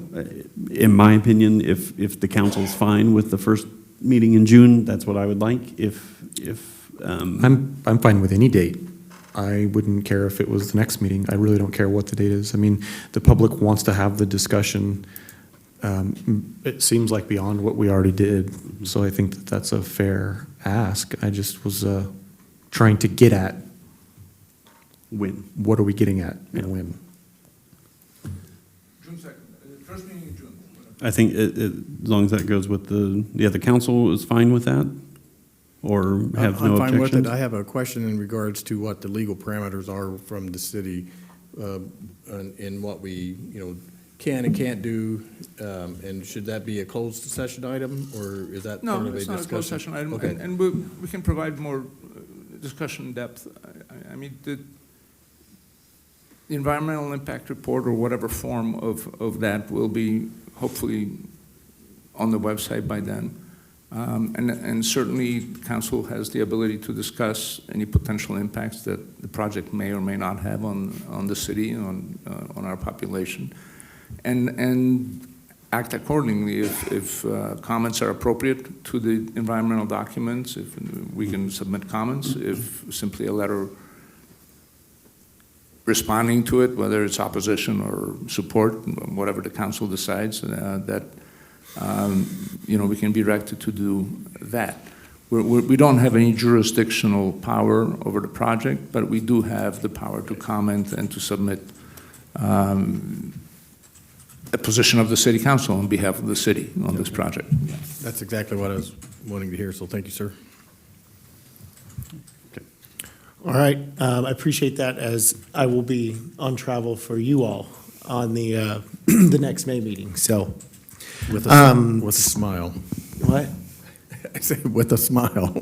in my opinion, if the council's fine with the first meeting in June, that's what I would like. I'm fine with any date. I wouldn't care if it was the next meeting. I really don't care what the date is. I mean, the public wants to have the discussion. It seems like beyond what we already did, so I think that that's a fair ask. I just was trying to get at when. What are we getting at and when? June 2nd, first meeting in June. I think as long as that goes with the council is fine with that, or have no I'm fine with objections? it. I have a question in regards to what the legal parameters are from the city in what we, can and can't do, and should that be a closed session item, or is that part of a discussion? No, it's not a closed session item, Okay. and we can provide more discussion depth. I mean, the environmental impact report or whatever form of that will be hopefully on the website by then. And certainly, council has the ability to discuss any potential impacts that the project may or may not have on the city, on our population. And act accordingly. If comments are appropriate to the environmental documents, if we can submit comments, if simply a letter responding to it, whether it's opposition or support, whatever the council decides, we can be directed to do that. We don't have any jurisdictional power over the project, but we do have the power to comment and to submit a position of the city council on behalf of the city on this project. That's exactly what I was wanting to hear, so thank you, sir. All right, I appreciate that, as I will be on travel for you all on the the next May meeting, so. With a smile. What? I say with a smile.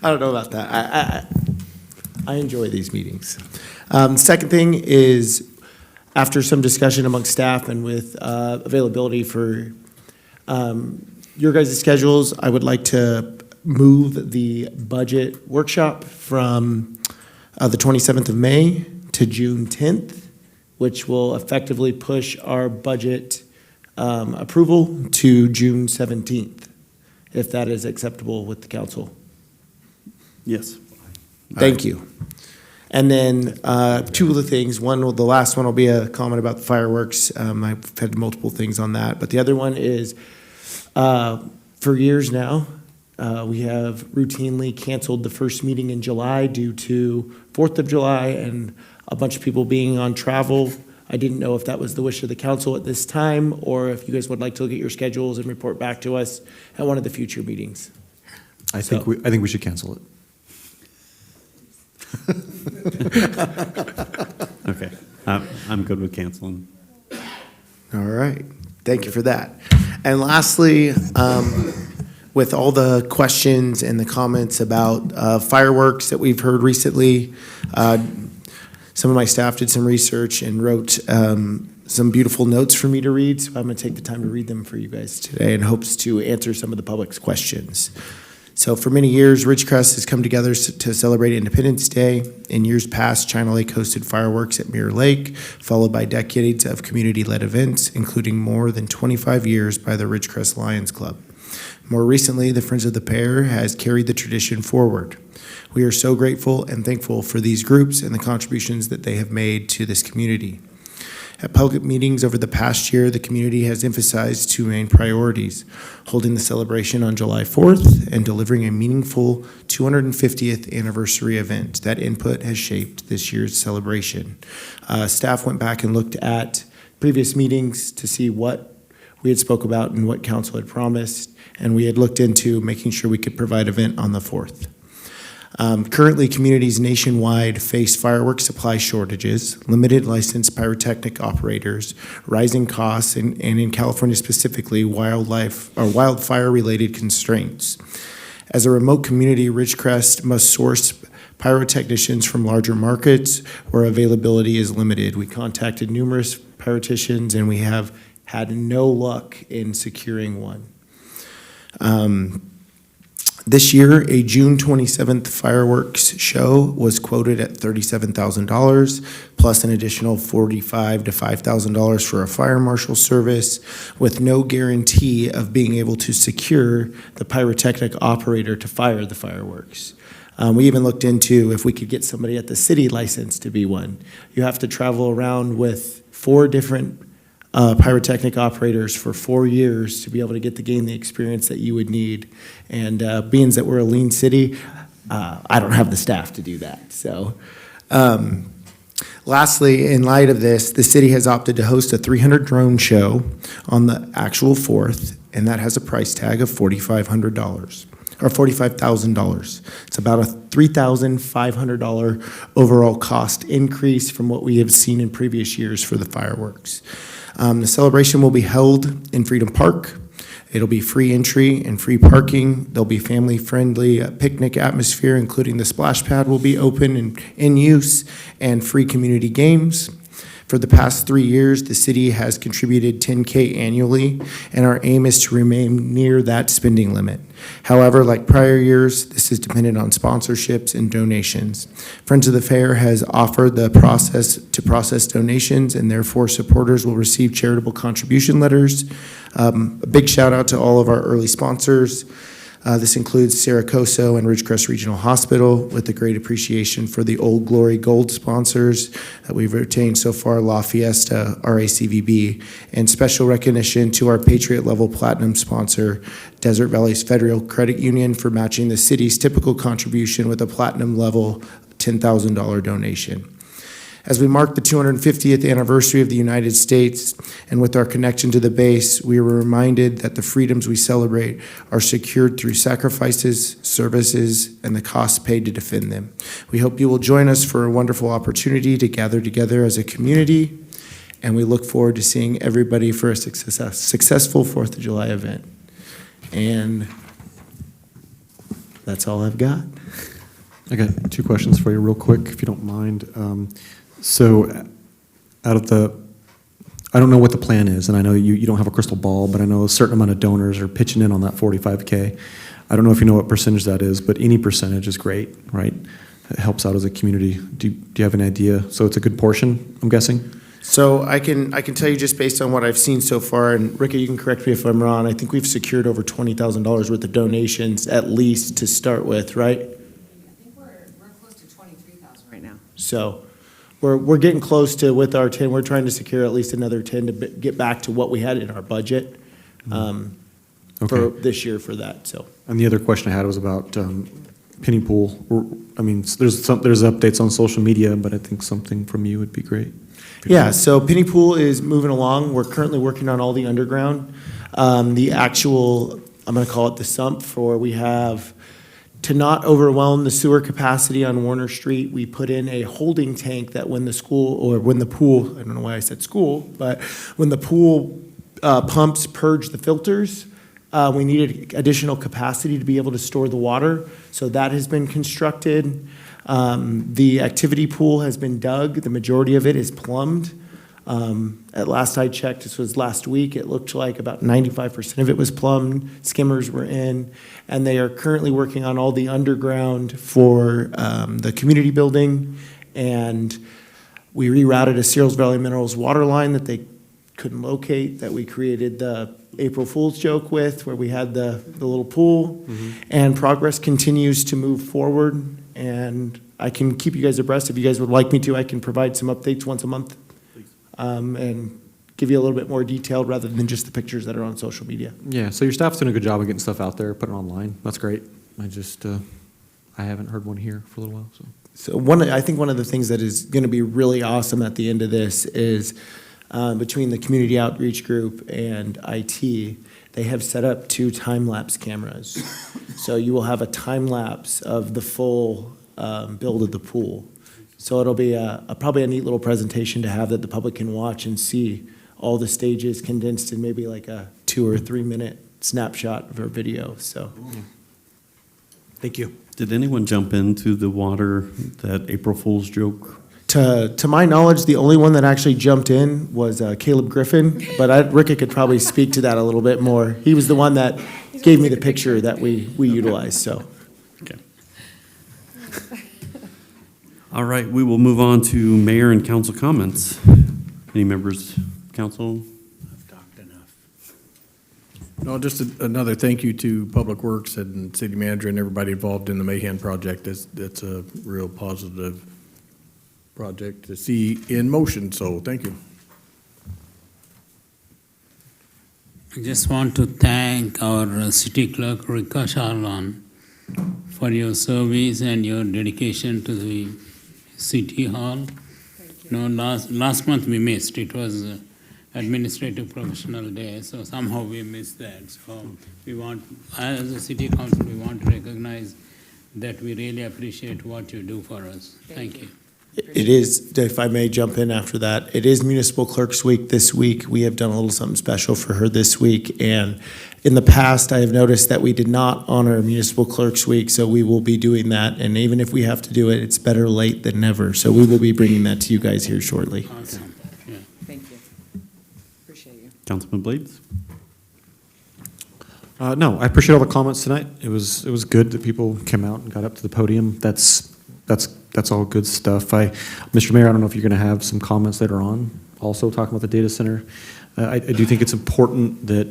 I don't know about that. I enjoy these meetings. Second thing is, after some discussion among staff and with availability for your guys' schedules, I would like to move the budget workshop from the 27th of May to June 10th, which will effectively push our budget approval to June 17th, if that is acceptable with the council. Yes. Thank you. And then two of the things, the last one will be a comment about the fireworks. I've had multiple things on that, but the other one is, for years now, we have routinely canceled the first meeting in July due to 4th of July and a bunch of people being on travel. I didn't know if that was the wish of the council at this time, or if you guys would like to look at your schedules and report back to us at one of the future meetings. I think we should cancel it. Okay, I'm good with canceling. All right, thank you for that. And lastly, with all the questions and the comments about fireworks that we've heard recently, some of my staff did some research and wrote some beautiful notes for me to read, so I'm going to take the time to read them for you guys today in hopes to answer some of the public's questions. So for many years, Ridgecrest has come together to celebrate Independence Day. In years past, China Lake hosted fireworks at Mirror Lake, followed by decades of community-led events, including more than 25 years by the Ridgecrest Lions Club. More recently, the Friends of the Pear has carried the tradition forward. We are so grateful and thankful for these groups and the contributions that they have made to this community. At public meetings over the past year, the community has emphasized two main priorities: holding the celebration on July 4th and delivering a meaningful 250th anniversary event. That input has shaped this year's celebration. Staff went back and looked at previous meetings to see what we had spoke about and what council had promised, and we had looked into making sure we could provide event on the 4th. Currently, communities nationwide face fireworks supply shortages, limited licensed pyrotechnic operators, rising costs, and in California specifically, wildfire-related constraints. As a remote community, Ridgecrest must source pyrotechnicians from larger markets where availability is limited. We contacted numerous pyrotechnicians, and we have had no luck in securing one. This year, a June 27th fireworks show was quoted at $37,000, plus an additional $45,000 to $5,000 for a fire marshal service, with no guarantee of being able to secure the pyrotechnic operator to fire the fireworks. We even looked into if we could get somebody at the city licensed to be one. You have to travel around with 4 different pyrotechnic operators for 4 years to be able to gain the experience that you would need. And being that we're a lean city, I don't have the staff to do that. So, lastly, in light of this, the city has opted to host a 300 drone show on the actual 4th, and that has a price tag of $4,500 or $45,000. It's about a $3,500 overall cost increase from what we have seen in previous years for the fireworks. The celebration will be held in Freedom Park. It'll be free entry and free parking. There'll be family-friendly picnic atmosphere, including the splash pad will be open and in use, and free community games. For the past 3 years, the city has contributed $10K annually, and our aim is to remain near that spending limit. However, like prior years, this is dependent on sponsorships and donations. Friends of the Fair has offered the process to process donations, and therefore supporters will receive charitable contribution letters. A big shout out to all of our early sponsors. This includes Saracoso and Ridgecrest Regional Hospital, with a great appreciation for the Old Glory Gold sponsors that we've retained so far, La Fiesta, RACVB, and special recognition to our Patriot Level Platinum sponsor, Desert Valleys Federal Credit Union, for matching the city's typical contribution with a Platinum Level $10,000 donation. As we mark the 250th anniversary of the United States, and with our connection to the base, we are reminded that the freedoms we celebrate are secured through sacrifices, services, and the costs paid to defend them. We hope you will join us for a wonderful opportunity to gather together as a community, and we look forward to seeing everybody for a successful 4th of July event. And that's all I've got. I got 2 questions for you real quick, if you don't mind. So out of the, I don't know what the plan is, and I know you don't have a crystal ball, but I know a certain amount of donors are pitching in on that 45K. I don't know if you know what percentage that is, but any percentage is great, right? It helps out as a community. Do you have an idea? So it's a good portion, I'm guessing? So I can tell you just based on what I've seen so far, and Ricky, you can correct me if I'm wrong, I think we've secured over $20,000 worth of donations at least to start with, right? I think we're close to 23,000 right now. So we're getting close to, with our 10, we're trying to secure at least another 10 to get back to what we had in our budget for this year for that, so. And the other question I had was about Penny Pool. I mean, there's updates on social media, but I think something from you would be great. Yeah, so Penny Pool is moving along. We're currently working on all the underground. The actual, I'm gonna call it the sump, for we have, to not overwhelm the sewer capacity on Warner Street, we put in a holding tank that when the pool, I don't know why I said school, but when the pool pumps purge the filters, we needed additional capacity to be able to store the water. So that has been constructed. The activity pool has been dug. The majority of it is plumbed. At last I checked, this was last week, it looked like about 95% of it was plumbed, skimmers were in, and they are currently working on all the underground for the community building, and we rerouted a Searles Valley Minerals water line that they couldn't locate, that we created the April Fool's joke with, where we had the little pool, and progress continues to move forward, and I can keep you guys abreast. If you guys would like me to, I can provide some updates once a month. And give you a little bit more detailed rather than just the pictures that are on social media. Yeah, so your staff's doing a good job of getting stuff out there, putting it online. That's great. I haven't heard one here for a little while, so. So I think one of the things that is gonna be really awesome at the end of this is between the community outreach group and IT, they have set up 2 time-lapse cameras. So you will have a time-lapse of the full build of the pool. So it'll be probably a neat little presentation to have that the public can watch and see all the stages condensed in maybe like a 2 or 3 minute snapshot of our video, so. Thank you. Did anyone jump into the water, that April Fool's joke? To my knowledge, the only one that actually jumped in was Caleb Griffin, but Ricky could probably speak to that a little bit more. He was the one that gave me the picture that we utilized, so. Okay. All right, we will move on to mayor and council comments. Any members, council? I've talked enough. No, just another thank you to Public Works and city manager and everybody involved in the Mahan project. That's a real positive project to see in motion, so thank you. I just want to thank our city clerk, Rika Sharlan, for your service and your dedication to the City Hall. No, last month we missed. It was Administrative Professional Day, so somehow we missed that. So we want, as a city council, we want to recognize that we really appreciate what you do for us. Thank you. It is, if I may jump in after that, it is Municipal Clerks Week this week. We have done a little something special for her this week. And in the past, I have noticed that we did not honor Municipal Clerks Week, so we will be doing that. And even if we have to do it, it's better late than never. So we will be bringing that to you guys here shortly. Awesome. Yeah. Thank you. Appreciate you. Councilman Blades? No, I appreciate all the comments tonight. It was good that people came out and got up to the podium. That's all good stuff. Mr. Mayor, I don't know if you're going to have some comments later on, also talking about the data center. I do think it's important that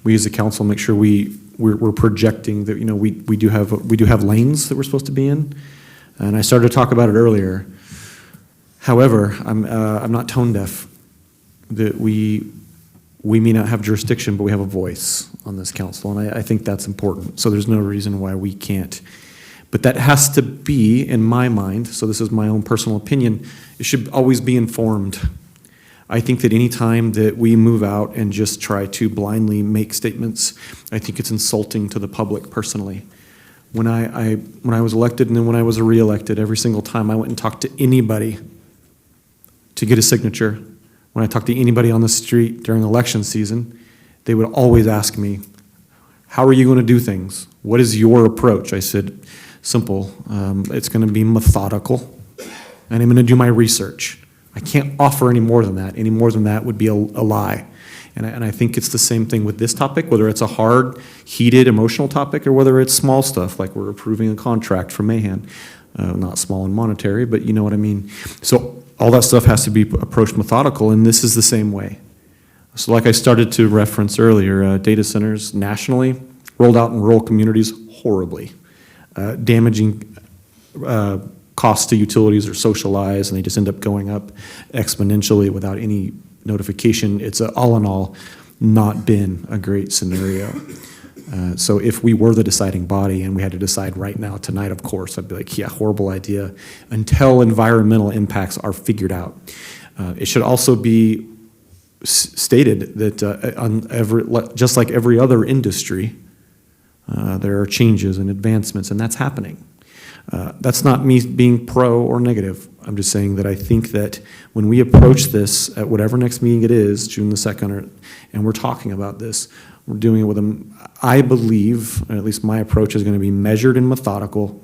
we as a council make sure we're projecting that, we do have lanes that we're supposed to be in, and I started to talk about it earlier. However, I'm not tone deaf. That we may not have jurisdiction, but we have a voice on this council, and I think that's important. So there's no reason why we can't. But that has to be, in my mind, so this is my own personal opinion, it should always be informed. I think that any time that we move out and just try to blindly make statements, I think it's insulting to the public personally. When I was elected and then when I was reelected, every single time I went and talked to anybody to get a signature, when I talked to anybody on the street during election season, they would always ask me, how are you going to do things? What is your approach? I said, simple. It's going to be methodical, and I'm going to do my research. I can't offer any more than that. Any more than that would be a lie. And I think it's the same thing with this topic, whether it's a hard, heated, emotional topic or whether it's small stuff like we're approving a contract for Mahan. Not small and monetary, but you know what I mean. So all that stuff has to be approached methodical, and this is the same way. So like I started to reference earlier, data centers nationally rolled out in rural communities horribly. Damaging costs to utilities are socialized, and they just end up going up exponentially without any notification. It's all in all not been a great scenario. So if we were the deciding body and we had to decide right now, tonight, of course, I'd be like, yeah, horrible idea, until environmental impacts are figured out. It should also be stated that just like every other industry, there are changes and advancements, and that's happening. That's not me being pro or negative. I'm just saying that I think that when we approach this at whatever next meeting it is, June the 2nd, and we're talking about this, we're doing it with them. I believe, or at least my approach is going to be measured and methodical,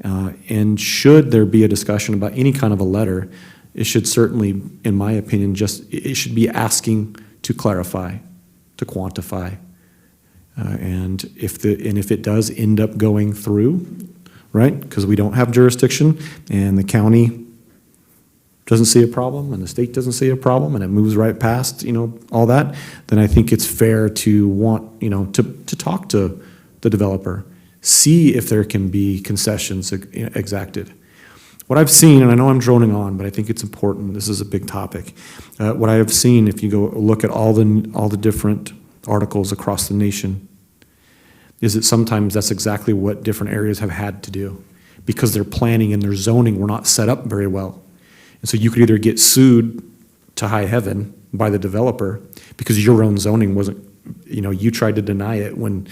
and should there be a discussion about any kind of a letter, it should certainly, in my opinion, it should be asking to clarify, to quantify, and if it does end up going through, right, because we don't have jurisdiction and the county doesn't see a problem and the state doesn't see a problem and it moves right past, all that, then I think it's fair to want, to talk to the developer, see if there can be concessions exacted. What I've seen, and I know I'm droning on, but I think it's important, this is a big topic. What I have seen, if you go look at all the different articles across the nation, is that sometimes that's exactly what different areas have had to do, because their planning and their zoning were not set up very well. And so you could either get sued to high heaven by the developer because your own zoning wasn't, you tried to deny it and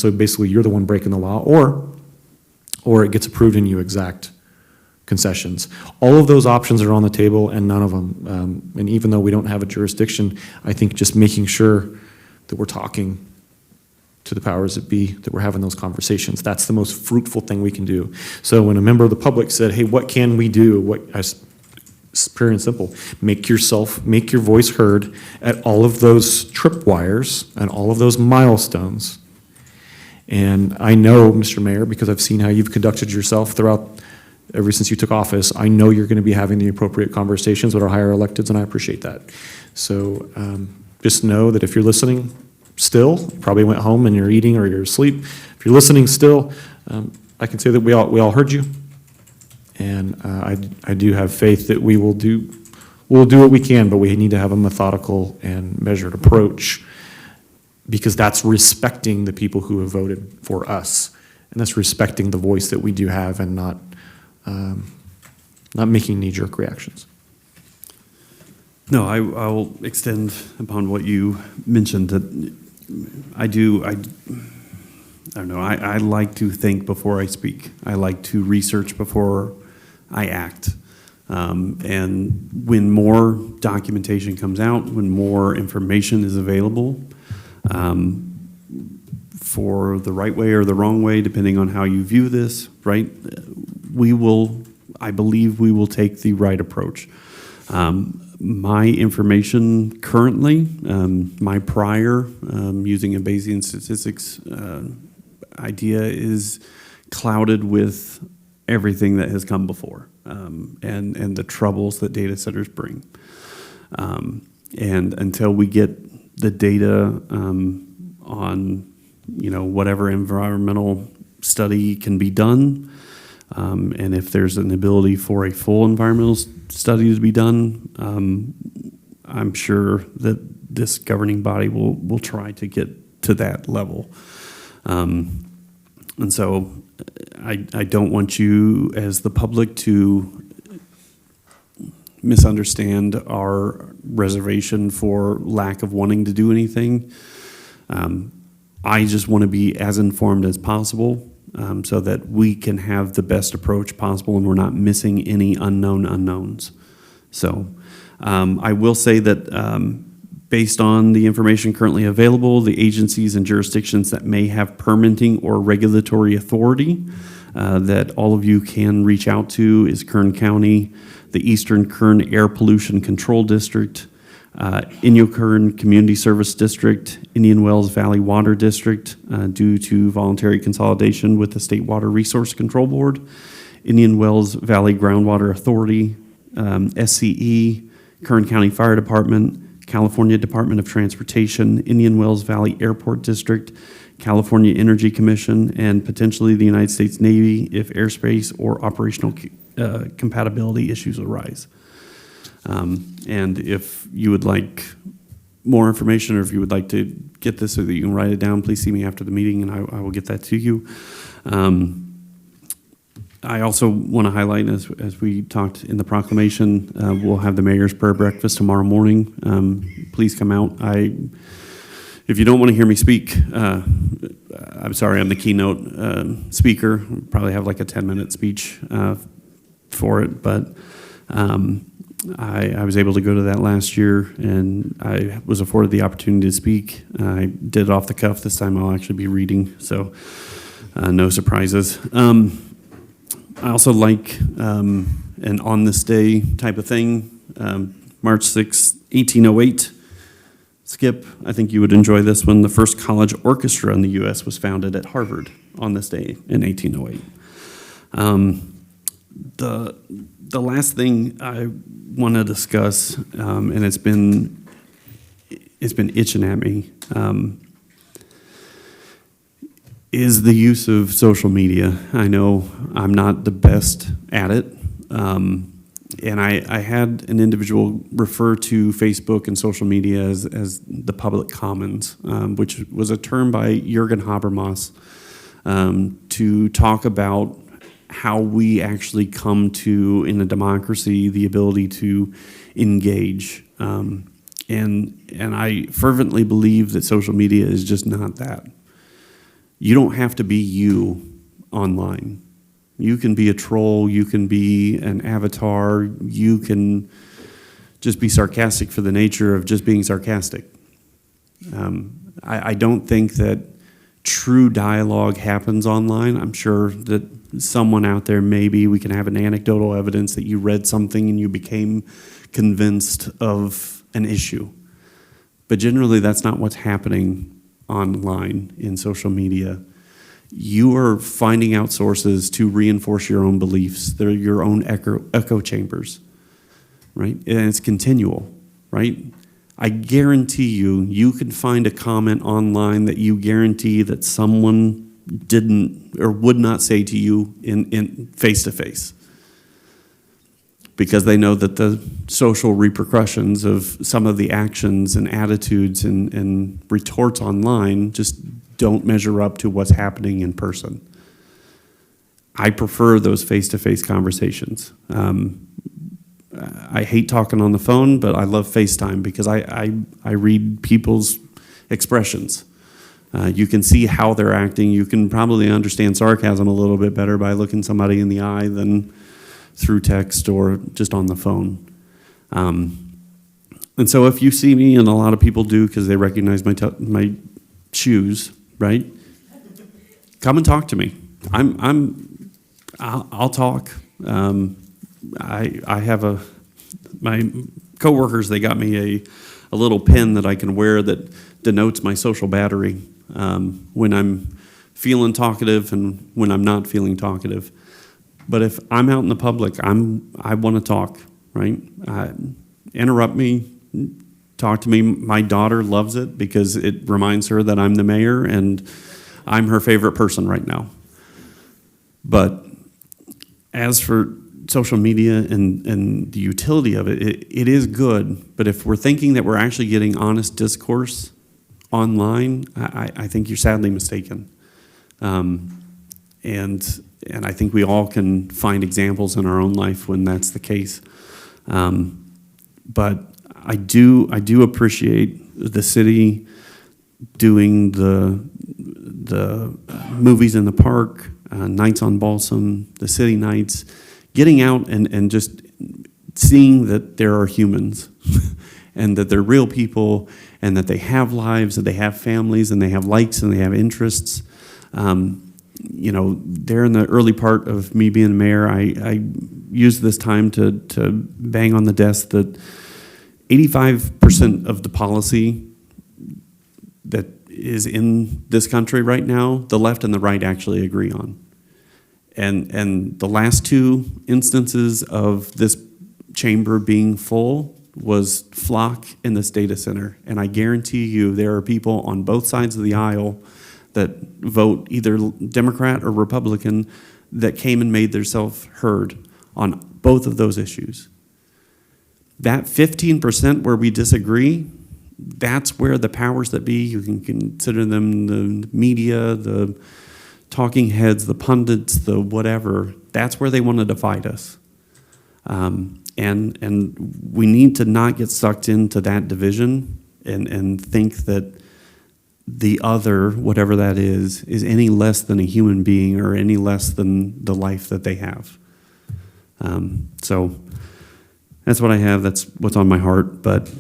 so basically you're the one breaking the law, or it gets approved and you exact concessions. All of those options are on the table, and none of them. And even though we don't have a jurisdiction, I think just making sure that we're talking to the powers that be, that we're having those conversations. That's the most fruitful thing we can do. So when a member of the public said, hey, what can we do? It's pure and simple. Make your voice heard at all of those tripwires and all of those milestones. And I know, Mr. Mayor, because I've seen how you've conducted yourself ever since you took office, I know you're going to be having the appropriate conversations with our higher electeds, and I appreciate that. So just know that if you're listening still, probably went home and you're eating or you're asleep, if you're listening still, I can say that we all heard you. And I do have faith that we'll do what we can, but we need to have a methodical and measured approach, because that's respecting the people who have voted for us, and that's respecting the voice that we do have, and not making knee-jerk reactions. No, I will extend upon what you mentioned, that I don't know, I like to think before I speak. I like to research before I act. And when more documentation comes out, when more information is available, for the right way or the wrong way, depending on how you view this, right? I believe we will take the right approach. My information currently, my prior, using a Bayesian statistics idea, is clouded with everything that has come before, and the troubles that data centers bring. And until we get the data on whatever environmental study can be done, and if there's an ability for a full environmental study to be done, I'm sure that this governing body will try to get to that level. And so I don't want you as the public to misunderstand our reservation for lack of wanting to do anything. I just want to be as informed as possible, so that we can have the best approach possible and we're not missing any unknown unknowns. So I will say that based on the information currently available, the agencies and jurisdictions that may have permitting or regulatory authority that all of you can reach out to is Kern County, the Eastern Kern Air Pollution Control District, Inyo Kern Community Service District, Indian Wells Valley Water District, due to voluntary consolidation with the State Water Resource Control Board, Indian Wells Valley Groundwater Authority, SCE, Kern County Fire Department, California Department of Transportation, Indian Wells Valley Airport District, California Energy Commission, and potentially the United States Navy if airspace or operational compatibility issues arise. And if you would like more information, or if you would like to get this so that you can write it down, please see me after the meeting and I will get that to you. I also want to highlight, as we talked in the proclamation, we'll have the mayor's prayer breakfast tomorrow morning. Please come out. If you don't want to hear me speak, I'm sorry, I'm the keynote speaker. Probably have like a 10-minute speech for it, but I was able to go to that last year, and I was afforded the opportunity to speak. I did it off the cuff. This time I'll actually be reading, so no surprises. I also like an on this day type of thing. March 6, 1808. Skip, I think you would enjoy this one. The first college orchestra in the U.S. was founded at Harvard on this day in 1808. The last thing I want to discuss, and it's been itching at me, is the use of social media. I know I'm not the best at it, and I had an individual refer to Facebook and social media as the public commons, which was a term by Jürgen Habermas to talk about how we actually come to, in a democracy, the ability to engage. And I fervently believe that social media is just not that. You don't have to be you online. You can be a troll, you can be an avatar, you can just be sarcastic for the nature of just being sarcastic. I don't think that true dialogue happens online. I'm sure that someone out there, maybe we can have an anecdotal evidence that you read something and you became convinced of an issue. But generally, that's not what's happening online in social media. You are finding out sources to reinforce your own beliefs. They're your own echo chambers, right? And it's continual, right? I guarantee you can find a comment online that you guarantee that someone didn't or would not say to you in face-to-face, because they know that the social repercussions of some of the actions and attitudes and retorts online just don't measure up to what's happening in person. I prefer those face-to-face conversations. I hate talking on the phone, but I love FaceTime because I read people's expressions. You can see how they're acting. You can probably understand sarcasm a little bit better by looking somebody in the eye than through text or just on the phone. And so if you see me, and a lot of people do because they recognize my shoes, right? Come and talk to me. I'll talk. I have my coworkers, they got me a little pin that I can wear that denotes my social battery when I'm feeling talkative and when I'm not feeling talkative. But if I'm out in the public, I want to talk, right? Interrupt me, talk to me. My daughter loves it because it reminds her that I'm the mayor and I'm her favorite person right now. But as for social media and the utility of it, it is good. But if we're thinking that we're actually getting honest discourse online, I think you're sadly mistaken. And I think we all can find examples in our own life when that's the case. But I do appreciate the city doing the movies in the park, Nights on Balsam, the city nights, getting out and just seeing that there are humans and that they're real people and that they have lives, that they have families and they have likes and they have interests. You know, there in the early part of me being mayor, I used this time to bang on the desk that 85% of the policy that is in this country right now, the left and the right actually agree on. And the last two instances of this chamber being full was Flock and this data center. And I guarantee you there are people on both sides of the aisle that vote either Democrat or Republican that came and made themselves heard on both of those issues. That 15% where we disagree, that's where the powers that be, you can consider them the media, the talking heads, the pundits, the whatever, that's where they want to divide us. And we need to not get sucked into that division and think that the other, whatever that is any less than a human being or any less than the life that they have. So that's what I have. That's what's on my heart. But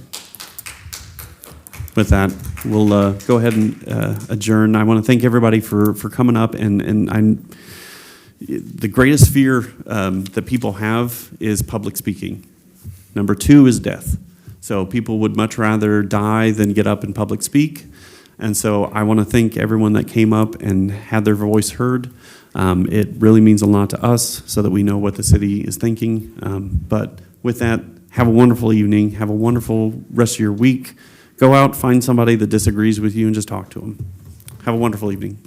with that, we'll go ahead and adjourn. I want to thank everybody for coming up. And the greatest fear that people have is public speaking. Number 2 is death. So people would much rather die than get up and public speak. And so I want to thank everyone that came up and had their voice heard. It really means a lot to us so that we know what the city is thinking. But with that, have a wonderful evening. Have a wonderful rest of your week. Go out, find somebody that disagrees with you, and just talk to them. Have a wonderful evening.